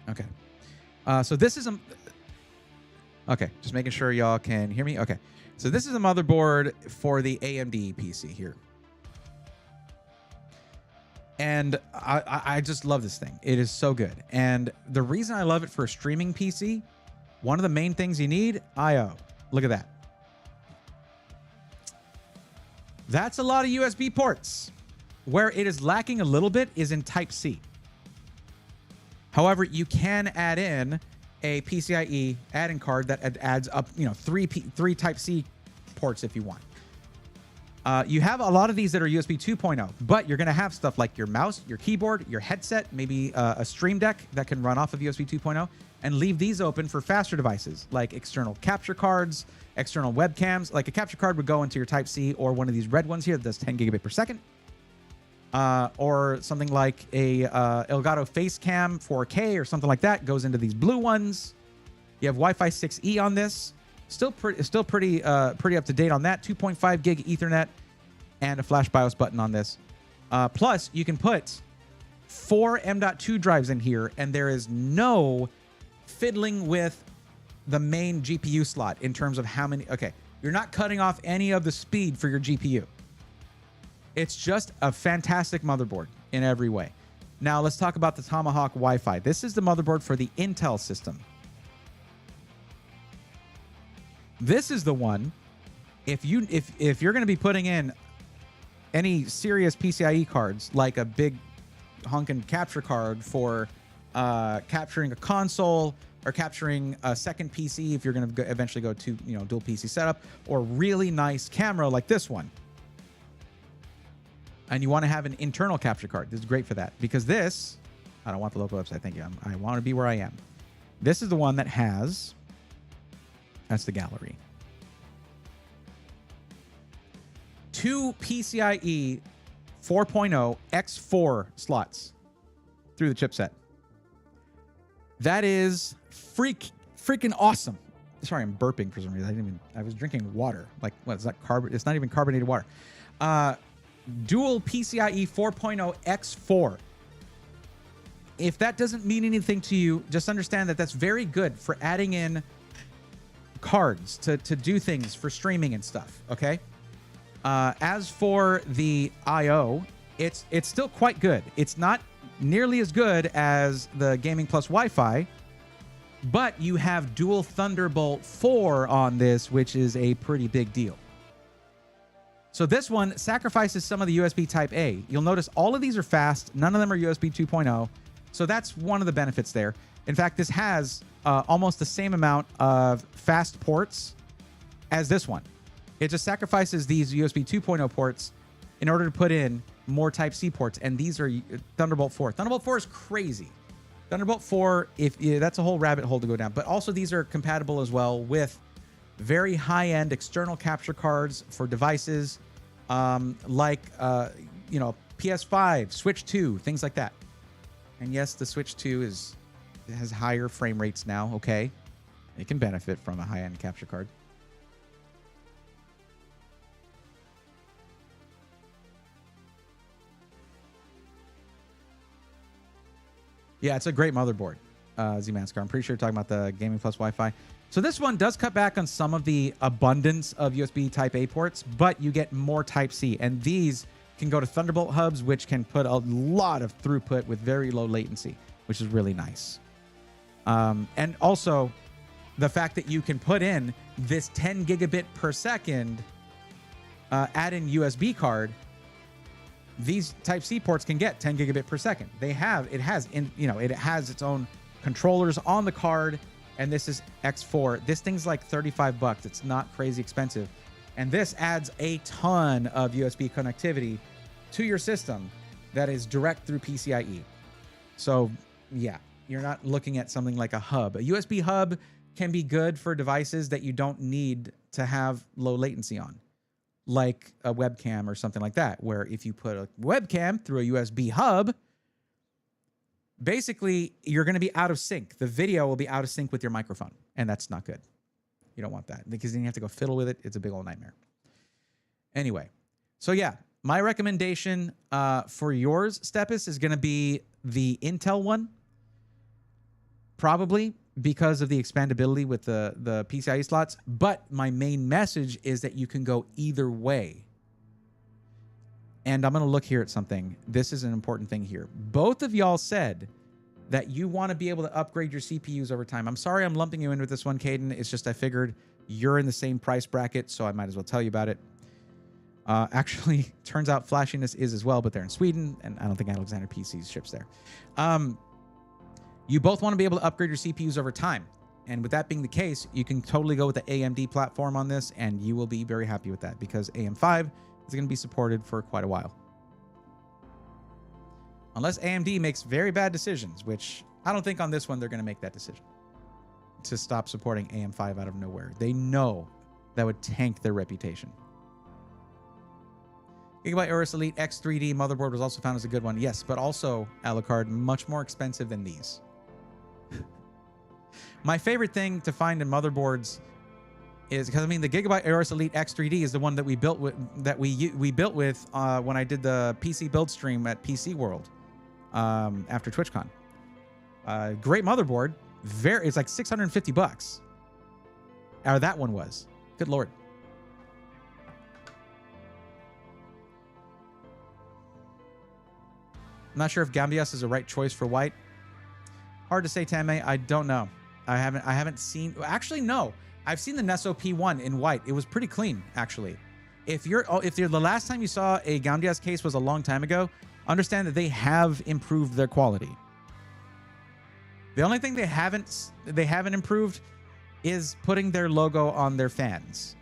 Okay. So this is a... Okay, just making sure y'all can hear me. Okay. So this is a motherboard for the AMD PC here. And I just love this thing. It is so good. And the reason I love it for a streaming PC, one of the main things you need, I/O. Look at that. That's a lot of USB ports. Where it is lacking a little bit is in Type-C. However, you can add in a PCIe add-in card that adds up, three Type-C ports if you want. You have a lot of these that are USB 2.0, but you're going to have stuff like your mouse, your keyboard, your headset, maybe a Stream Deck that can run off of USB 2.0, and leave these open for faster devices like external capture cards, external webcams. Like a capture card would go into your Type-C or one of these red ones here that does 10 gigabit per second. Or something like a Elgato Facecam 4K or something like that goes into these blue ones. You have Wi-Fi 6E on this. Still pretty up to date on that. 2.5 gig Ethernet and a flash BIOS button on this. Plus, you can put 4 M.2 drives in here, and there is no fiddling with the main GPU slot in terms of how many. Okay, you're not cutting off any of the speed for your GPU. It's just a fantastic motherboard in every way. Now, let's talk about the Tomahawk Wi-Fi. This is the motherboard for the Intel system. This is the one. If you're going to be putting in any serious PCIe cards, like a big honkin' capture card for capturing a console or capturing a second PC, if you're going to eventually go to dual PC setup, or really nice camera like this one, and you want to have an internal capture card, this is great for that, because this, I don't want the local website, thank you, I want to be where I am. This is the one that has, that's the gallery, 2 PCIe 4.0 X4 slots through the chipset. That is freaking awesome. Sorry, I'm burping for some reason. I was drinking water. Like, what is that? It's not even carbonated water. Dual PCIe 4.0 X4. If that doesn't mean anything to you, just understand that that's very good for adding in cards to do things for streaming and stuff, okay? As for the I/O, it's still quite good. It's not nearly as good as the Gaming Plus Wi-Fi, but you have dual Thunderbolt 4 on this, which is a pretty big deal. So this one sacrifices some of the USB Type-A. You'll notice all of these are fast. None of them are USB 2.0. So that's one of the benefits there. In fact, this has almost the same amount of fast ports as this one. It just sacrifices these USB 2.0 ports in order to put in more Type-C ports, and these are Thunderbolt 4. Thunderbolt 4 is crazy. Thunderbolt 4, that's a whole rabbit hole to go down. But also these are compatible as well with very high-end external capture cards for devices like PS5, Switch 2, things like that. And yes, the Switch 2 has higher frame rates now. Okay, it can benefit from a high-end capture card. Yeah, it's a great motherboard, Z-Manscar. I'm pretty sure you're talking about the Gaming Plus Wi-Fi. So this one does cut back on some of the abundance of USB Type-A ports, but you get more Type-C. And these can go to Thunderbolt hubs, which can put a lot of throughput with very low latency, which is really nice. And also, the fact that you can put in this 10 gigabit per second add-in USB card, these Type-C ports can get 10 gigabit per second. It has its own controllers on the card, and this is X4. This thing's like $35. It's not crazy expensive. And this adds a ton of USB connectivity to your system that is direct through PCIe. So yeah, you're not looking at something like a hub. A USB hub can be good for devices that you don't need to have low latency on, like a webcam or something like that, where if you put a webcam through a USB hub, basically you're going to be out of sync. The video will be out of sync with your microphone, and that's not good. You don't want that, because then you have to go fiddle with it. It's a big old nightmare. Anyway, so yeah, my recommendation for yours, Stepis, is going to be the Intel one, probably because of the expandability with the PCIe slots. But my main message is that you can go either way. And I'm going to look here at something. This is an important thing here. Both of y'all said that you want to be able to upgrade your CPUs over time. I'm sorry I'm lumping you in with this one, Caden. It's just I figured you're in the same price bracket, so I might as well tell you about it. Actually, turns out Flashiness is as well, but they're in Sweden, and I don't think Alexander PCs ships there. You both want to be able to upgrade your CPUs over time. And with that being the case, you can totally go with the AMD platform on this, and you will be very happy with that, because AM5 is going to be supported for quite a while. Unless AMD makes very bad decisions, which I don't think on this one they're going to make that decision to stop supporting AM5 out of nowhere. They know that would tank their reputation. Gigabyte Aorus Elite X3D motherboard was also found as a good one. Yes, but also, Alucard, much more expensive than these. My favorite thing to find in motherboards is, because I mean, the Gigabyte Aorus Elite X3D is the one that we built with, when I did the PC build stream at PC World after TwitchCon. Great motherboard. It's like $650. Or that one was. Good Lord. I'm not sure if Gambias is the right choice for white. Hard to say, Tame. I don't know. I haven't seen. Actually, no. I've seen the Nesso P1 in white. It was pretty clean, actually. If the last time you saw a Gaundias case was a long time ago, understand that they have improved their quality. The only thing they haven't improved is putting their logo on their fans,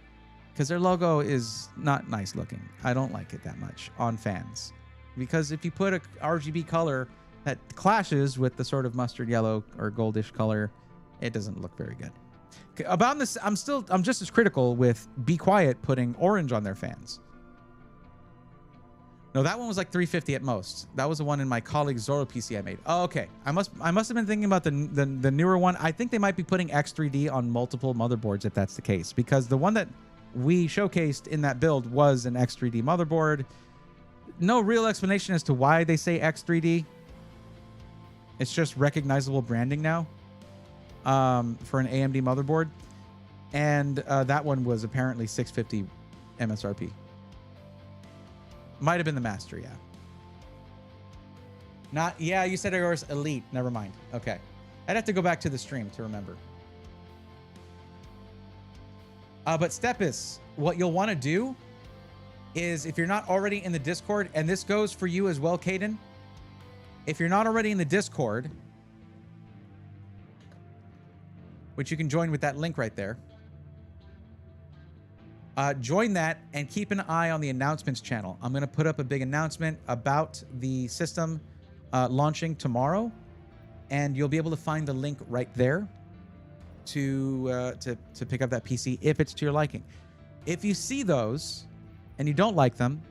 because their logo is not nice looking. I don't like it that much on fans, because if you put a RGB color that clashes with the sort of mustard yellow or goldish color, it doesn't look very good. Okay, about this, I'm just as critical with Be Quiet putting orange on their fans. No, that one was like $350 at most. That was the one in my colleague's Zorro PC I made. Oh, okay. I must have been thinking about the newer one. I think they might be putting X3D on multiple motherboards if that's the case, because the one that we showcased in that build was an X3D motherboard. No real explanation as to why they say X3D. It's just recognizable branding now for an AMD motherboard. And that one was apparently $650 MSRP. Might have been the master, yeah. Yeah, you said it was elite. Never mind. Okay. I'd have to go back to the stream to remember. But Stepis, what you'll want to do is, if you're not already in the Discord, and this goes for you as well, Caden, if you're not already in the Discord, which you can join with that link right there, join that and keep an eye on the announcements channel. I'm going to put up a big announcement about the system launching tomorrow, and you'll be able to find the link right there to pick up that PC if it's to your liking. If you see those and you don't like them,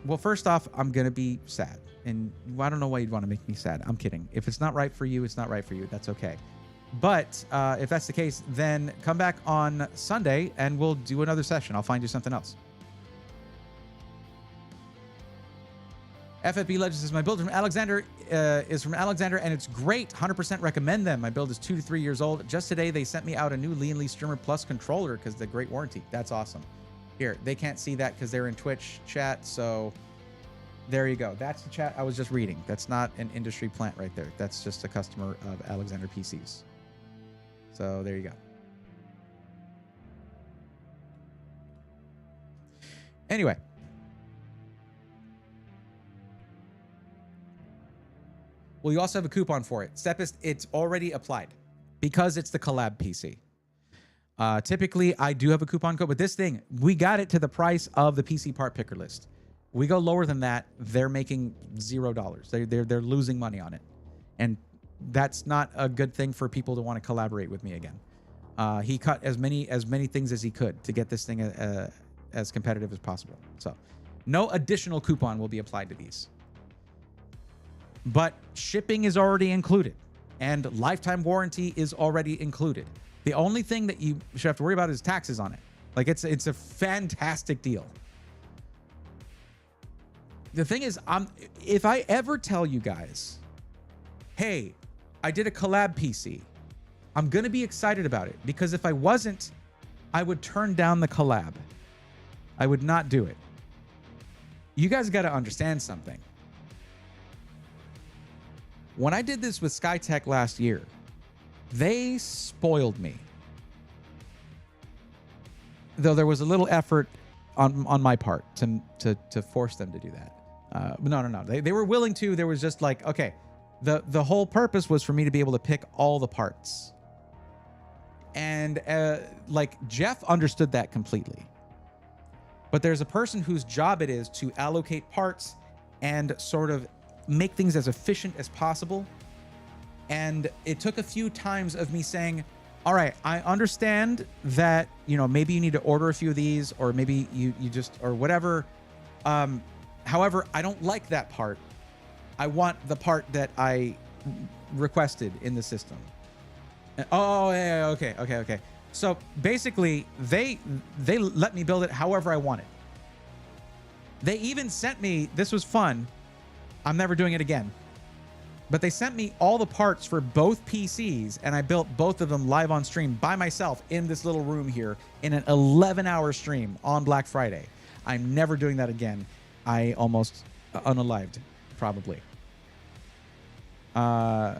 well, first off, I'm going to be sad. And I don't know why you'd want to make me sad. I'm kidding. If it's not right for you, it's not right for you. That's okay. But if that's the case, then come back on Sunday and we'll do another session. I'll find you something else. FFB Legends says, my build from Alexander and it's great. 100% recommend them. My build is 2 to 3 years old. Just today, they sent me out a new Lean Lee Streamer Plus controller because of the great warranty. That's awesome. Here, they can't see that because they're in Twitch chat. So there you go. That's the chat I was just reading. That's not an industry plant right there. That's just a customer of Alexander PCs. So there you go. Anyway. Well, you also have a coupon for it. Stepist, it's already applied because it's the collab PC. Typically, I do have a coupon code, but this thing, we got it to the price of the PC part picker list. We go lower than that, they're making $0. They're losing money on it. And that's not a good thing for people to want to collaborate with me again. He cut as many things as he could to get this thing as competitive as possible. So no additional coupon will be applied to these. But shipping is already included and lifetime warranty is already included. The only thing that you should have to worry about is taxes on it. Like it's a fantastic deal. The thing is, if I ever tell you guys, hey, I did a collab PC, I'm going to be excited about it, because if I wasn't, I would turn down the collab. I would not do it. You guys got to understand something. When I did this with Skytech last year, they spoiled me. Though there was a little effort on my part to force them to do that. No. They were willing to. There was just like, okay, the whole purpose was for me to be able to pick all the parts. And like Jeff understood that completely. But there's a person whose job it is to allocate parts and sort of make things as efficient as possible. And it took a few times of me saying, all right, I understand that, you know, maybe you need to order a few of these, or maybe you just, or whatever. However, I don't like that part. I want the part that I requested in the system. Oh, yeah, okay. So basically, they let me build it however I wanted. They even sent me, this was fun. I'm never doing it again. But they sent me all the parts for both PCs, and I built both of them live on stream by myself in this little room here in an 11-hour stream on Black Friday. I'm never doing that again. I almost unalived, probably. But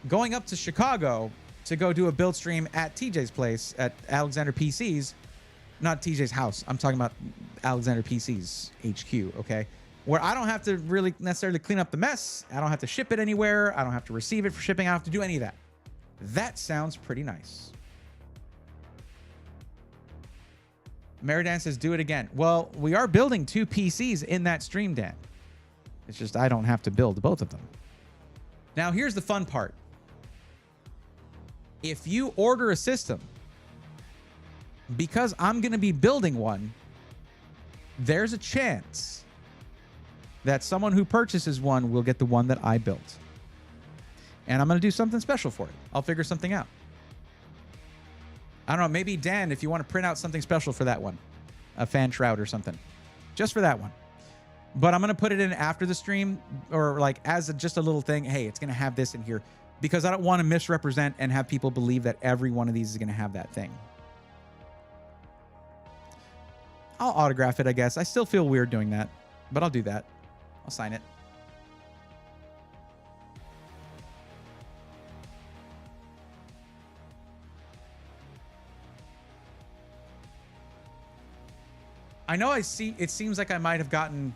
going up to Chicago to go do a build stream at TJ's place at Alexander PC's, not TJ's house. I'm talking about Alexander PC's HQ, okay? Where I don't have to really necessarily clean up the mess. I don't have to ship it anywhere. I don't have to receive it for shipping. I don't have to do any of that. That sounds pretty nice. Mary Dan says, do it again. Well, we are building 2 PCs in that stream, Dan. It's just I don't have to build both of them. Now, here's the fun part. If you order a system, because I'm going to be building one, there's a chance that someone who purchases one will get the one that I built. And I'm going to do something special for it. I'll figure something out. I don't know, maybe Dan, if you want to print out something special for that one, a fan shroud or something, just for that one. But I'm going to put it in after the stream, or like as just a little thing. Hey, it's going to have this in here, because I don't want to misrepresent and have people believe that every one of these is going to have that thing. I'll autograph it, I guess. I still feel weird doing that, but I'll do that. I'll sign it. I know it seems like I might have gotten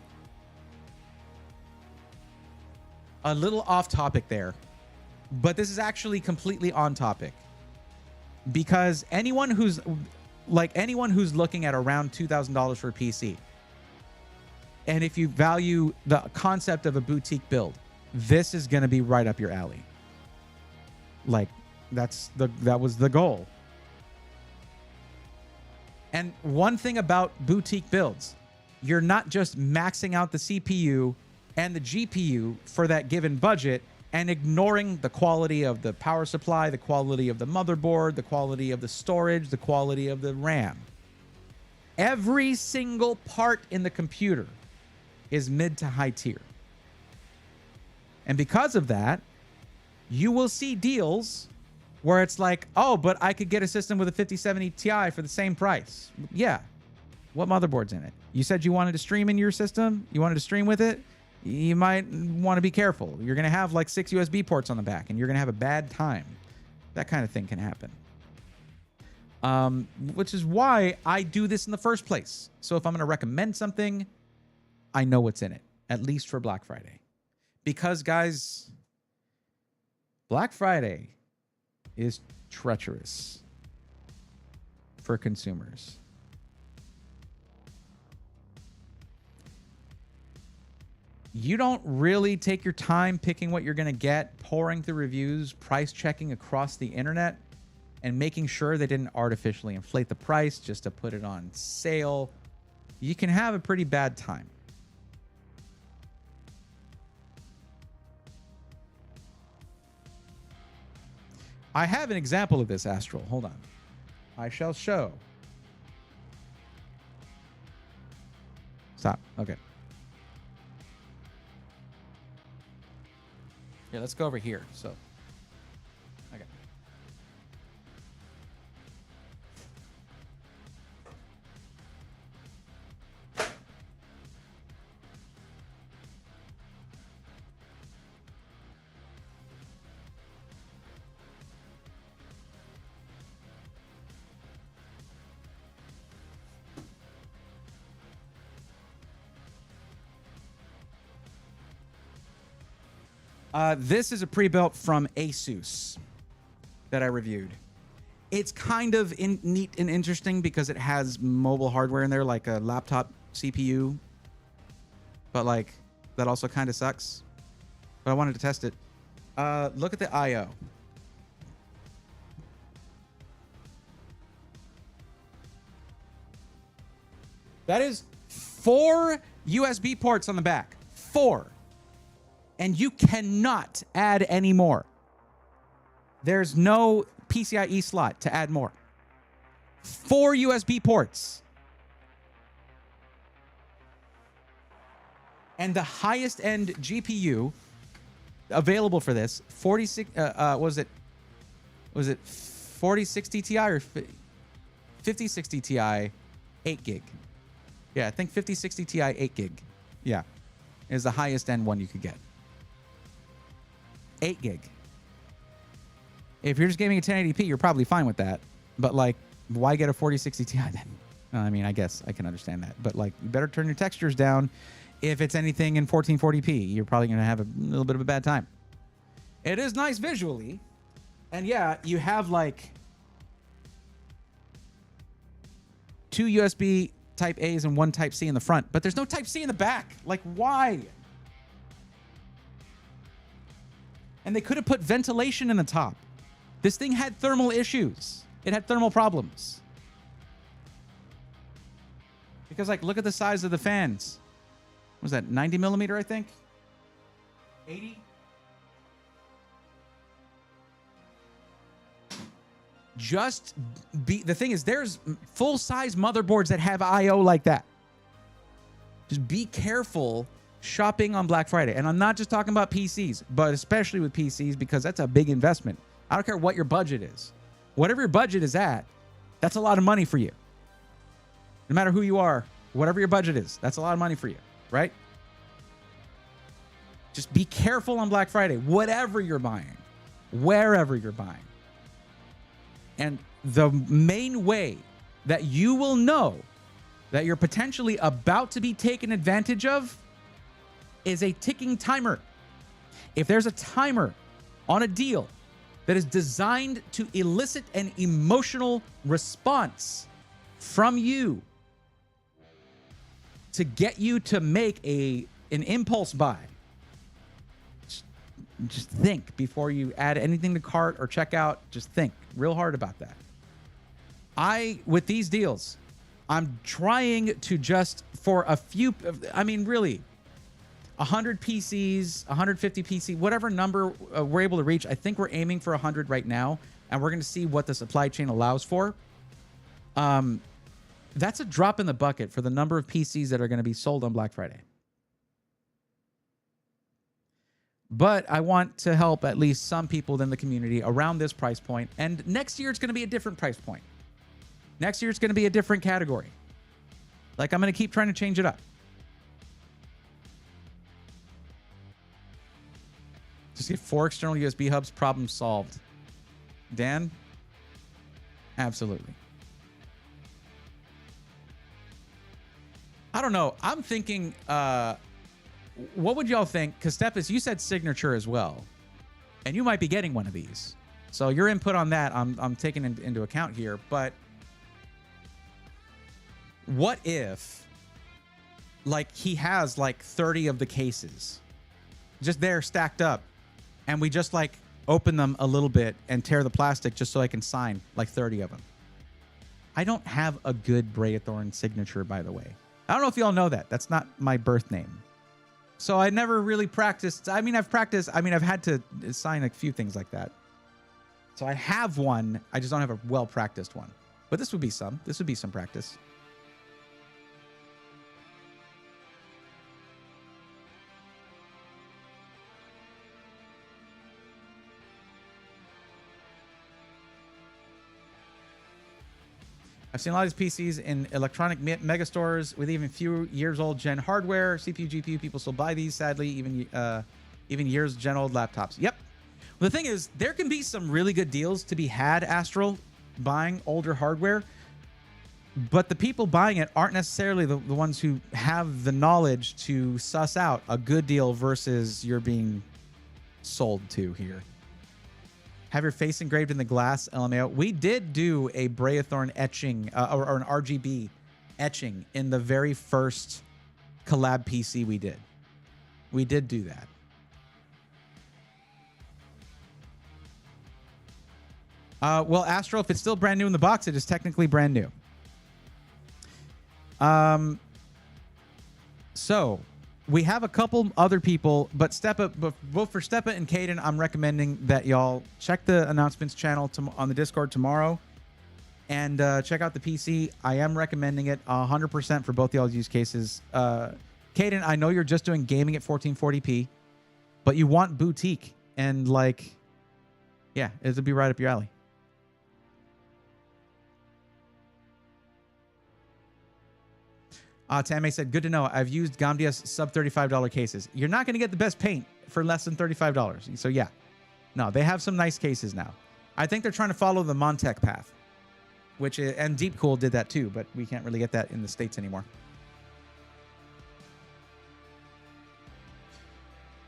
a little off topic there, but this is actually completely on topic, because anyone who's looking at around $2,000 for a PC, and if you value the concept of a boutique build, this is going to be right up your alley. Like that was the goal. And one thing about boutique builds, you're not just maxing out the CPU and the GPU for that given budget and ignoring the quality of the power supply, the quality of the motherboard, the quality of the storage, the quality of the RAM. Every single part in the computer is mid to high tier. And because of that, you will see deals where it's like, oh, but I could get a system with a 5070 Ti for the same price. Yeah. What motherboard's in it? You said you wanted to stream in your system? You wanted to stream with it? You might want to be careful. You're going to have like 6 USB ports on the back, and you're going to have a bad time. That kind of thing can happen. Which is why I do this in the first place. So if I'm going to recommend something, I know what's in it, at least for Black Friday. Because, guys, Black Friday is treacherous for consumers. You don't really take your time picking what you're going to get, pouring through reviews, price checking across the internet, and making sure they didn't artificially inflate the price just to put it on sale. You can have a pretty bad time. I have an example of this, Astral. Hold on. I shall show. Stop. Okay. Yeah, let's go over here. So, okay. This is a pre-built from Asus that I reviewed. It's kind of neat and interesting because it has mobile hardware in there, like a laptop CPU. But like, that also kind of sucks. But I wanted to test it. Look at the I/O. That is 4 USB ports on the back. 4. And you cannot add any more. There's no PCIe slot to add more. 4 USB ports. And the highest end GPU available for this, 46, was it 4060 Ti or 5060 Ti 8 gig? Yeah, I think 5060 Ti 8 gig. Yeah, is the highest end one you could get. 8 gig. If you're just gaming at 1080p, you're probably fine with that. But like, why get a 4060 Ti then? I mean, I guess I can understand that. But like, you better turn your textures down. If it's anything in 1440p, you're probably going to have a little bit of a bad time. It is nice visually. And yeah, you have like 2 USB Type A's and 1 Type C in the front, but there's no Type C in the back. Like, why? And they could have put ventilation in the top. This thing had thermal issues. It had thermal problems. Because, like, look at the size of the fans. What was that, 90 millimeter, I think? 80? The thing is, there's full-size motherboards that have I/O like that. Just be careful shopping on Black Friday. And I'm not just talking about PCs, but especially with PCs, because that's a big investment. I don't care what your budget is. Whatever your budget is at, that's a lot of money for you. No matter who you are, whatever your budget is, that's a lot of money for you, right? Just be careful on Black Friday, whatever you're buying, wherever you're buying. And the main way that you will know that you're potentially about to be taken advantage of is a ticking timer. If there's a timer on a deal that is designed to elicit an emotional response from you to get you to make an impulse buy, just think before you add anything to cart or check out. Just think real hard about that. With these deals, I'm trying to just for a few, I mean, really, 100 PCs, 150 PC, whatever number we're able to reach. I think we're aiming for 100 right now, and we're going to see what the supply chain allows for. That's a drop in the bucket for the number of PCs that are going to be sold on Black Friday. But I want to help at least some people in the community around this price point. And next year, it's going to be a different price point. Next year, it's going to be a different category. Like, I'm going to keep trying to change it up. Just get 4 external USB hubs, problem solved. Dan? Absolutely. I don't know. I'm thinking... what would y'all think? Because Stepis, you said signature as well, and you might be getting one of these. So your input on that, I'm taking into account here. But what if, like, he has like 30 of the cases, just there stacked up, and we just like open them a little bit and tear the plastic just so I can sign like 30 of them? I don't have a good Braethorn signature, by the way. I don't know if y'all know that. That's not my birth name. So I never really practiced. I mean, I've practiced. I mean, I've had to sign a few things like that. So I have one. I just don't have a well-practiced one. But this would be some. This would be some practice. I've seen a lot of these PCs in electronic mega stores with even few years old gen hardware, CPU, GPU. People still buy these, sadly, even years gen old laptops. Yep. Well, the thing is, there can be some really good deals to be had, Astral, buying older hardware. But the people buying it aren't necessarily the ones who have the knowledge to suss out a good deal versus you're being sold to here. Have your face engraved in the glass, LMAO. We did do a Braethorn etching or an RGB etching in the very first collab PC we did. We did do that. Well, Astro, if it's still brand new in the box, it is technically brand new. So we have a couple other people, but both for Steppa and Caden, I'm recommending that y'all check the announcements channel on the Discord tomorrow and check out the PC. I am recommending it 100% for both y'all's use cases. Caden, I know you're just doing gaming at 1440p, but you want boutique and like, yeah, it'll be right up your alley. Tame said, good to know. I've used Gamdia's sub $35 cases. You're not going to get the best paint for less than $35. So yeah, no, they have some nice cases now. I think they're trying to follow the Montec path, and Deep Cool did that too, but we can't really get that in the States anymore.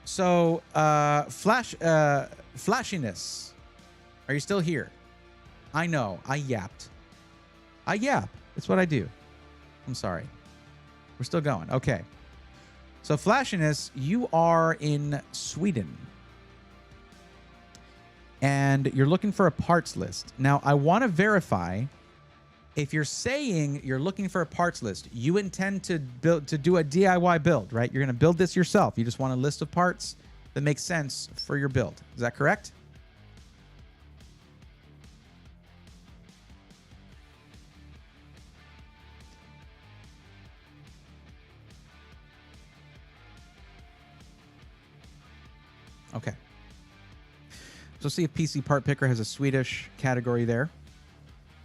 So, flashiness. Are you still here? I know. I yapped. I yap. It's what I do. I'm sorry. We're still going. Okay. So, flashiness, you are in Sweden. And you're looking for a parts list. Now, I want to verify if you're saying you're looking for a parts list, you intend to do a DIY build, right? You're going to build this yourself. You just want a list of parts that makes sense for your build. Is that correct? Okay. So see if PC Part Picker has a Swedish category there.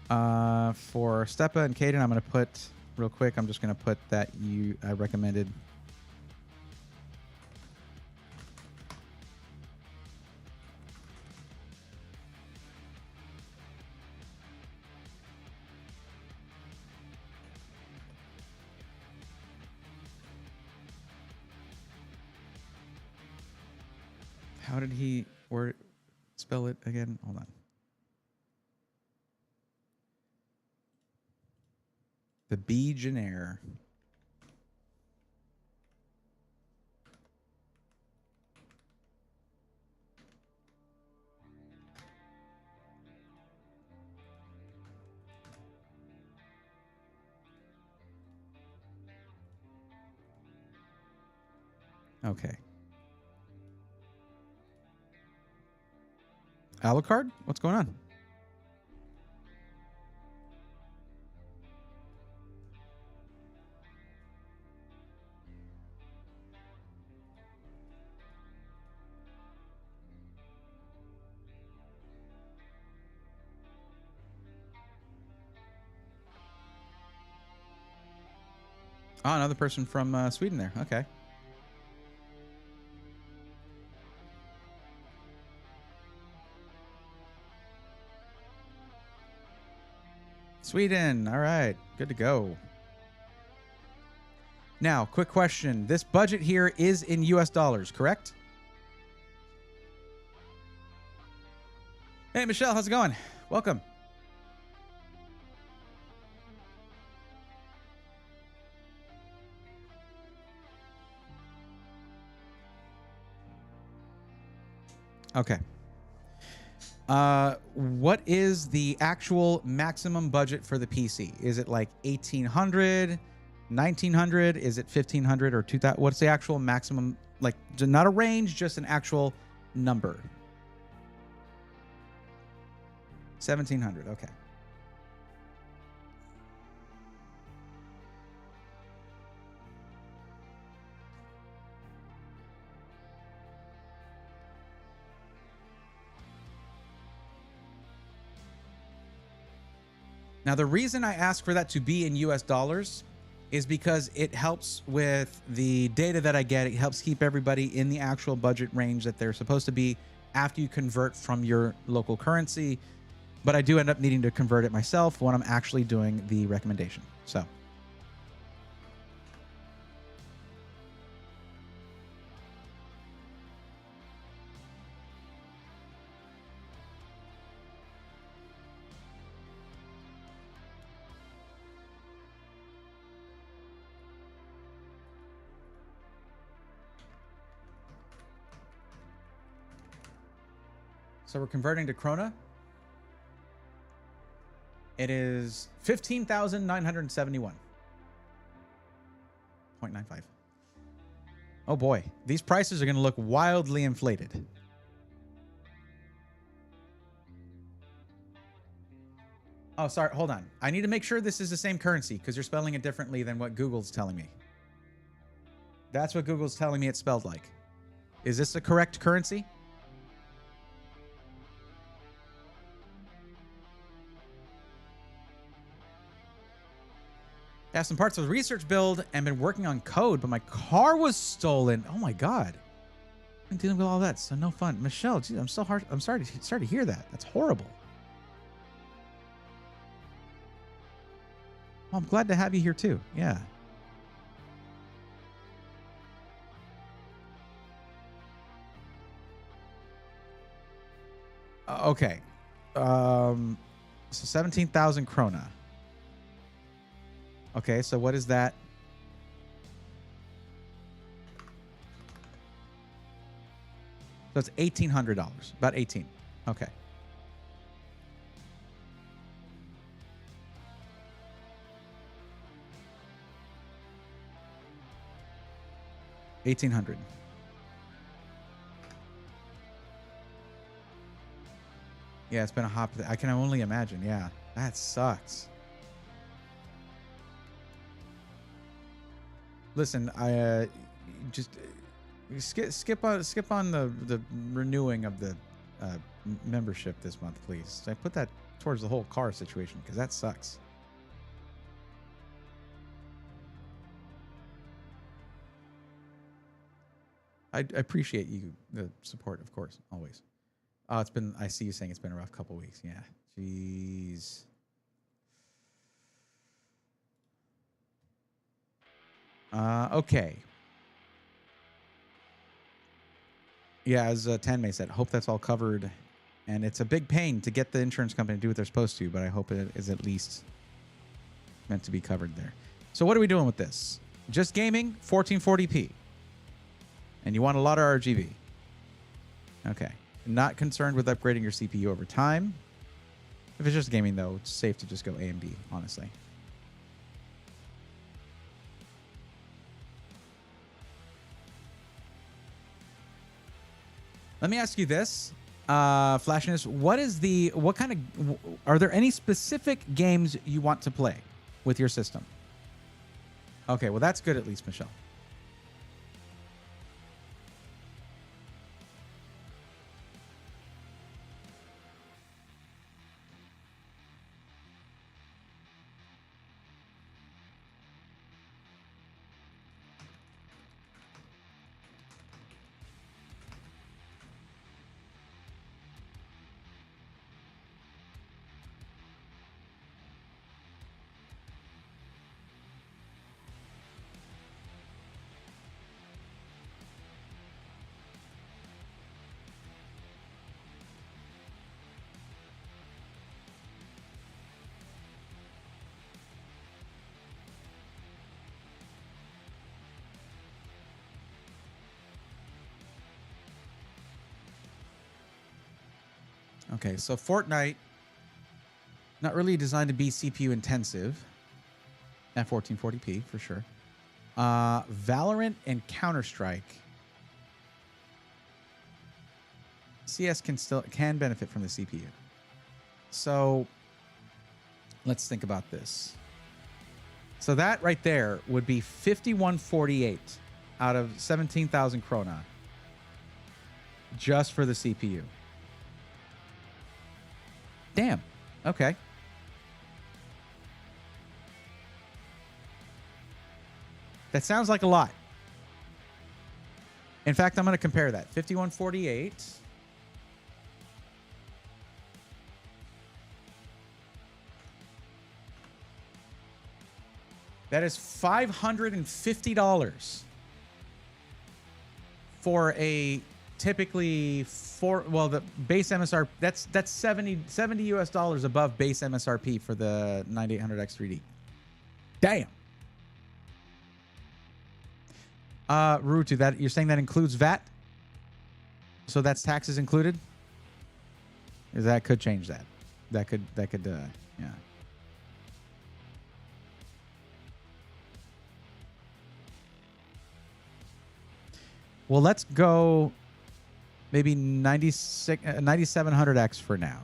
For Stepa and Caden, I'm going to put, real quick, I'm just going to put that I recommended. How did he spell it again? Hold on. The Begenaire. Okay. Alucard? What's going on? Oh, another person from Sweden there. Okay. Sweden. All right. Good to go. Now, quick question. This budget here is in US dollars, correct? Hey, Michelle. How's it going? Welcome. Okay. What is the actual maximum budget for the PC? Is it like 1,800, 1,900? Is it 1,500 or 2,000? What's the actual maximum? Like, not a range, just an actual number. 1,700. Okay. Now, the reason I ask for that to be in US dollars is because it helps with the data that I get. It helps keep everybody in the actual budget range that they're supposed to be after you convert from your local currency. But I do end up needing to convert it myself when I'm actually doing the recommendation. So. So we're converting to Krona. It is 15,971.95. Oh boy, these prices are going to look wildly inflated. Oh, sorry, hold on. I need to make sure this is the same currency because you're spelling it differently than what Google's telling me. That's what Google's telling me it's spelled like. Is this the correct currency? Have some parts of the research build and been working on code, but my car was stolen. Oh my God. I'm dealing with all that. So no fun. Michelle, geez, I'm so hard. I'm sorry to hear that. That's horrible. I'm glad to have you here too. Yeah. Okay. So 17,000 krona. Okay, so what is that? So it's $1,800. About 18. Okay. $1,800. Yeah, it's been a hop. I can only imagine. Yeah, that sucks. Listen, I just skip on the renewing of the membership this month, please. I put that towards the whole car situation because that sucks. I appreciate you the support, of course, always. Oh, it's been. I see you saying it's been a rough couple weeks. Yeah, jeez. Okay. Yeah, as Tanmay said, hope that's all covered. And it's a big pain to get the insurance company to do what they're supposed to, but I hope it is at least meant to be covered there. So what are we doing with this? Just gaming, 1440p. And you want a lot of RGB. Okay. Not concerned with upgrading your CPU over time. If it's just gaming, though, it's safe to just go AMD, honestly. Let me ask you this, Flashiness. Are there any specific games you want to play with your system? Okay, well, that's good at least, Michelle. Okay, so Fortnite, not really designed to be CPU intensive at 1440p for sure. Valorant and Counter-Strike. CS can benefit from the CPU. So let's think about this. So that right there would be 5148 out of 17,000 krona just for the CPU. Damn. Okay. That sounds like a lot. In fact, I'm going to compare that. 5148. That is $550 for a typically the base MSRP. That's $70 US dollars above base MSRP for the 9800X 3D. Damn. Rutu, that you're saying that includes VAT? So that's taxes included? Because that could change that. That could yeah. Well, let's go maybe 9700X for now.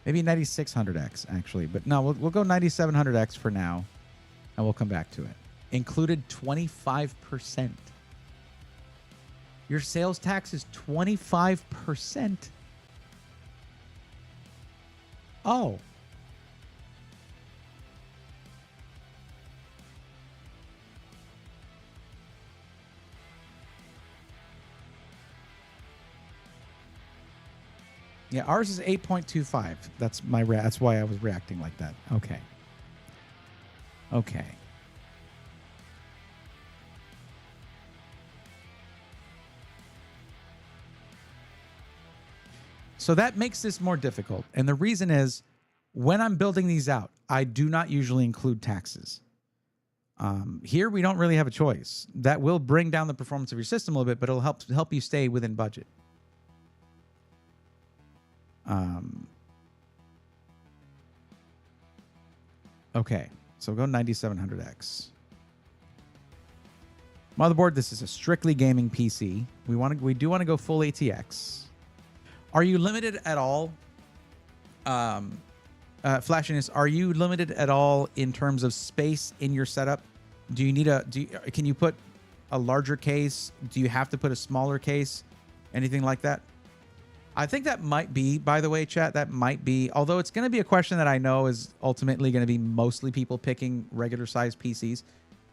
Maybe 9600X actually, but no, we'll go 9700X for now, and we'll come back to it. Included 25%. Your sales tax is 25%. Oh. Yeah, ours is 8.25. That's why I was reacting like that. Okay. Okay. So that makes this more difficult. And the reason is when I'm building these out, I do not usually include taxes. Here, we don't really have a choice. That will bring down the performance of your system a little bit, but it'll help you stay within budget. Okay, so we'll go 9700X. Motherboard, this is a strictly gaming PC. We do want to go full ATX. Are you limited at all? Flashiness, are you limited at all in terms of space in your setup? Do you need can you put a larger case? Do you have to put a smaller case? Anything like that? I think that might be, by the way, chat, that might be, although it's going to be a question that I know is ultimately going to be mostly people picking regular sized PCs,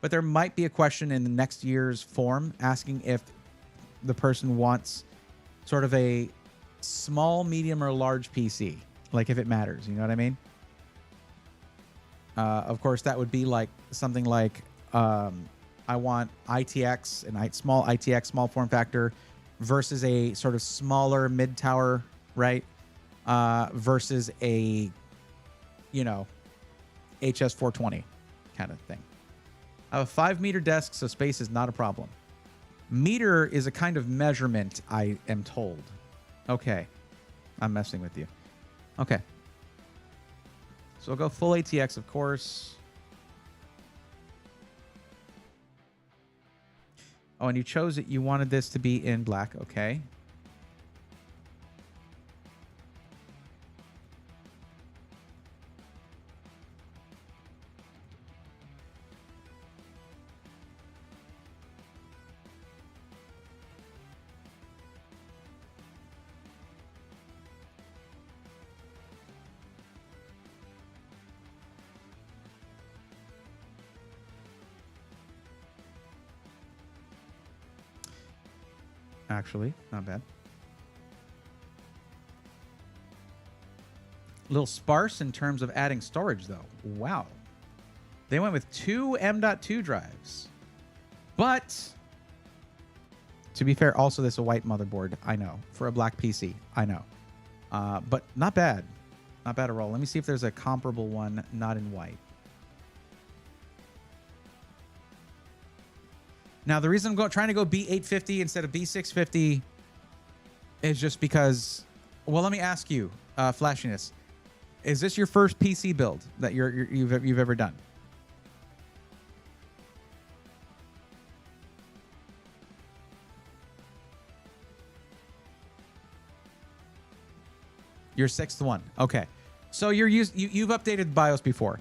but there might be a question in the next year's form asking if the person wants sort of a small, medium, or large PC, like if it matters, you know what I mean? Of course, that would be like something like I want ITX and small ITX, small form factor, versus a sort of smaller mid tower, right? Versus a, HS420 kind of thing. I have a 5-meter desk, so space is not a problem. Meter is a kind of measurement, I am told. Okay. I'm messing with you. Okay. So we'll go full ATX, of course. Oh, and you chose it. You wanted this to be in black. Okay. Actually, not bad. A little sparse in terms of adding storage, though. Wow. They went with 2 M.2 drives. But, to be fair, also this is a white motherboard. I know. For a black PC. I know. But not bad. Not bad at all. Let me see if there's a comparable one not in white. Now, the reason I'm trying to go B850 instead of B650 is just because, well, let me ask you, Flashiness, is this your first PC build that you've ever done? Your 6th one. Okay. So you've updated BIOS before.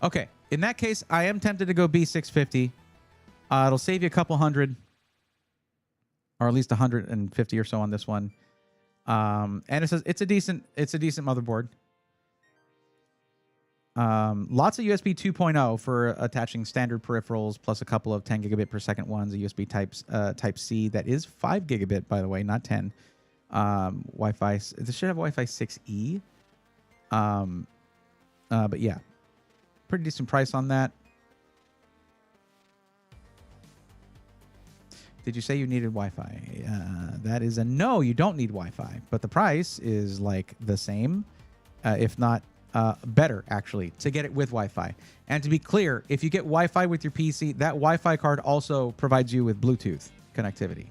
Okay, in that case, I am tempted to go B650. It'll save you a couple hundred, or at least 150 or so on this one. And it says it's a decent motherboard. Lots of USB 2.0 for attaching standard peripherals, plus a couple of 10 gigabit per second ones. A USB Type C that is 5 gigabit, by the way, not 10. Wi-Fi. This should have Wi-Fi 6E. But yeah. Pretty decent price on that. Did you say you needed Wi-Fi? That is a no, you don't need Wi-Fi. But the price is like the same, if not better, actually, to get it with Wi-Fi. And to be clear, if you get Wi-Fi with your PC, that Wi-Fi card also provides you with Bluetooth connectivity.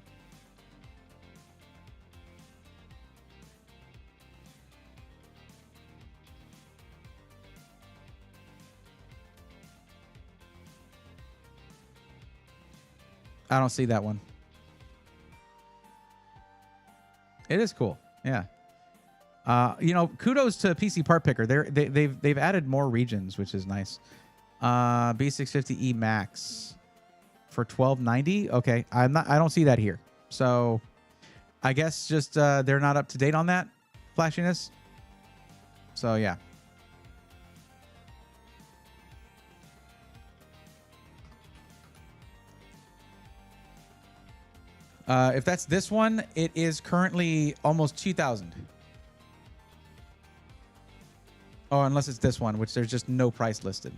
I don't see that one. It is cool. Yeah. Kudos to PC Part Picker. They've added more regions, which is nice. B650E Max for $1290. Okay, I don't see that here. So I guess just they're not up to date on that flashiness. So yeah. If that's this one, it is currently almost 2,000. Oh, unless it's this one, which there's just no price listed.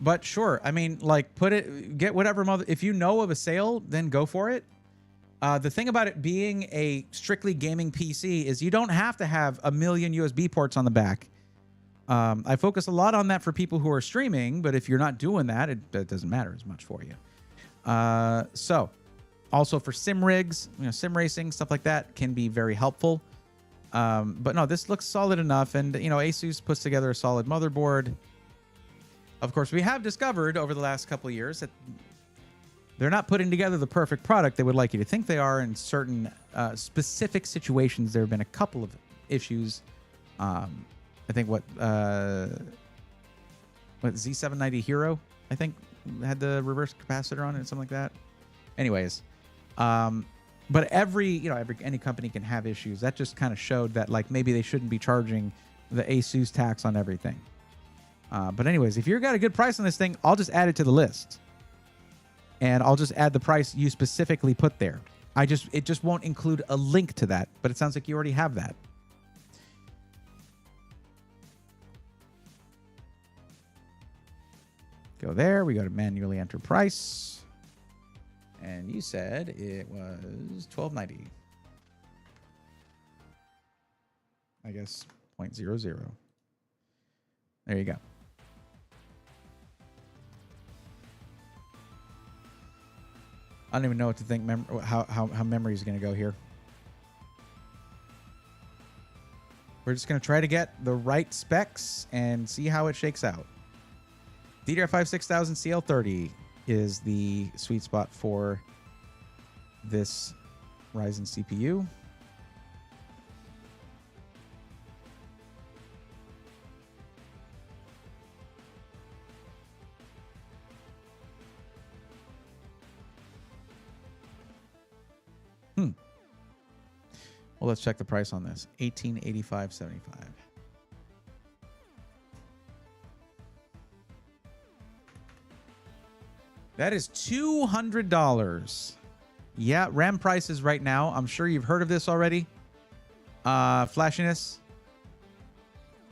But sure, I mean, like, get whatever if you know of a sale, then go for it. The thing about it being a strictly gaming PC is you don't have to have a million USB ports on the back. I focus a lot on that for people who are streaming, but if you're not doing that, it doesn't matter as much for you. So, also for sim rigs, sim racing, stuff like that can be very helpful. But no, this looks solid enough, and Asus puts together a solid motherboard. Of course, we have discovered over the last couple of years that they're not putting together the perfect product they would like you to think they are. In certain specific situations, there have been a couple of issues. I think what Z790 Hero, I think, had the reverse capacitor on it, something like that. Anyways, but any company can have issues. That just kind of showed that like maybe they shouldn't be charging the Asus tax on everything. But anyways, if you've got a good price on this thing, I'll just add it to the list. And I'll just add the price you specifically put there. It just won't include a link to that, but it sounds like you already have that. Go there. We go to manually enter price. And you said it was $12.90. I guess 0.00. There you go. I don't even know what to think. How memory is going to go here. We're just going to try to get the right specs and see how it shakes out. DDR5 6000 CL30 is the sweet spot for this Ryzen CPU. Well, let's check the price on this. $1885.75. That is $200. Yeah, RAM prices right now. I'm sure you've heard of this already. Flashiness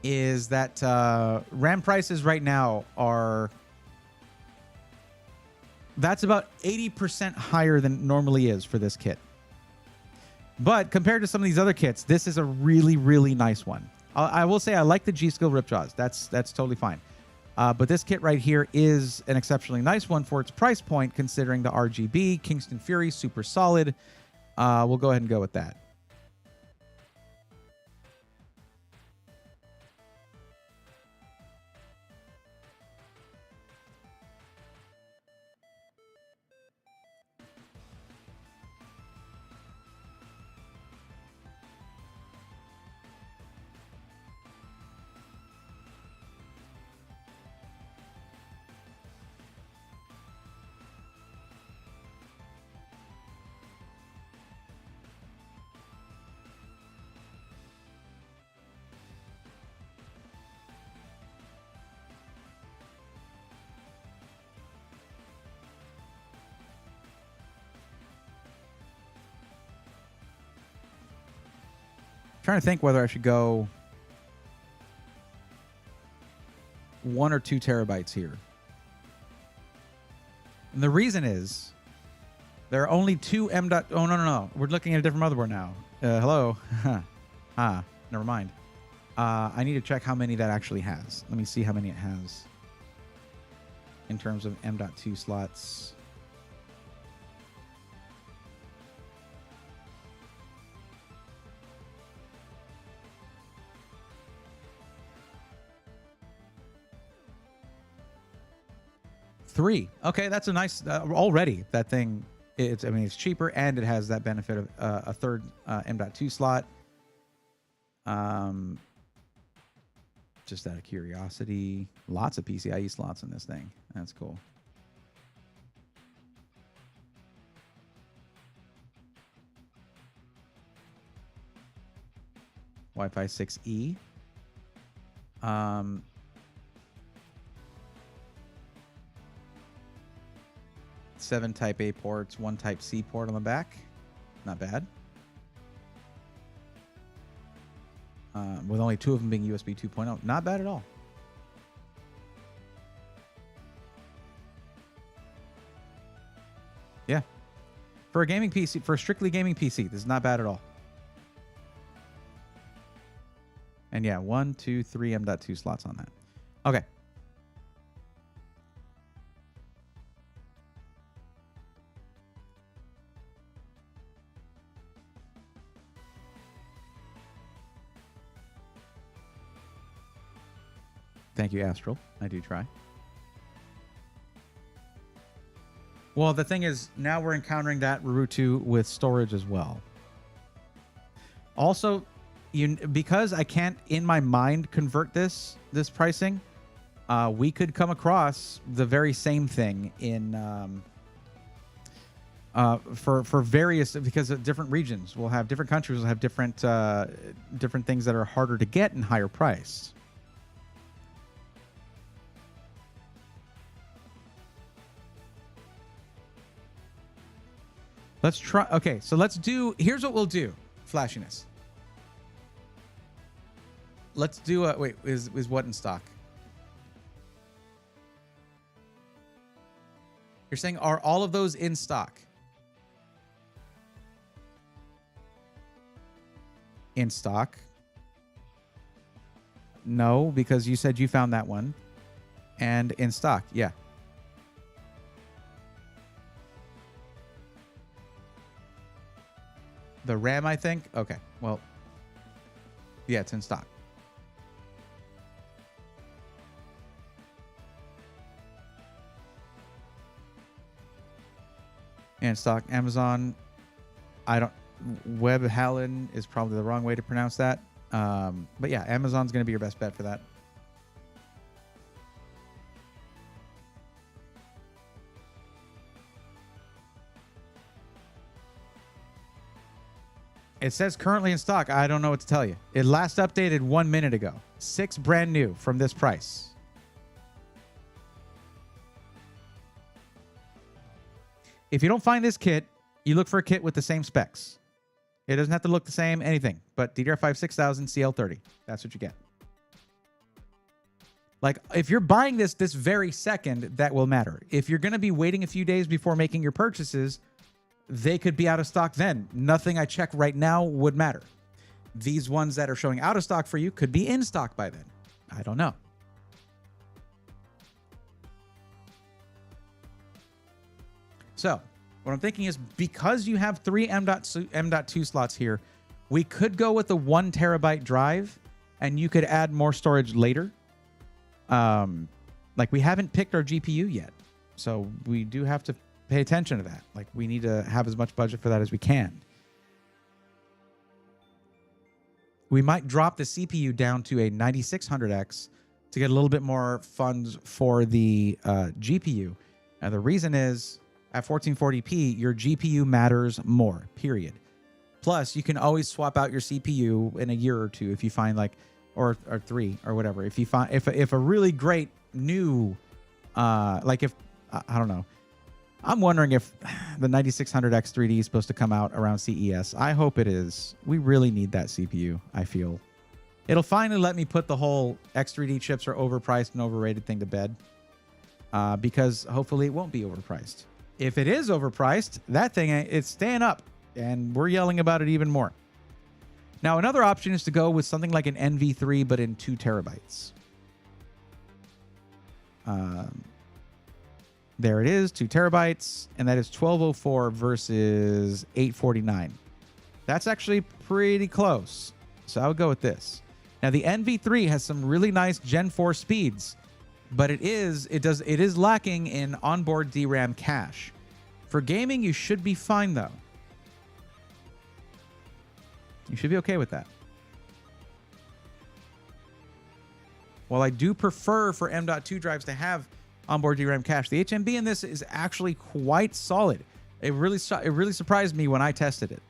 is that RAM prices right now are... That's about 80% higher than it normally is for this kit. But compared to some of these other kits, this is a really, really nice one. I will say I like the G-Skill Ripjaws. That's totally fine. But this kit right here is an exceptionally nice one for its price point, considering the RGB. Kingston Fury, super solid. We'll go ahead and go with that. Trying to think whether I should go 1 or 2 terabytes here. And the reason is there are only 2 M. Oh, no. We're looking at a different motherboard now. Hello. Never mind. I need to check how many that actually has. Let me see how many it has in terms of M.2 slots. Three. Okay, that's a nice already. That thing, it's cheaper and it has that benefit of a third M.2 slot. Just out of curiosity, lots of PCIe slots in this thing. That's cool. Wi-Fi 6E. 7 Type A ports, 1 Type C port on the back. Not bad. With only 2 of them being USB 2.0. Not bad at all. Yeah. For a gaming PC, for a strictly gaming PC, this is not bad at all. And yeah, 1, 2, 3 M.2 slots on that. Okay. Thank you, Astral. I do try. Well, the thing is, now we're encountering that Rurutu with storage as well. Also, because I can't, in my mind, convert this pricing, we could come across the very same thing in for various, because of different regions. We'll have different countries will have different things that are harder to get and higher priced. Let's try. Okay, so let's do. Here's what we'll do. Flashiness. Let's do a. Wait, is what in stock? You're saying, are all of those in stock? In stock? No, because you said you found that one. And in stock, yeah. The RAM, I think? Okay, well, yeah, it's in stock. And stock. Amazon, I don't, Web Hallen is probably the wrong way to pronounce that. But yeah, Amazon's going to be your best bet for that. It says currently in stock. I don't know what to tell you. It last updated 1 minute ago. 6 brand new from this price. If you don't find this kit, you look for a kit with the same specs. It doesn't have to look the same, anything. But DDR5 6000 CL30. That's what you get. Like, if you're buying this very second, that will matter. If you're going to be waiting a few days before making your purchases, they could be out of stock then. Nothing I check right now would matter. These ones that are showing out of stock for you could be in stock by then. I don't know. So what I'm thinking is, because you have 3 M.2 slots here, we could go with the 1 terabyte drive and you could add more storage later. Like, we haven't picked our GPU yet. So we do have to pay attention to that. Like, we need to have as much budget for that as we can. We might drop the CPU down to a 9600X to get a little bit more funds for the GPU. And the reason is, at 1440p, your GPU matters more, period. Plus, you can always swap out your CPU in a year or two if you find, like, or 3 or whatever. If you find, if a really great new, like, if, I don't know. I'm wondering if the 9600X 3D is supposed to come out around CES. I hope it is. We really need that CPU, I feel. It'll finally let me put the whole X3D chips are overpriced and overrated thing to bed. Because hopefully it won't be overpriced. If it is overpriced, that thing, it's staying up. And we're yelling about it even more. Now, another option is to go with something like an NV3, but in 2 terabytes. There it is, 2 terabytes, and that is 1204 versus 849. That's actually pretty close. So I would go with this. Now, the NV3 has some really nice Gen 4 speeds, but it is lacking in onboard DRAM cache. For gaming, you should be fine though. You should be okay with that. While I do prefer for M.2 drives to have onboard DRAM cache, the HMB in this is actually quite solid. It really surprised me when I tested it.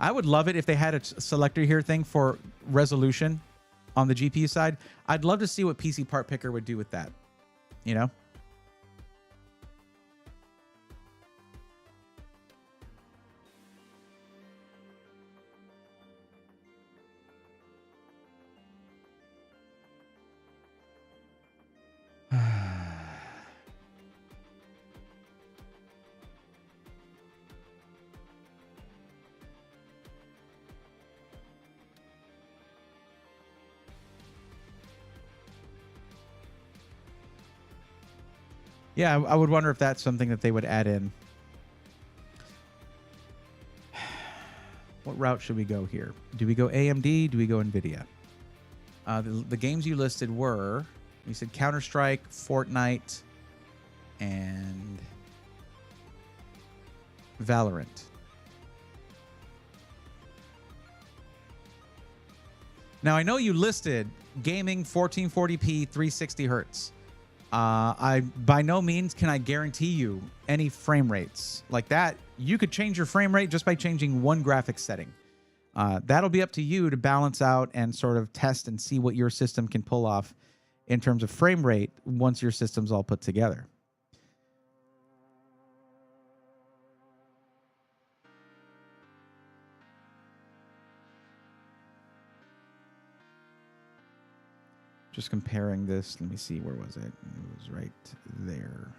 I would love it if they had a selector here thing for resolution on the GPU side. I'd love to see what PC Part Picker would do with that, you know? Yeah, I would wonder if that's something that they would add in. What route should we go here? Do we go AMD? Do we go NVIDIA? The games you listed were, you said Counter-Strike, Fortnite, and Valorant. Now, I know you listed gaming 1440p 360 hertz. I by no means can I guarantee you any frame rates like that. You could change your frame rate just by changing one graphics setting. That'll be up to you to balance out and sort of test and see what your system can pull off in terms of frame rate once your system's all put together. Just comparing this, let me see, where was it? It was right there.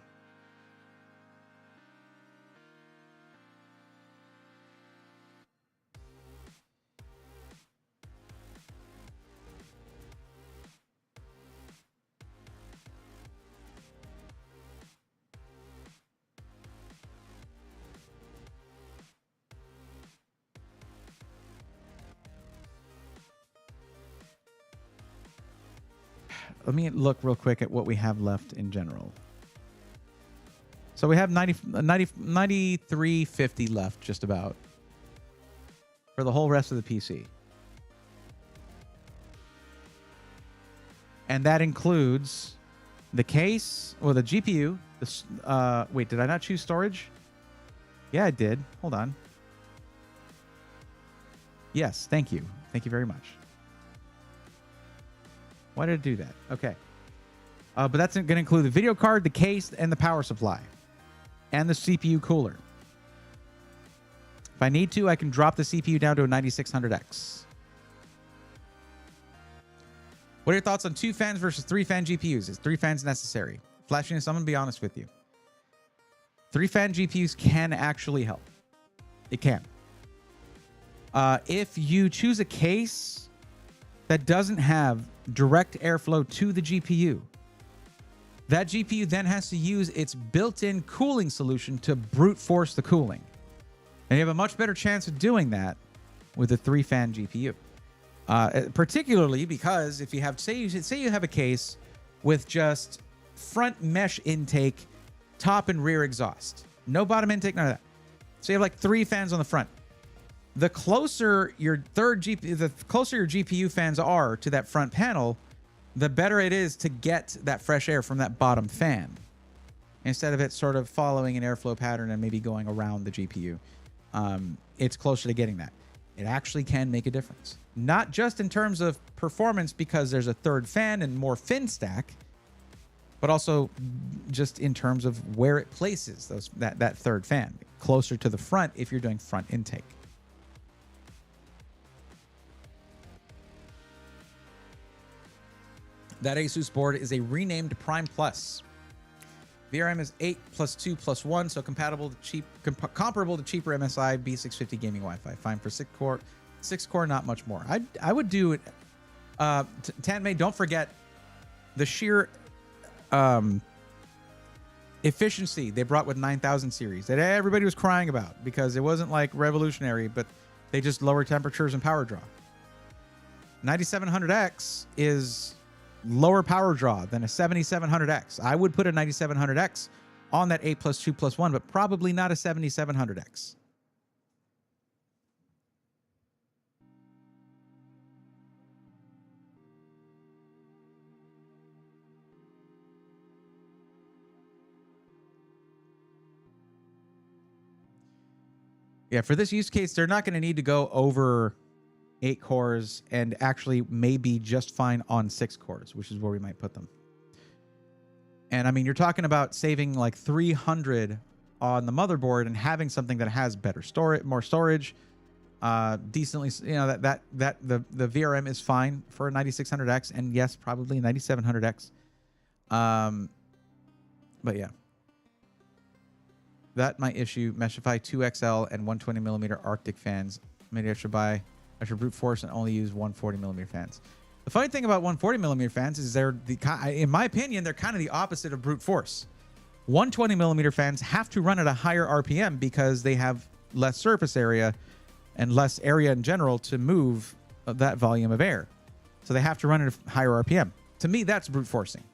Let me look real quick at what we have left in general. So we have 9350 left, just about, for the whole rest of the PC. And that includes the case, or the GPU. Wait, did I not choose storage? Yeah, I did. Hold on. Yes, thank you. Thank you very much. Why did it do that? Okay. But that's going to include the video card, the case, and the power supply. And the CPU cooler. If I need to, I can drop the CPU down to a 9600X. What are your thoughts on 2 fans versus 3 fan GPUs? Is 3 fans necessary? Flashiness, I'm going to be honest with you. 3 fan GPUs can actually help. It can. If you choose a case that doesn't have direct airflow to the GPU, that GPU then has to use its built-in cooling solution to brute force the cooling. And you have a much better chance of doing that with a 3-fan GPU. Particularly because if you have, say you have a case with just front mesh intake, top and rear exhaust, no bottom intake, none of that. So you have like 3 fans on the front. The closer your GPU fans are to that front panel, the better it is to get that fresh air from that bottom fan, instead of it sort of following an airflow pattern and maybe going around the GPU. It's closer to getting that. It actually can make a difference, not just in terms of performance because there's a 3rd fan and more fin stack, but also just in terms of where it places that 3rd fan closer to the front if you're doing front intake. That Asus board is a renamed Prime Plus. VRM is 8 plus 2 plus 1, so comparable to cheaper MSI B650 gaming Wi-Fi. Fine for 6 core, not much more. I would do it. Tanmay, don't forget the sheer efficiency they brought with 9000 series that everybody was crying about because it wasn't like revolutionary, but they just lower temperatures and power draw. 9700X is lower power draw than a 7700X. I would put a 9700X on that 8 plus 2 plus 1, but probably not a 7700X. Yeah, for this use case, they're not going to need to go over 8 cores and actually maybe just fine on 6 cores, which is where we might put them. And I mean, you're talking about saving like 300 on the motherboard and having something that has better storage, more storage, decently, you know, that the VRM is fine for a 9600X, and yes, probably a 9700X. But yeah. That my issue. Meshify 2XL and 120 millimeter Arctic fans. Maybe I should brute force and only use 140 millimeter fans. The funny thing about 140 millimeter fans is in my opinion, they're kind of the opposite of brute force. 120 millimeter fans have to run at a higher RPM because they have less surface area and less area in general to move that volume of air. So they have to run at a higher RPM. To me, that's brute forcing.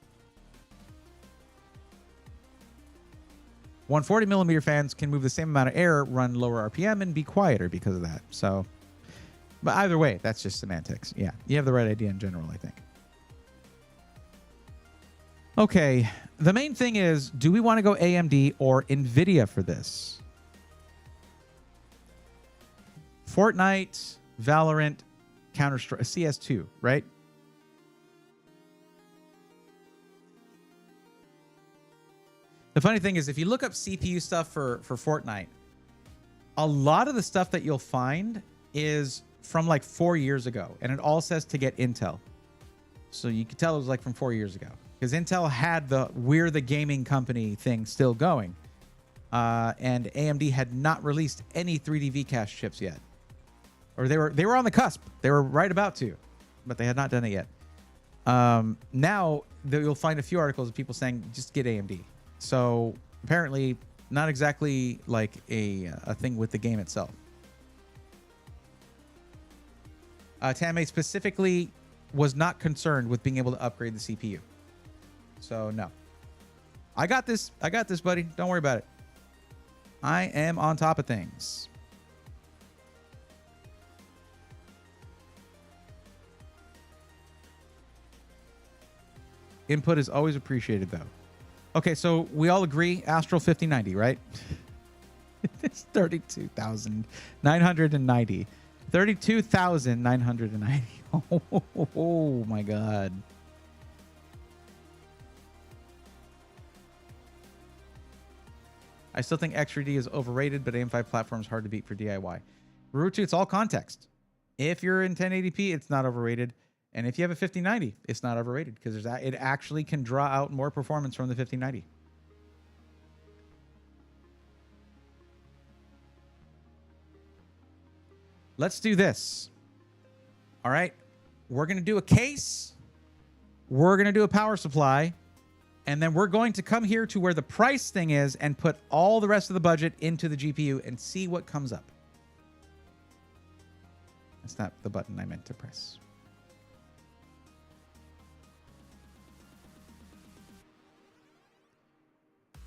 140 millimeter fans can move the same amount of air, run lower RPM, and be quieter because of that. So, but either way, that's just semantics. Yeah, you have the right idea in general, I think. Okay, the main thing is, do we want to go AMD or NVIDIA for this? Fortnite, Valorant, Counter-Strike, CS2, right? The funny thing is, if you look up CPU stuff for Fortnite, a lot of the stuff that you'll find is from like 4 years ago, and it all says to get Intel. So you can tell it was like from 4 years ago, because Intel had the "we're the gaming company" thing still going, and AMD had not released any 3D V-Cache chips yet, or they were on the cusp. They were right about to, but they had not done it yet. Now you'll find a few articles of people saying just get AMD. So apparently not exactly like a thing with the game itself. Tame specifically was not concerned with being able to upgrade the CPU. So no. I got this, buddy. Don't worry about it. I am on top of things. Input is always appreciated, though. Okay, so we all agree Astral 5090, right? It's 32,990. 32,990. Oh my God. I still think X3D is overrated, but AM5 platform is hard to beat for DIY. Rurutu, it's all context. If you're in 1080p, it's not overrated. And if you have a 5090, it's not overrated because it actually can draw out more performance from the 5090. Let's do this. All right. We're going to do a case. We're going to do a power supply. And then we're going to come here to where the price thing is and put all the rest of the budget into the GPU and see what comes up. That's not the button I meant to press.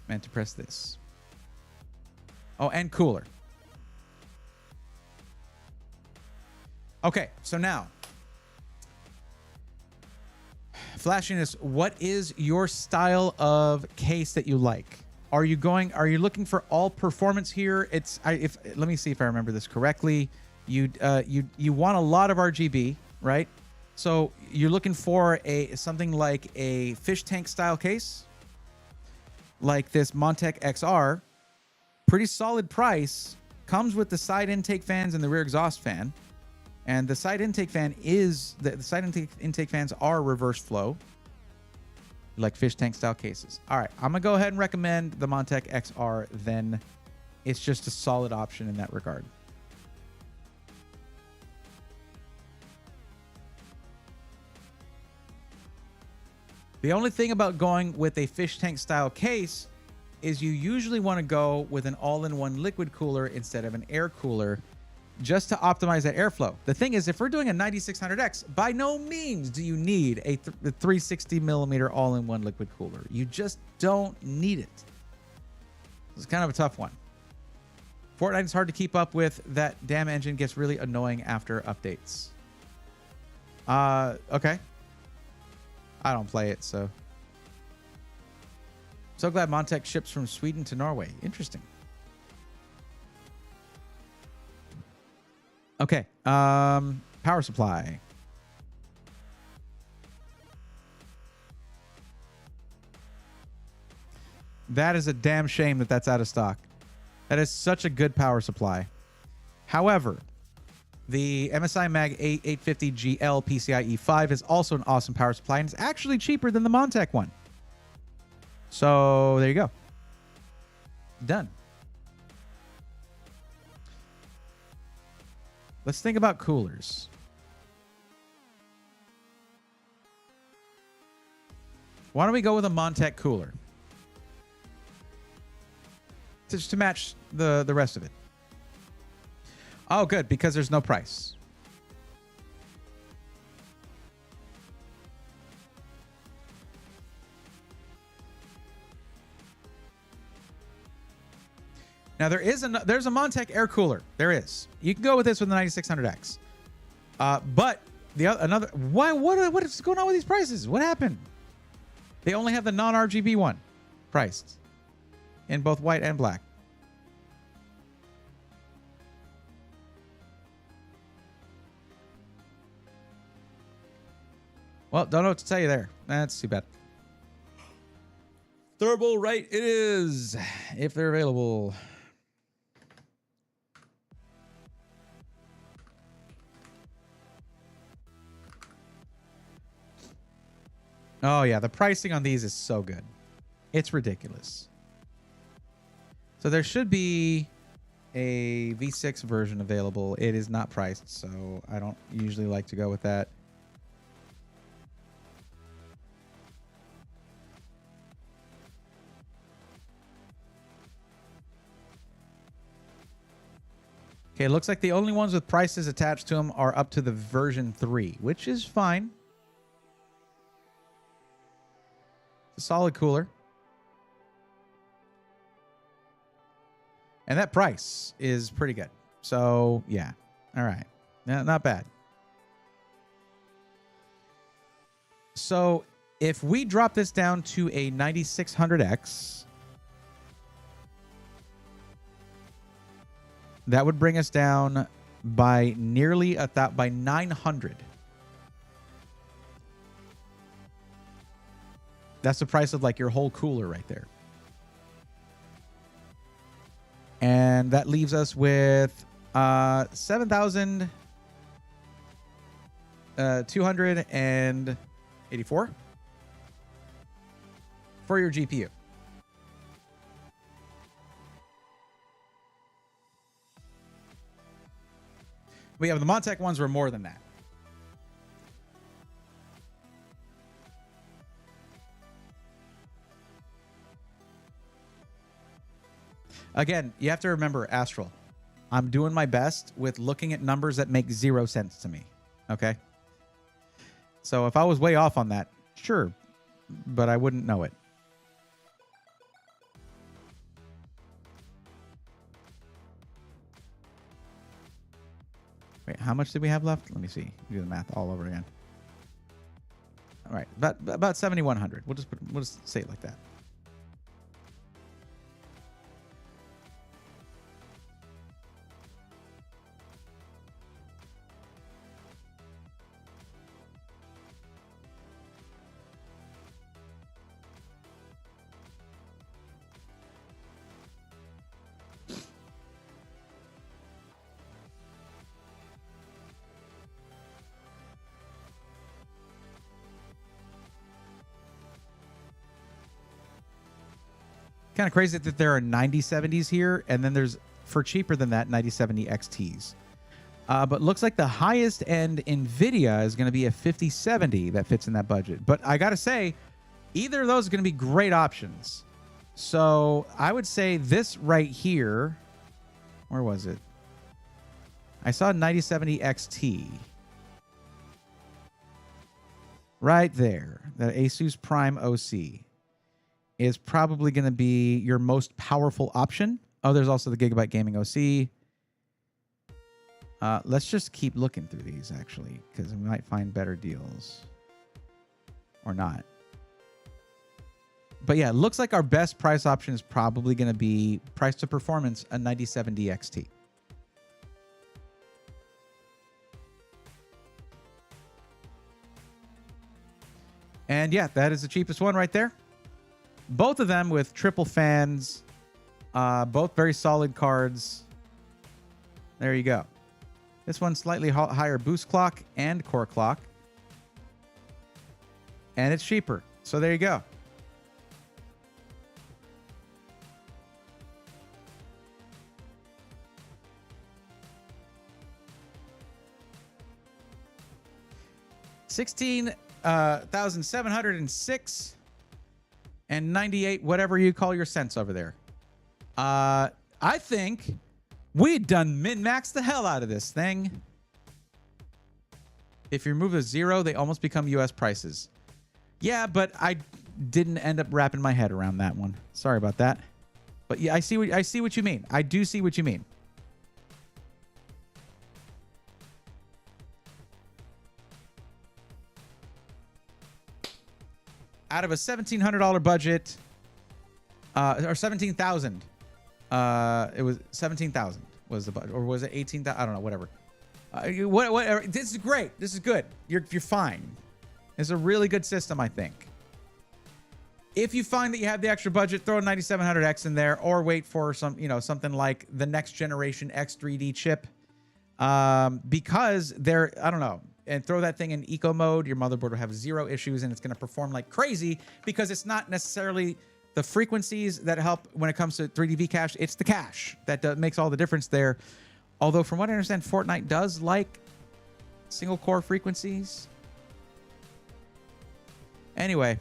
Meant to press this. Oh, and cooler. Okay, so now, Flashiness, what is your style of case that you like? Are you looking for all performance here? Let me see if I remember this correctly. You want a lot of RGB, right? So you're looking for something like a fish tank style case, like this Montec XR. Pretty solid price. Comes with the side intake fans and the rear exhaust fan. And the side intake fan the side intake fans are reverse flow, like fish tank style cases. All right, I'm gonna go ahead and recommend the Montec XR. Then it's just a solid option in that regard. The only thing about going with a fish tank style case is you usually want to go with an all-in-one liquid cooler instead of an air cooler, just to optimize that airflow. The thing is, if we're doing a 9600X, by no means do you need a 360 millimeter all-in-one liquid cooler. You just don't need it. It's kind of a tough one. Fortnite is hard to keep up with. That damn engine gets really annoying after updates. Okay. I don't play it, so. So glad Montec ships from Sweden to Norway. Interesting. Okay. Power supply. That is a damn shame that that's out of stock. That is such a good power supply. However, the MSI Mag 850GL PCIe 5 is also an awesome power supply, and it's actually cheaper than the Montech one. So there you go. Done. Let's think about coolers. Why don't we go with a Montech cooler? Just to match the rest of it. Oh, good, because there's no price. Now there's a Montech air cooler. There is. You can go with this with the 9600X. But what is going on with these prices? What happened? They only have the non-RGB one priced in both white and black. Well, don't know what to tell you there. That's too bad. Thermal right it is, if they're available. Oh yeah, the pricing on these is so good. It's ridiculous. So there should be a V6 version available. It is not priced, so I don't usually like to go with that. Okay, it looks like the only ones with prices attached to them are up to the version 3, which is fine. It's a solid cooler. And that price is pretty good. So, yeah. All right. Yeah, not bad. So, if we drop this down to a 9600X, that would bring us down by nearly by 900. That's the price of like your whole cooler right there. And that leaves us with 7,284 for your GPU. We have the Montech ones were more than that. Again, you have to remember, Astral, I'm doing my best with looking at numbers that make 0 sense to me. Okay? So if I was way off on that, sure, but I wouldn't know it. Wait, how much did we have left? Let me see. Do the math all over again. All right, about 7,100. We'll just say it like that. Kind of crazy that there are 9070s here, and then there's, for cheaper than that, 9070 XTs. But looks like the highest end NVIDIA is going to be a 5070 that fits in that budget. But I got to say, either of those are going to be great options. So I would say this right here, where was it? I saw 9070 XT. Right there, the Asus Prime OC is probably going to be your most powerful option. Oh, there's also the Gigabyte Gaming OC. Let's just keep looking through these, actually, because we might find better deals. Or not. But yeah, it looks like our best price option is probably going to be price to performance, a 9070 XT. And yeah, that is the cheapest one right there. Both of them with triple fans. Both very solid cards. There you go. This one's slightly higher boost clock and core clock. And it's cheaper. So there you go. $16,706 and 98, whatever you call your cents over there. I think we'd done min-max the hell out of this thing. If you remove a zero, they almost become US prices. Yeah, but I didn't end up wrapping my head around that one. Sorry about that. But yeah, I see what you mean. I do see what you mean. Out of a $1,700 budget, or 17,000. It was 17,000 was the budget, or was it 18,000? I don't know, whatever. Whatever. This is great. This is good. You're fine. It's a really good system, I think. If you find that you have the extra budget, throw a 9700X in there, or wait for something like the next generation X3D chip, because they're, I don't know, and throw that thing in eco mode. Your motherboard will have zero issues, and it's going to perform like crazy because it's not necessarily the frequencies that help when it comes to 3D cache. It's the cache that makes all the difference there. Although, from what I understand, Fortnite does like single core frequencies. Anyway,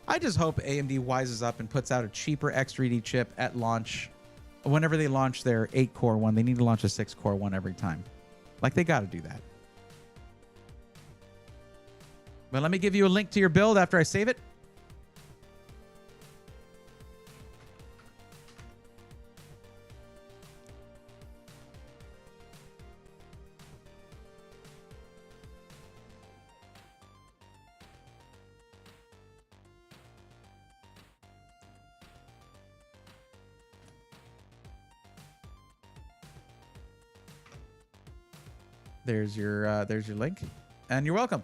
I just hope AMD wises up and puts out a cheaper X3D chip at launch. Whenever they launch their 8-core one, they need to launch a 6-core one every time. Like, they got to do that. But let me give you a link to your build after I save it. There's your link, and you're welcome.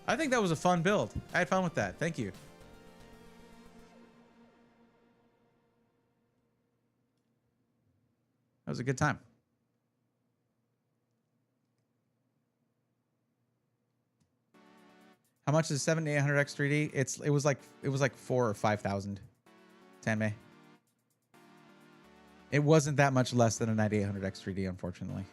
I think that was a fun build. I had fun with that. Thank you. That was a good time. How much is 7800X 3D? It was like 4,000 or 5,000. Tanmay. It wasn't that much less than a 9800X 3D, unfortunately.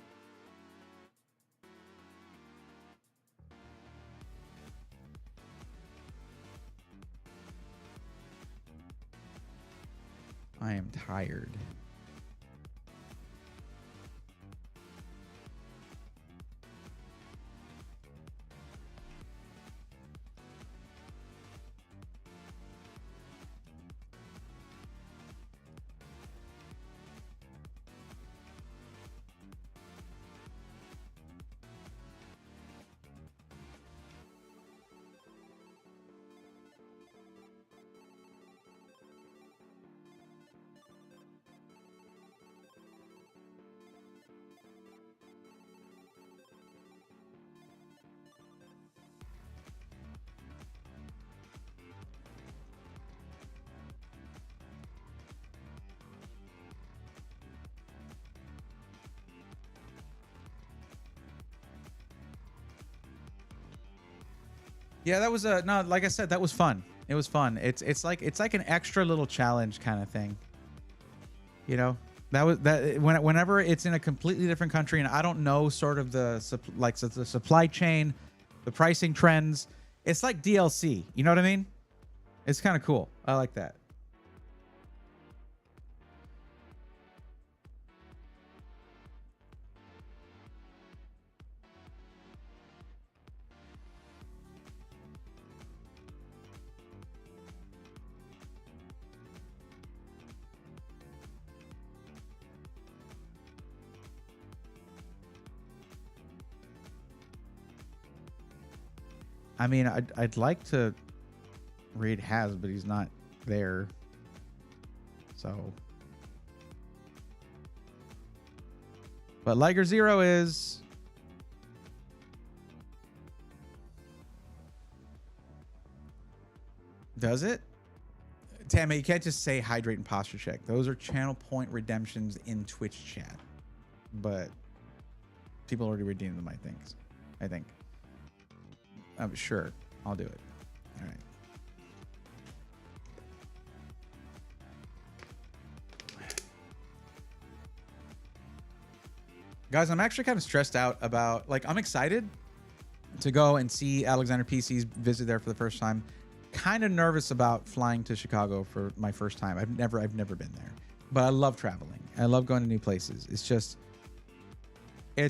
I am tired. Yeah, that was no, like I said, that was fun. It was fun. It's like an extra little challenge kind of thing. You know, whenever it's in a completely different country and I don't know sort of the supply chain, the pricing trends, it's like DLC. You know what I mean? It's kind of cool. I like that. I mean, I'd like to Reed has, but he's not there. So. But Liger Zero is. Does it? Tammy, you can't just say hydrate and posture check. Those are channel point redemptions in Twitch chat. But people already redeemed them, I think. I'm sure. I'll do it. All right. Guys, I'm actually kind of stressed out about, like, I'm excited to go and see Alexander PC's visit there for the first time. Kind of nervous about flying to Chicago for my first time. I've never been there, but I love traveling. I love going to new places. It's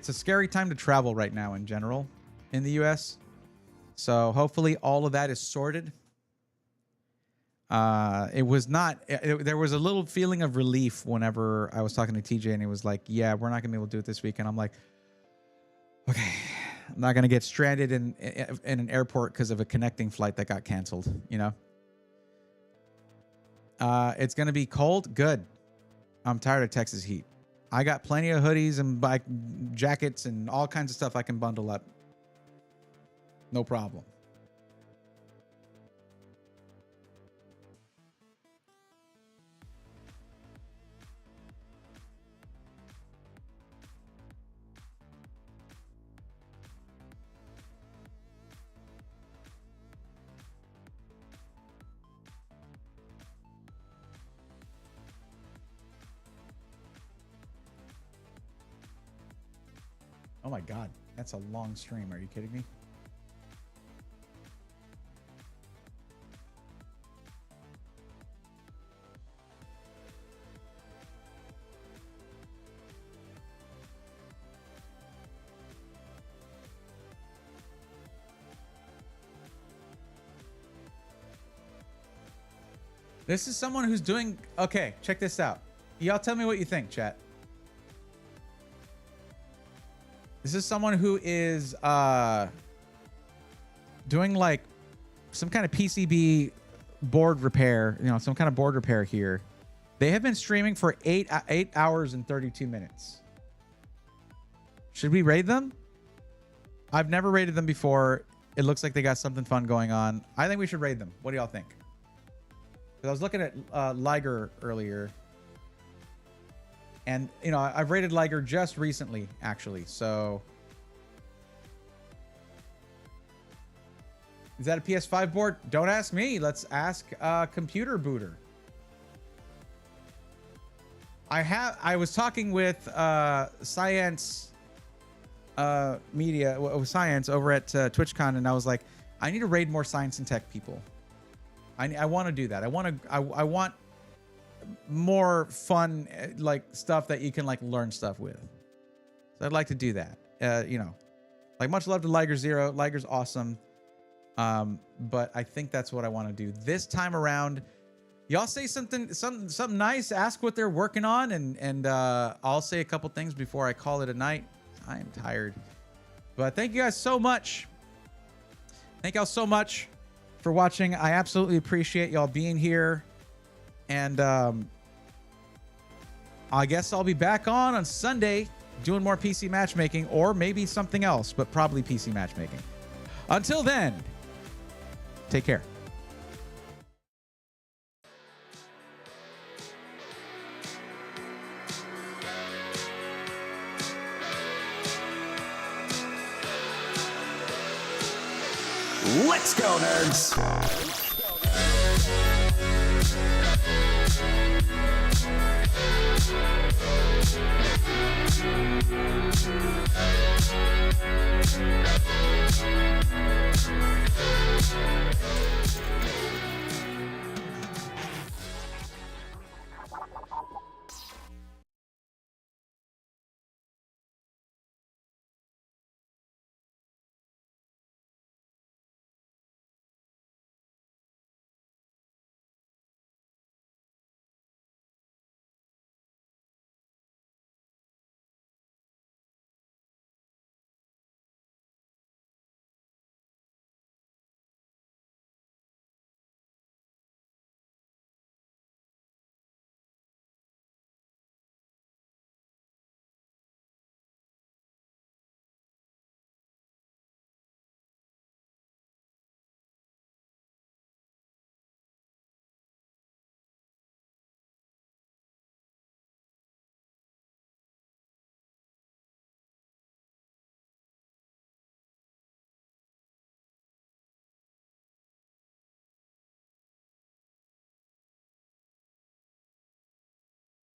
a scary time to travel right now in general in the US. So hopefully all of that is sorted. There was a little feeling of relief whenever I was talking to TJ and he was like, yeah, we're not gonna be able to do it this weekend. I'm like, okay, I'm not gonna get stranded in an airport because of a connecting flight that got canceled, you know? It's gonna be cold. Good. I'm tired of Texas heat. I got plenty of hoodies and bike jackets and all kinds of stuff I can bundle up. No problem. Oh my God, that's a long stream. Are you kidding me? This is someone who's doing... Okay, check this out. Y'all tell me what you think, chat. This is someone who is doing like some kind of PCB board repair, you know, some kind of board repair here. They have been streaming for 8 hours and 32 minutes. Should we raid them? I've never raided them before. It looks like they got something fun going on. I think we should raid them. What do y'all think? Because I was looking at Liger earlier. And, you know, I've rated Liger just recently, actually. So, is that a PS5 board? Don't ask me. Let's ask Computer Booter. I was talking with Science Media, Science over at TwitchCon, and I was like, I need to raid more science and tech people. I want to do that. I want more fun like stuff that you can like learn stuff with. So I'd like to do that. You know, like much love to Liger Zero. Liger's awesome. But I think that's what I want to do this time around. Y'all say something nice, ask what they're working on, and I'll say a couple things before I call it a night. I am tired. But thank you guys so much. Thank y'all so much for watching. I absolutely appreciate y'all being here. And I guess I'll be back on Sunday doing more PC matchmaking, or maybe something else, but probably PC matchmaking. Until then, take care. Let's go, nerds!